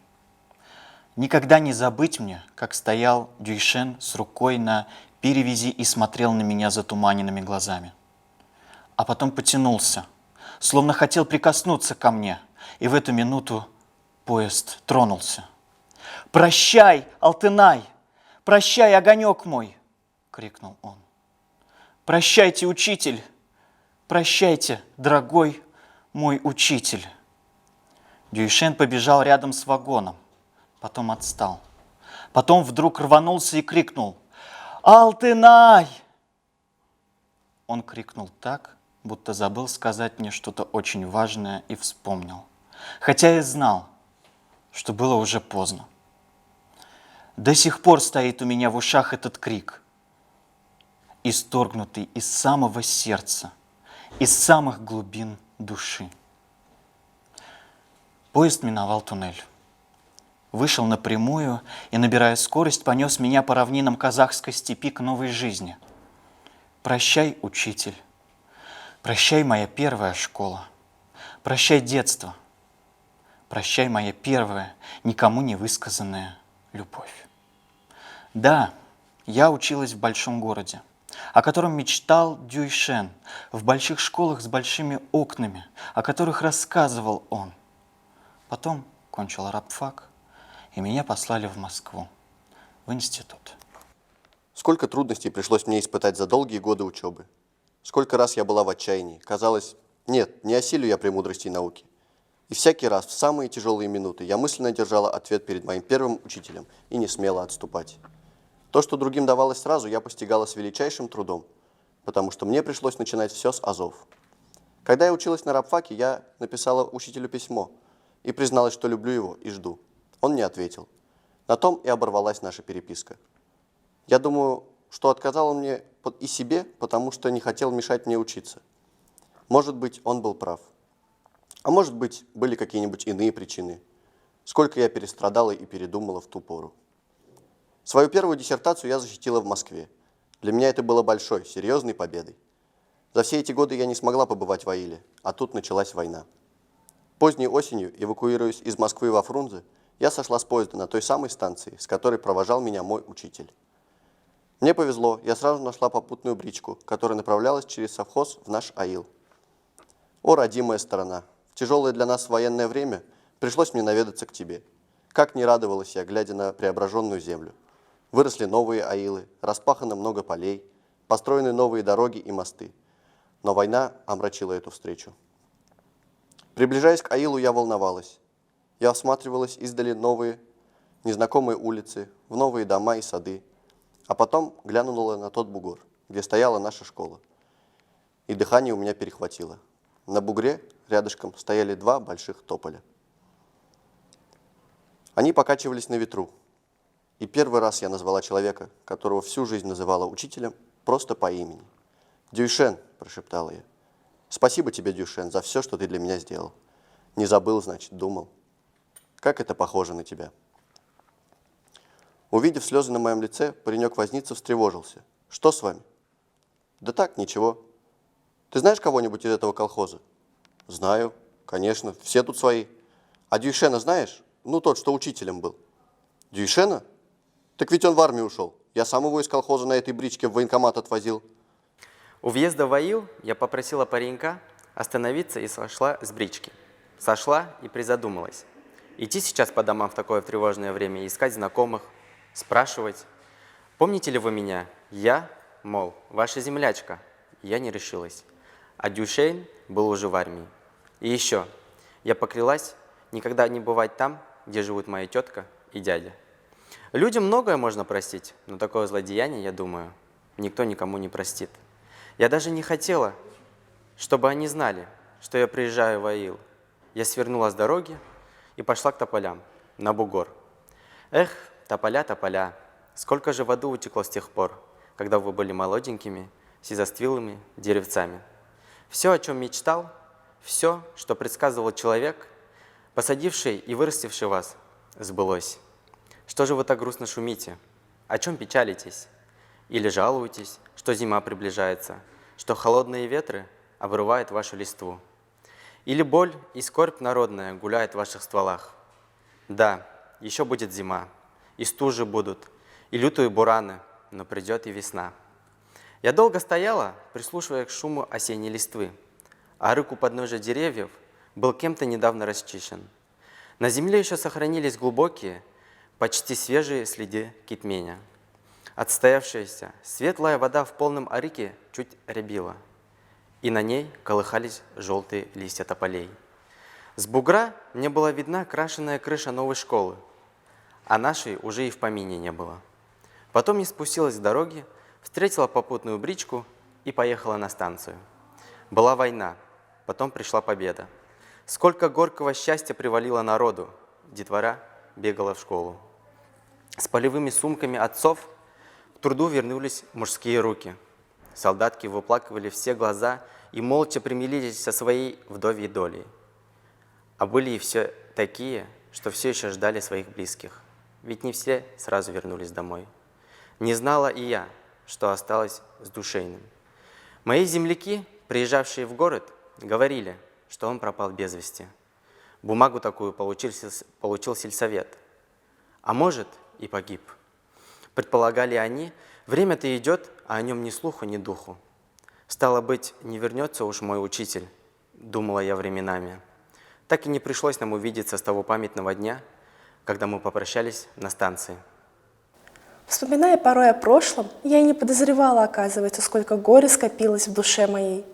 Никогда не забыть мне, как стоял Дюшен с рукой на перевязи и смотрел на меня затуманенными глазами. А потом потянулся, словно хотел прикоснуться ко мне, и в эту минуту поезд тронулся. «Прощай, Алтынай! Прощай, огонек мой!» — крикнул он. Прощайте, учитель! Прощайте, дорогой мой учитель!» Дюйшен побежал рядом с вагоном, потом отстал. Потом вдруг рванулся и крикнул: «Алтынай!» Он крикнул так, будто забыл сказать мне что-то очень важное и вспомнил. Хотя и знал, что было уже поздно. До сих пор стоит у меня в ушах этот крик, исторгнутый из самого сердца, из самых глубин души. Поезд миновал туннель. Вышел напрямую и, набирая скорость, понес меня по равнинам казахской степи к новой жизни. Прощай, учитель. Прощай, моя первая школа. Прощай, детство. Прощай, моя первая, никому не высказанная любовь. Да, я училась в большом городе, о котором мечтал Дюйшен, в больших школах с большими окнами, о которых рассказывал он. Потом кончил рабфак, и меня послали в Москву, в институт. Сколько трудностей пришлось мне испытать за долгие годы учебы. Сколько раз я была в отчаянии. Казалось, нет, не осилю я премудростей науки. И всякий раз, в самые тяжелые минуты, я мысленно держала ответ перед моим первым учителем и не смела отступать. То, что другим давалось сразу, я постигала с величайшим трудом, потому что мне пришлось начинать все с азов. Когда я училась на рабфаке, я написала учителю письмо и призналась, что люблю его и жду. Он не ответил. На том и оборвалась наша переписка. Я думаю, что отказал он мне и себе, потому что не хотел мешать мне учиться. Может быть, он был прав. А может быть, были какие-нибудь иные причины. Сколько я перестрадала и передумала в ту пору. Свою первую диссертацию я защитила в Москве. Для меня это было большой, серьезной победой. За все эти годы я не смогла побывать в Аиле, а тут началась война. Поздней осенью, эвакуируясь из Москвы во Фрунзе, я сошла с поезда на той самой станции, с которой провожал меня мой учитель. Мне повезло, я сразу нашла попутную бричку, которая направлялась через совхоз в наш Аил. О, родимая сторона, в тяжелое для нас военное время пришлось мне наведаться к тебе. Как не радовалась я, глядя на преображенную землю. Выросли новые аилы, распахано много полей, построены новые дороги и мосты. Но война омрачила эту встречу. Приближаясь к аилу, я волновалась. Я осматривалась издали новые, незнакомые улицы, в новые дома и сады, а потом глянула на тот бугор, где стояла наша школа. И дыхание у меня перехватило. На бугре рядышком стояли два больших тополя. Они покачивались на ветру. И первый раз я назвала человека, которого всю жизнь называла учителем, просто по имени. «Дюйшен», – прошептала я. «Спасибо тебе, Дюйшен, за все, что ты для меня сделал. Не забыл, значит, думал. Как это похоже на тебя». Увидев слезы на моем лице, паренек-возница встревожился. «Что с вами?» «Да так, ничего. Ты знаешь кого-нибудь из этого колхоза?» «Знаю, конечно, все тут свои. А Дюйшена знаешь? Ну, тот, что учителем был». «Дюйшена? Так ведь он в армию ушел. Я сам его из колхоза на этой бричке в военкомат отвозил». У въезда в Аил я попросила паренька остановиться и сошла с брички. Сошла и призадумалась. Идти сейчас по домам в такое тревожное время и искать знакомых, спрашивать: «Помните ли вы меня? Я, мол, ваша землячка». Я не решилась. А Дюйшен был уже в армии. И еще, я поклялась никогда не бывать там, где живут моя тетка и дядя. Людям многое можно простить, но такое злодеяние, я думаю, никто никому не простит. Я даже не хотела, чтобы они знали, что я приезжаю в Аил. Я свернула с дороги и пошла к тополям, на бугор. Эх, тополя, тополя, сколько же воды утекло с тех пор, когда вы были молоденькими, сизоствилыми деревцами. Все, о чем мечтал, все, что предсказывал человек, посадивший и вырастивший вас, сбылось. Что же вы так грустно шумите? О чем печалитесь? Или жалуетесь, что зима приближается, что холодные ветры обрывают вашу листву? Или боль и скорбь народная гуляет в ваших стволах? Да, еще будет зима, и стужи будут, и лютые бураны, но придет и весна. Я долго стояла, прислушиваясь к шуму осенней листвы, а рык у подножия деревьев был кем-то недавно расчищен. На земле еще сохранились глубокие, почти свежие следы китменя. Отстоявшаяся светлая вода в полном арике чуть рябила, и на ней колыхались желтые листья тополей. С бугра мне была видна крашеная крыша новой школы, а нашей уже и в помине не было. Потом я спустилась с дороги, встретила попутную бричку и поехала на станцию. Была война, потом пришла победа. Сколько горького счастья привалило народу, детвора бегала в школу. С полевыми сумками отцов к труду вернулись мужские руки. Солдатки выплакивали все глаза и молча примирились со своей вдовьей долей. А были и все такие, что все еще ждали своих близких. Ведь не все сразу вернулись домой. Не знала и я, что осталось с Дюшейном. Мои земляки, приезжавшие в город, говорили, что он пропал без вести. Бумагу такую получил сельсовет. А может, и погиб. Предполагали они, время-то идет, а о нем ни слуху, ни духу. Стало быть, не вернется уж мой учитель, думала я временами. Так и не пришлось нам увидеться с того памятного дня, когда мы попрощались на станции. Вспоминая порой о прошлом, я и не подозревала, оказывается, сколько горя скопилось в душе моей.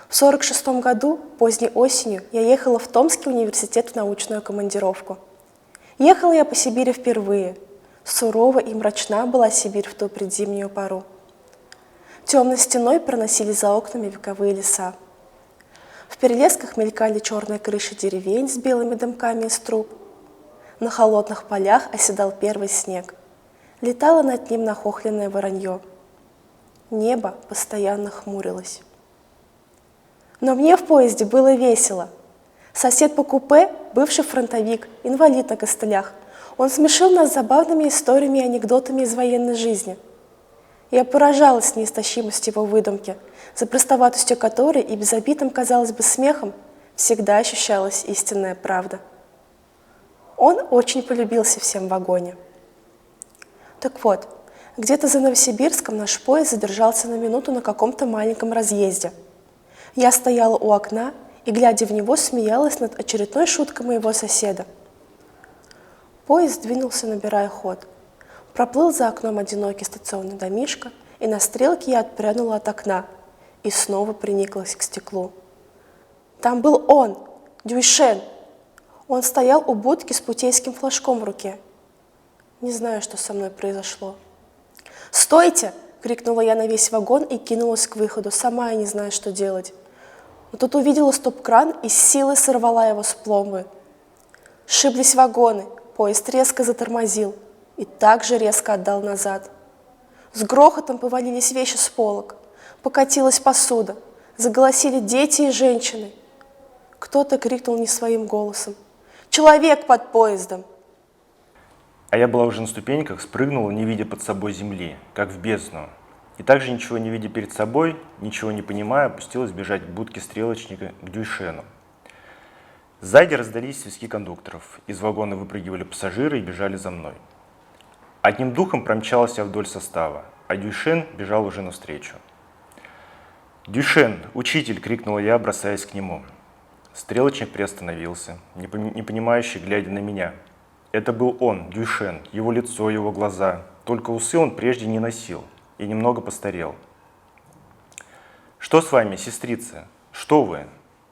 В 1946 году, поздней осенью, я ехала в Томский университет в научную командировку. Ехала я по Сибири впервые. Сурова и мрачна была Сибирь в ту предзимнюю пору. Темной стеной проносились за окнами вековые леса. В перелесках мелькали черные крыши деревень с белыми дымками из труб. На холодных полях оседал первый снег. Летало над ним нахохленное воронье. Небо постоянно хмурилось. Но мне в поезде было весело. Сосед по купе, бывший фронтовик, инвалид на костылях, он смешил нас забавными историями и анекдотами из военной жизни. Я поражалась неистощимостью его выдумки, за простоватостью которой и безобидным, казалось бы, смехом всегда ощущалась истинная правда. Он очень полюбился всем в вагоне. Так вот, где-то за Новосибирском наш поезд задержался на минуту на каком-то маленьком разъезде. Я стояла у окна и, глядя в него, смеялась над очередной шуткой моего соседа. Поезд двинулся, набирая ход. Проплыл за окном одинокий стационный домишко, и на стрелке я отпрянула от окна и снова приниклась к стеклу. Там был он, Дюйшен. Он стоял у будки с путейским флажком в руке. Не знаю, что со мной произошло. «Стойте!» — крикнула я на весь вагон и кинулась к выходу, сама я не знаю, что делать. Но тут увидела стоп-кран и с силой сорвала его с пломбы. Сшиблись вагоны, поезд резко затормозил и также резко отдал назад. С грохотом повалились вещи с полок, покатилась посуда, заголосили дети и женщины. Кто-то крикнул не своим голосом: «Человек под поездом!» А я была уже на ступеньках, спрыгнула, не видя под собой земли, как в бездну. И также, ничего не видя перед собой, ничего не понимая, опустилась бежать к будке стрелочника, к Дюйшену. Сзади раздались свистки кондукторов. Из вагона выпрыгивали пассажиры и бежали за мной. Одним духом промчалась я вдоль состава, а Дюйшен бежал уже навстречу. «Дюйшен, учитель!» — крикнула я, бросаясь к нему. Стрелочник приостановился, непонимающе глядя на меня. Это был он, Дюйшен, его лицо, его глаза. Только усы он прежде не носил и немного постарел. «Что с вами, сестрица? Что вы?»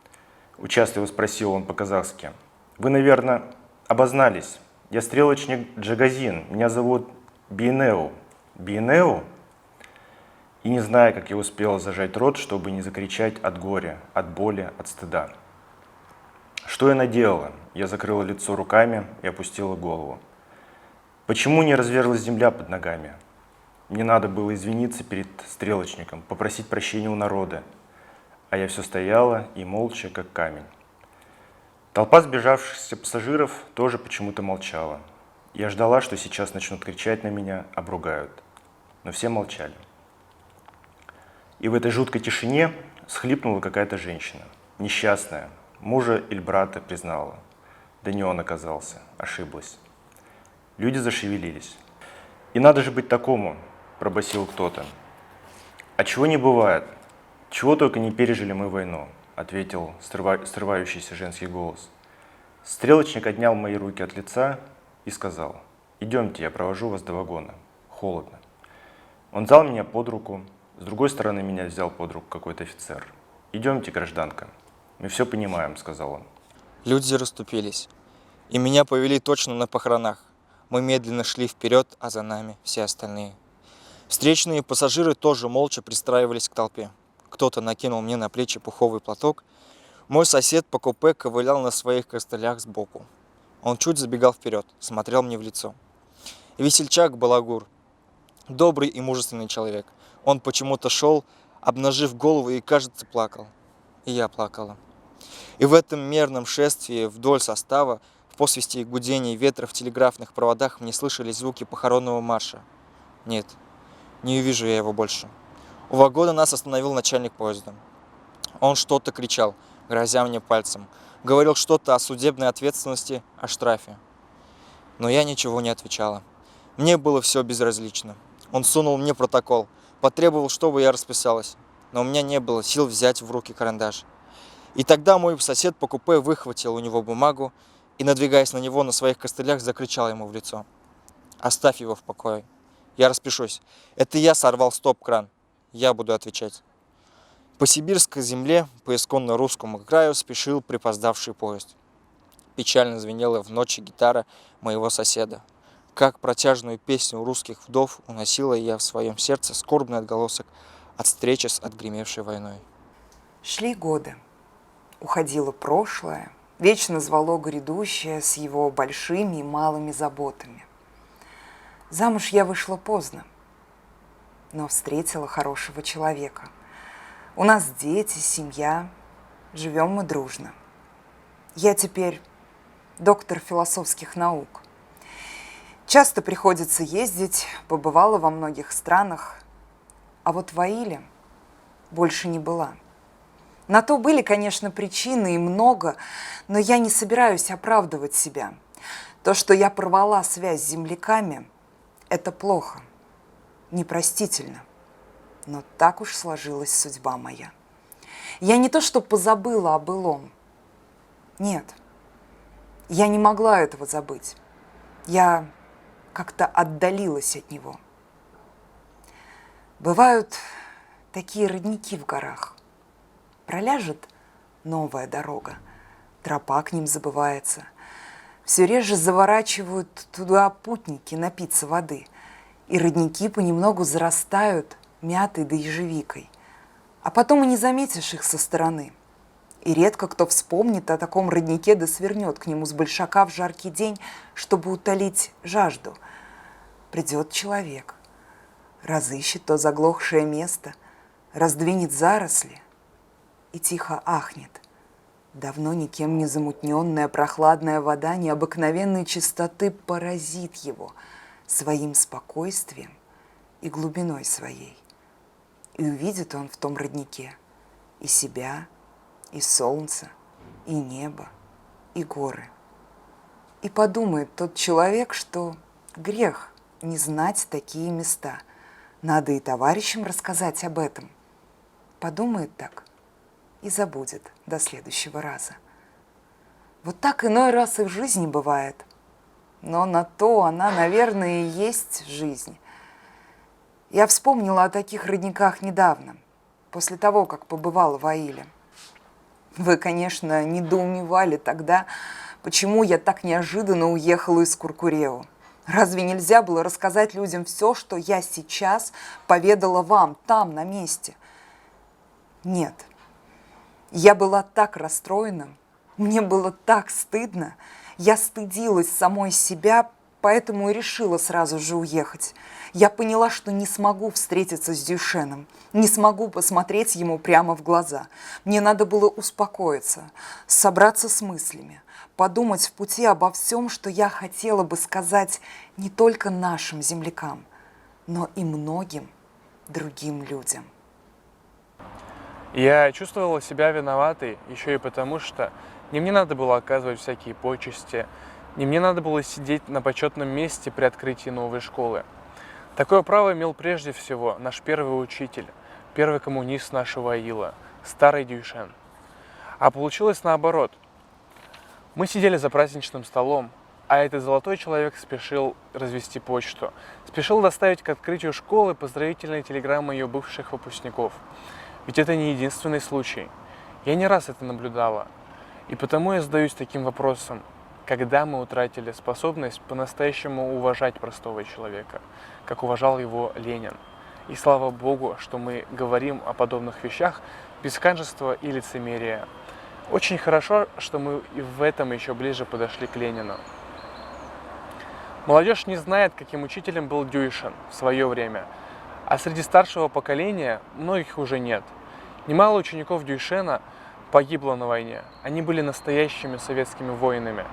— участливо спросил он по-казахски. «Вы, наверное, обознались. Я стрелочник Джагазин, меня зовут Бейнеу». «Бейнеу?» И не зная, как я успела зажать рот, чтобы не закричать от горя, от боли, от стыда. Что я наделала? Я закрыла лицо руками и опустила голову. Почему не разверзлась земля под ногами? Мне надо было извиниться перед стрелочником, попросить прощения у народа. А я все стояла и молча, как камень. Толпа сбежавшихся пассажиров тоже почему-то молчала. Я ждала, что сейчас начнут кричать на меня, обругают. Но все молчали. И в этой жуткой тишине схлипнула какая-то женщина, несчастная, мужа или брата признала. Да не он оказался, ошиблась. Люди зашевелились. «И надо же быть такому», — пробасил кто-то. «А чего не бывает? Чего только не пережили мы войну», — ответил срывающийся женский голос. Стрелочник отнял мои руки от лица и сказал: «Идемте, я провожу вас до вагона. Холодно». Он взял меня под руку, с другой стороны меня взял под руку какой-то офицер. «Идемте, гражданка, мы все понимаем», — сказал он. Люди расступились, и меня повели точно на похоронах. Мы медленно шли вперед, а за нами все остальные. Встречные пассажиры тоже молча пристраивались к толпе. Кто-то накинул мне на плечи пуховый платок. Мой сосед по купе ковылял на своих костылях сбоку. Он чуть забегал вперед, смотрел мне в лицо. И весельчак Балагур, добрый и мужественный человек. Он почему-то шел, обнажив голову, и, кажется, плакал. И я плакала. И в этом мерном шествии вдоль состава, в посвисте и гудении ветра в телеграфных проводах мне слышались звуки похоронного марша. Нет, не увижу я его больше. У вагона нас остановил начальник поезда. Он что-то кричал, грозя мне пальцем. Говорил что-то о судебной ответственности, о штрафе. Но я ничего не отвечала. Мне было все безразлично. Он сунул мне протокол, потребовал, чтобы я расписалась. Но у меня не было сил взять в руки карандаш. И тогда мой сосед по купе выхватил у него бумагу и, надвигаясь на него на своих костылях, закричал ему в лицо: «Оставь его в покое. Я распишусь. Это я сорвал стоп-кран. Я буду отвечать». По сибирской земле, по исконно русскому краю спешил припоздавший поезд. Печально звенела в ночи гитара моего соседа. Как протяжную песню русских вдов уносила я в своем сердце скорбный отголосок от встречи с отгремевшей войной. Шли годы. Уходило прошлое, вечно звало грядущее с его большими и малыми заботами. Замуж я вышла поздно, но встретила хорошего человека. У нас дети, семья, живем мы дружно. Я теперь доктор философских наук. Часто приходится ездить, побывала во многих странах, а вот в Аиле больше не была. На то были, конечно, причины и много, но я не собираюсь оправдывать себя. То, что я порвала связь с земляками, это плохо, непростительно. Но так уж сложилась судьба моя. Я не то, что позабыла о былом. Нет, я не могла этого забыть. Я как-то отдалилась от него. Бывают такие родники в горах. Проляжет новая дорога, тропа к ним забывается. Все реже заворачивают туда путники напиться воды, и родники понемногу зарастают мятой да ежевикой. А потом и не заметишь их со стороны. И редко кто вспомнит о таком роднике да свернет к нему с большака в жаркий день, чтобы утолить жажду. Придет человек, разыщет то заглохшее место, раздвинет заросли и тихо ахнет. Давно никем не замутненная прохладная вода необыкновенной чистоты поразит его своим спокойствием и глубиной своей. И увидит он в том роднике и себя, и солнце, и небо, и горы. И подумает тот человек, что грех не знать такие места. Надо и товарищам рассказать об этом. Подумает так и забудет до следующего раза. Вот так иной раз и в жизни бывает. Но на то она, наверное, и есть жизнь. Я вспомнила о таких родниках недавно, после того, как побывала в Аиле. Вы, конечно, недоумевали тогда, почему я так неожиданно уехала из Куркурео. Разве нельзя было рассказать людям все, что я сейчас поведала вам там, на месте? Нет. Я была так расстроена, мне было так стыдно. Я стыдилась самой себя, поэтому и решила сразу же уехать. Я поняла, что не смогу встретиться с Дюшеном, не смогу посмотреть ему прямо в глаза. Мне надо было успокоиться, собраться с мыслями, подумать в пути обо всем, что я хотела бы сказать не только нашим землякам, но и многим другим людям. Я чувствовала себя виноватой еще и потому, что не мне надо было оказывать всякие почести, не мне надо было сидеть на почетном месте при открытии новой школы. Такое право имел прежде всего наш первый учитель, первый коммунист нашего Аила, старый Дюшен. А получилось наоборот. Мы сидели за праздничным столом, А этот золотой человек спешил развести почту. Спешил доставить к открытию школы поздравительные телеграммы ее бывших выпускников. Ведь это не единственный случай. Я не раз это наблюдала. И потому я задаюсь таким вопросом. Когда мы утратили способность по-настоящему уважать простого человека, как уважал его Ленин? И слава Богу, что мы говорим о подобных вещах без ханжества и лицемерия. Очень хорошо, что мы и в этом еще ближе подошли к Ленину. Молодежь не знает, каким учителем был Дюйшен в свое время, а среди старшего поколения многих уже нет. Немало учеников Дюйшена погибло на войне. Они были настоящими советскими воинами.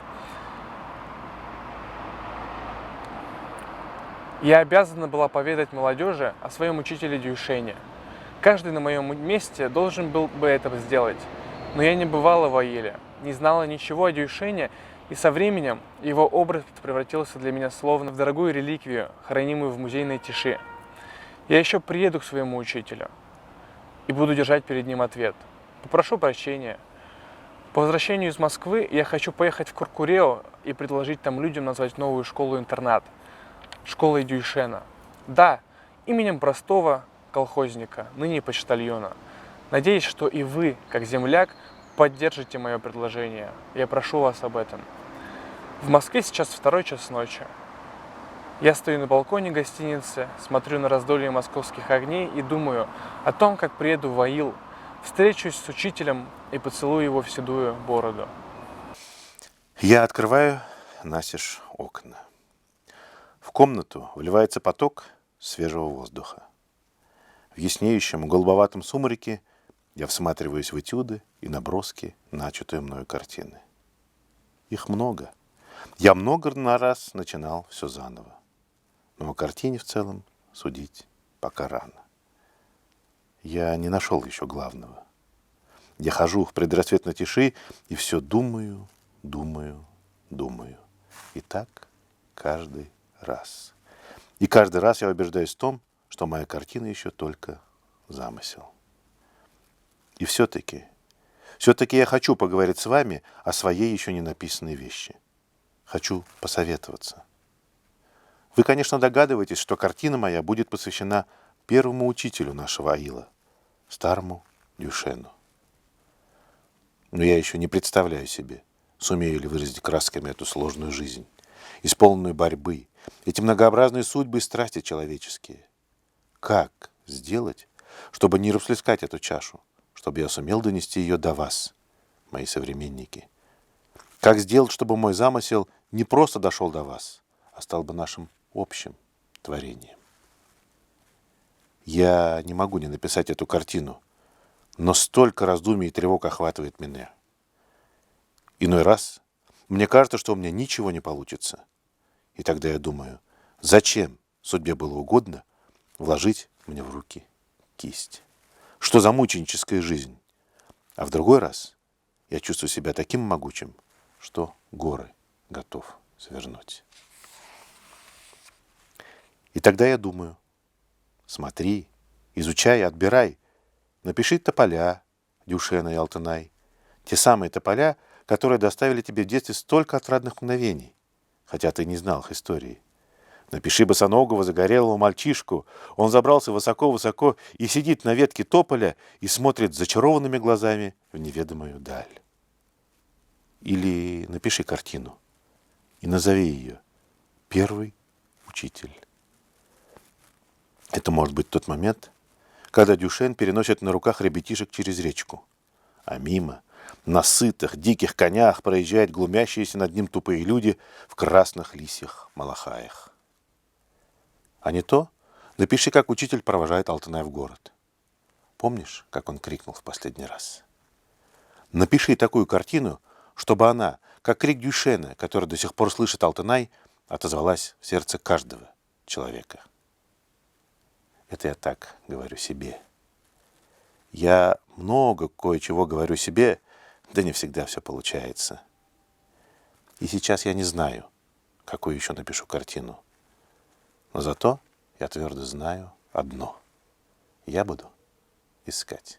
Я обязана была поведать молодежи о своем учителе Дюйшене. Каждый на моем месте должен был бы это сделать. Но я не бывала в Аиле, не знала ничего о Дюйшене, и со временем его образ превратился для меня словно в дорогую реликвию, хранимую в музейной тиши. Я еще приеду к своему учителю и буду держать перед ним ответ. Попрошу прощения. По возвращению из Москвы я хочу поехать в Куркурео и предложить там людям назвать новую школу-интернат школой Дюйшена. Да, именем простого колхозника, ныне почтальона. Надеюсь, что и вы, как земляк, поддержите мое предложение. Я прошу вас об этом. В Москве сейчас 2 час ночи. Я стою на балконе гостиницы, смотрю на раздолье московских огней и думаю о том, как приеду в Аил, встречусь с учителем и поцелую его в седую бороду. Я открываю настежь окна. В комнату вливается поток свежего воздуха. В яснеющем голубоватом сумраке я всматриваюсь в этюды и наброски, начатые мною картины. Их много. Я много на раз начинал все заново. Но о картине в целом судить пока рано. Я не нашел еще главного. Я хожу в предрассветной тиши и все думаю, думаю, думаю. И так каждый раз. И каждый раз я убеждаюсь в том, что моя картина еще только замысел. И все-таки я хочу поговорить с вами о своей еще не написанной вещи. Хочу посоветоваться. Вы, конечно, догадываетесь, что картина моя будет посвящена первому учителю нашего Аила, старому Дюйшену. Но я еще не представляю себе, сумею ли выразить красками эту сложную жизнь, исполненную борьбы, эти многообразные судьбы и страсти человеческие. Как сделать, чтобы не расплескать эту чашу, чтобы я сумел донести ее до вас, мои современники? Как сделать, чтобы мой замысел не просто дошел до вас, а стал бы нашим общим творением? Я не могу не написать эту картину, но столько раздумий и тревог охватывает меня. Иной раз мне кажется, что у меня ничего не получится. И тогда я думаю, зачем судьбе было угодно вложить мне в руки кисть? Что за мученическая жизнь? А в другой раз я чувствую себя таким могучим, что горы готов свернуть. И тогда я думаю, смотри, изучай, отбирай, напиши тополя Дюйшена и Алтынай, те самые тополя, которые доставили тебе в детстве столько отрадных мгновений, хотя ты не знал их истории. Напиши босоногого загорелого мальчишку. Он забрался высоко-высоко и сидит на ветке тополя и смотрит зачарованными глазами в неведомую даль. Или напиши картину и назови ее «Первый учитель». Это может быть тот момент, когда Дюйшен переносит на руках ребятишек через речку, а мимо, на сытых, диких конях проезжают глумящиеся над ним тупые люди в красных лисьих малахаях. А не то, напиши, как учитель провожает Алтынай в город. Помнишь, как он крикнул в последний раз? Напиши такую картину, чтобы она, как крик Дюйшена, который до сих пор слышит Алтынай, отозвалась в сердце каждого человека. Это я так говорю себе. Я много кое-чего говорю себе, да не всегда все получается. И сейчас я не знаю, какую еще напишу картину. Но зато я твердо знаю одно. Я буду искать.